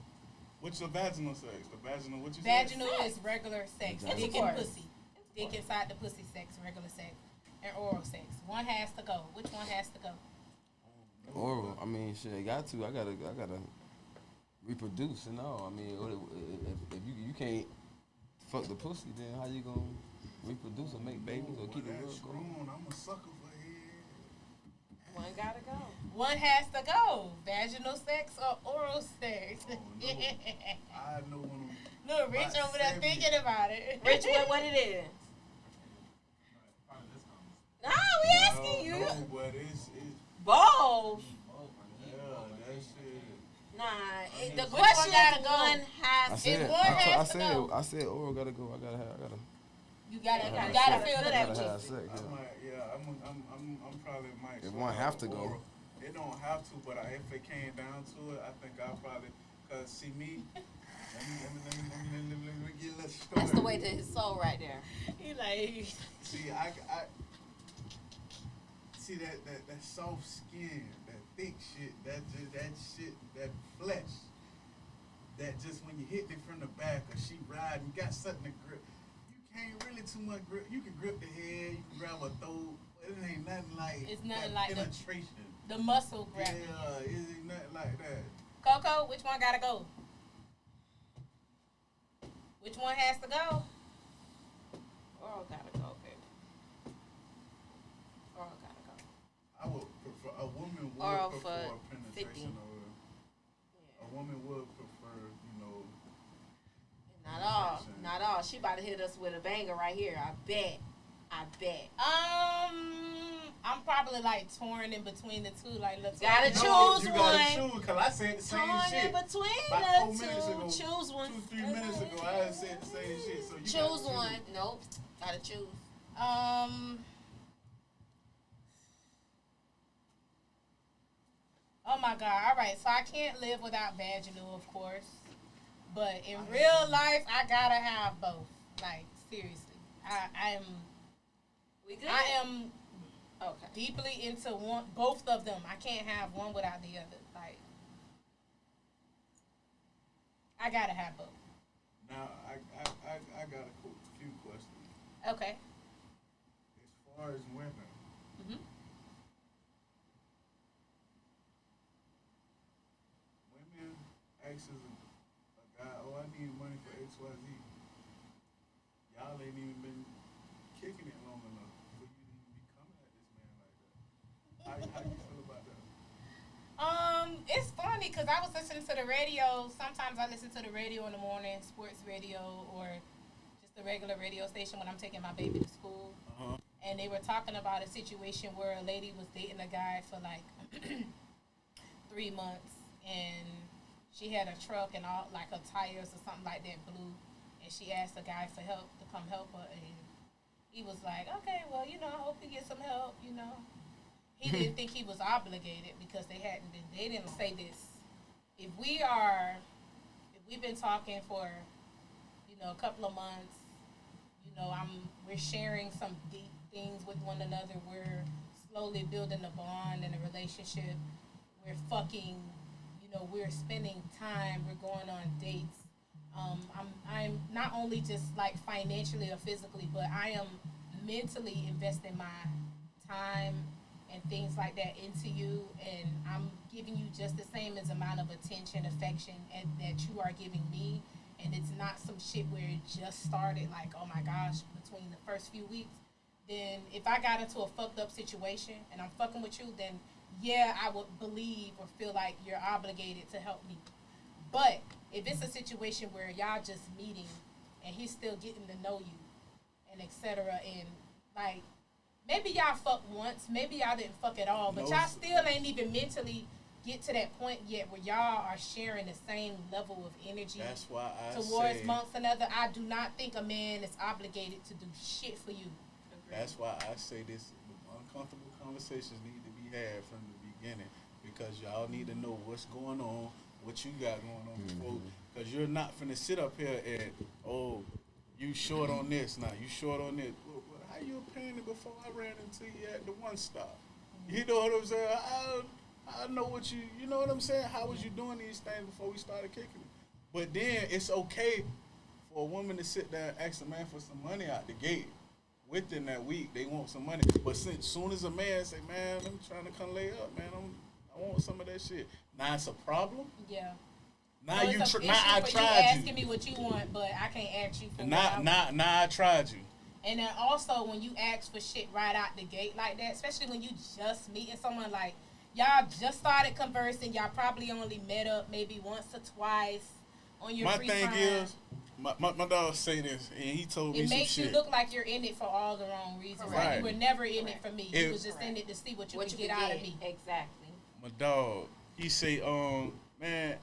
What's the vaginal sex? The vaginal, what you said? Vaginal is regular sex. Vaginal. Dick and Intercourse. pussy. Dick inside the pussy sex, regular sex. And oral sex. One has to go. Which one has to go? Oral. I mean, shit. I gotta reproduce and all. I mean, if you can't fuck the pussy, then how you gonna reproduce or make babies or keep the Well, world that's going? wrong. I'm a sucker for head. One gotta go. One has to go. Vaginal sex or oral sex? Oh, no. I know when I'm Look, Rich About over there 70. thinking about it. Rich, what it is? Nah, we asking you. No, but it's Both. yeah, that shit. Nah, the Which one question gotta is go? one I has. said, one has to go. I said, oral gotta go. I gotta You gotta gotta feel feel that. that. have sex. I Yeah. might, I'm probably might. If swap one have out to go. oral. It don't have to, but if it came down to it, I think I'll probably, cause see me. Let me get a little story. That's the way to his soul right there. He like, See, I see that soft skin, that thick shit, that shit, that flesh, that just when you hit it from the back or she ride, you got something to grip. You can't really too much grip. You can grip the head, you can grab a throat, but it ain't nothing like It's nothing that like the- penetration. the muscle Yeah, grabbing. it ain't nothing like that. Coco, which one gotta go? Which one has to go? Oral gotta go, baby. Oral gotta go. I would prefer a woman would Oral prefer for penetration 50. over. A woman would prefer, you know. Not all. She about to hit us with a banger right here. I bet. I'm probably like torn in between the two. Like, let's Gotta go. choose You one. gotta choose, because I said the same Torn shit. in between About 4 the minutes two. ago. Choose one. 2-3 minutes ago, I said the same shit. So you Choose gotta one. Nope. Gotta choose. Oh my God. All right. So I can't live without vaginal, of course. But in real life, I gotta have both. Like, seriously. We good? I am Okay. deeply into both of them. I can't have one without the other. Like, I gotta have both. Now, I got a few questions. Okay. As far as women, Mhm. women asks a guy, oh, I need money for XYZ. Y'all ain't even been kicking it long enough for you to even be coming at this man like that. How you feel about that? It's funny because I was listening to the radio. Sometimes I listen to the radio in the morning, sports radio, or just the regular radio station when I'm taking my baby to school. Uh-huh. And they were talking about a situation where a lady was dating a guy for like 3 months, and she had a truck and all, like her tires or something like that blew, and she asked the guy for help to come help her, and he was like, okay, well, I hope you get some help, He didn't think he was obligated because they hadn't been dating. Say this: if we've been talking for, a couple of months, we're sharing some deep things with one another. We're slowly building a bond and a relationship. We're fucking, we're spending time. We're going on dates. I'm not only just like financially or physically, but I am mentally investing my time and things like that into you, and I'm giving you just the same as amount of attention, affection, and that you are giving me. And it's not some shit where it just started, like, oh my gosh, between the first few weeks. Then if I got into a fucked up situation and I'm fucking with you, then yeah, I would believe or feel like you're obligated to help me. But if it's a situation where y'all just meeting and he's still getting to know you and etc., and like, maybe y'all fucked once, maybe y'all didn't fuck at all, but No. y'all still ain't even mentally get to that point yet where y'all are sharing the same level of energy That's why I towards say. amongst another. I do not think a man is obligated to do shit for you. That's why I say this: uncomfortable conversations need to be had from the beginning, because y'all need to know what's going on, what you got going on before. Because you're not finna sit up here and, oh, you short on this now, you short on this. Well, how you paying it before I ran into you at the one stop? You know what I'm saying? I know what you know what I'm saying? How was you doing these things before we started kicking it? But then it's okay for a woman to sit there and ask a man for some money out the gate. Within that week, they want some money. But soon as a man say, man, I'm trying to come lay up, man, I want some of that shit. Now it's a problem. Yeah. Now So you, it's an now issue I for you tried asking you. me what you want, but I can't ask you for Now what I tried you. And then also when you ask for shit right out the gate like that, especially when you just meeting someone, like y'all just started conversing, y'all probably only met up maybe once or twice on your My free thing time. is, my dog say this, and he told me It some makes shit. you look like you're in it for all the wrong reasons. Correct. Like you were never in it for me. You It- was just in it to see what you What could you get could out get. of me. Exactly. My dog, he say, man,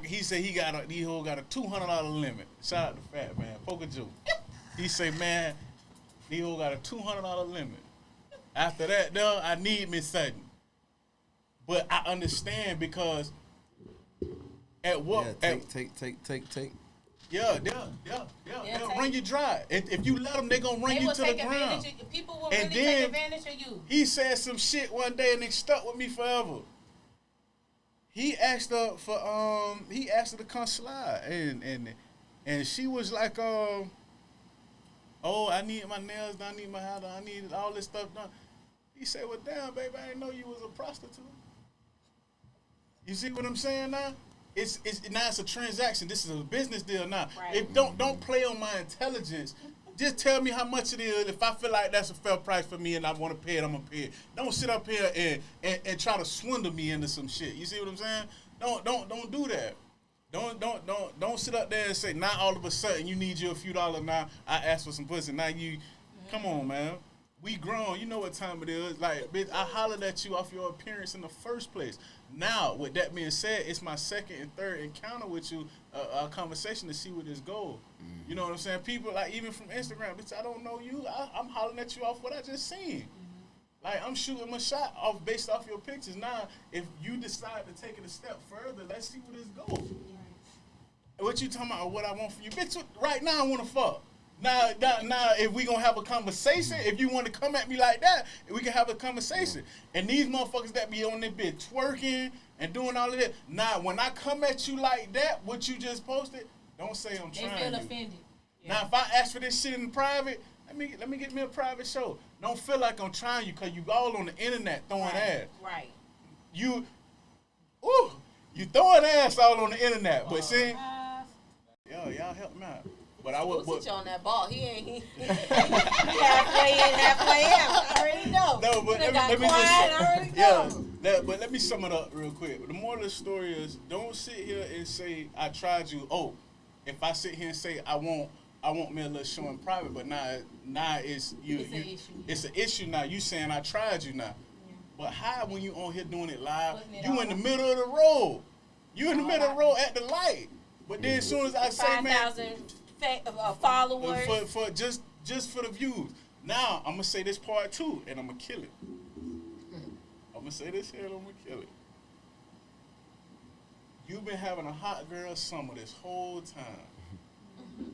he say he got a $200 limit. Shout out to Fat Man, Poker Joe. He say, man, he got a $200 limit. After that, though, I need me something. But I understand because at what Yeah, take. yeah, Yeah, they'll take- run you dry. If you let them, they gonna run They you will to the take ground. advantage of people will And really then- take advantage of you. He said some shit one day and it stuck with me forever. He asked her to come slide and she was like, oh, I need my nails done, I need my hair done, I need all this stuff done. He said, well, damn, baby, I didn't know you was a prostitute. You see what I'm saying now? It's now it's a transaction. This is a business deal now. Right. If don't play on my intelligence. Just tell me how much it is. If I feel like that's a fair price for me and I want to pay it, I'm gonna pay it. Don't sit up here and try to swindle me into some shit. You see what I'm saying? Don't do that. Don't sit up there and say, now all of a sudden you need you a few dollars now. I asked for some pussy. Now you, come on, man. We grown. You know what time it is. Like, bitch, I hollered at you off your appearance in the first place. Now, with that being said, it's my second and third encounter with you, a conversation to see where this goes. You know what I'm saying? People, like, even from Instagram, bitch, I don't know you. I'm hollering at you off what I just seen. Like, I'm shooting my shot off based off your pictures. Now, if you decide to take it a step further, let's see where this goes. What you talking about? What I want from you, bitch? Right now, I want to fuck. Now, if we gonna have a conversation, if you want to come at me like that, we can have a conversation. And these motherfuckers that be on this bitch twerking and doing all of that. Now, when I come at you like that, what you just posted, don't say I'm They trying feel you. offended. Now, if I ask for this shit in private, let me get me a private show. Don't feel like I'm trying you, cause you all on the internet throwing ass. Right. You throwing ass all on the internet, but see, y'all help me out. But I would. We'll sit you on that ball. He halfway in, halfway out. I already know. No, but let me quiet, just but let me sum it up real quick. The moral of the story is, don't sit here and say I tried you. Oh, if I sit here and say I want me a little show in private, but now it's you. It's an issue. It's an issue now. You saying I tried you now. But how when you on here doing it live? Putting it You on. in the middle of the road. You in the middle of the road at the light. But then as soon as I say, man, 5,000 followers. for just for the views. Now I'm gonna say this part too, and I'm gonna kill it. I'm gonna say this here, and I'm gonna kill it. You've been having a hot girl summer this whole time.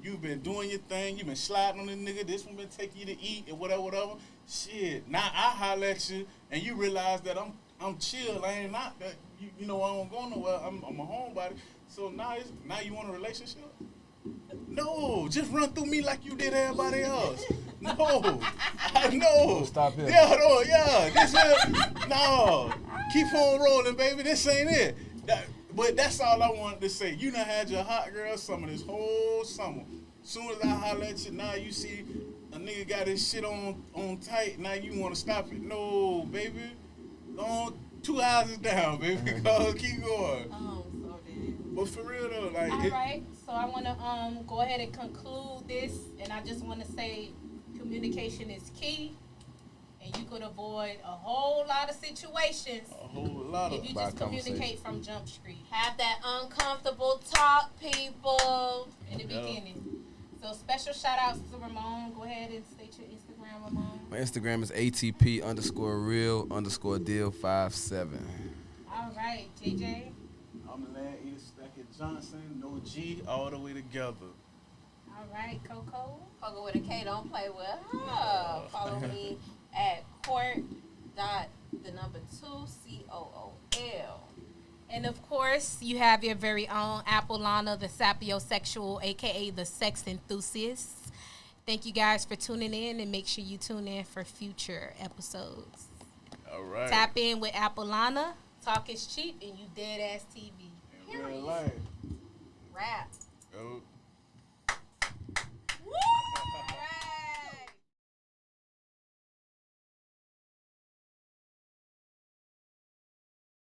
You've been doing your thing. You've been sliding on the nigga. This one been taking you to eat and whatever. Shit. Now I holler at you, and you realize that I'm chill. I ain't not that. You know I don't go nowhere. I'm a homebody. So now you want a relationship? No, just run through me like you did everybody else. No, I know. Stop here. Yeah. This here, no. Keep on rolling, baby. This ain't it. But that's all I wanted to say. You done had your hot girl summer this whole summer. Soon as I holler at you, now you see a nigga got his shit on tight. Now you want to stop it? No, baby. Go on 2 houses down, baby. Go keep going. Oh, so dead. But for real though, like All right, so I want to go ahead and conclude this, and I just want to say communication is key, and you could avoid a whole lot of situations a whole lot of if you By just communicate from Jump Street Have that uncomfortable talk, people. in the Yeah. beginning. So special shout outs to Ramon. Go ahead and state your Instagram, Ramon. My Instagram is ATP_real_deal57. All right, JJ. I'm Land Eater Stackett Johnson, no G, all the way together. All right, Coco. Pogo with a K, don't play with her. Follow me at court.2COOL. And of course, you have your very own Apolana, the sapiosexual, aka the sex enthusiast. Thank you guys for tuning in, and make sure you tune in for future episodes. All right. Tap in with Apolana. Talk is cheap, and you dead ass TV. In real life. Rap. Yo.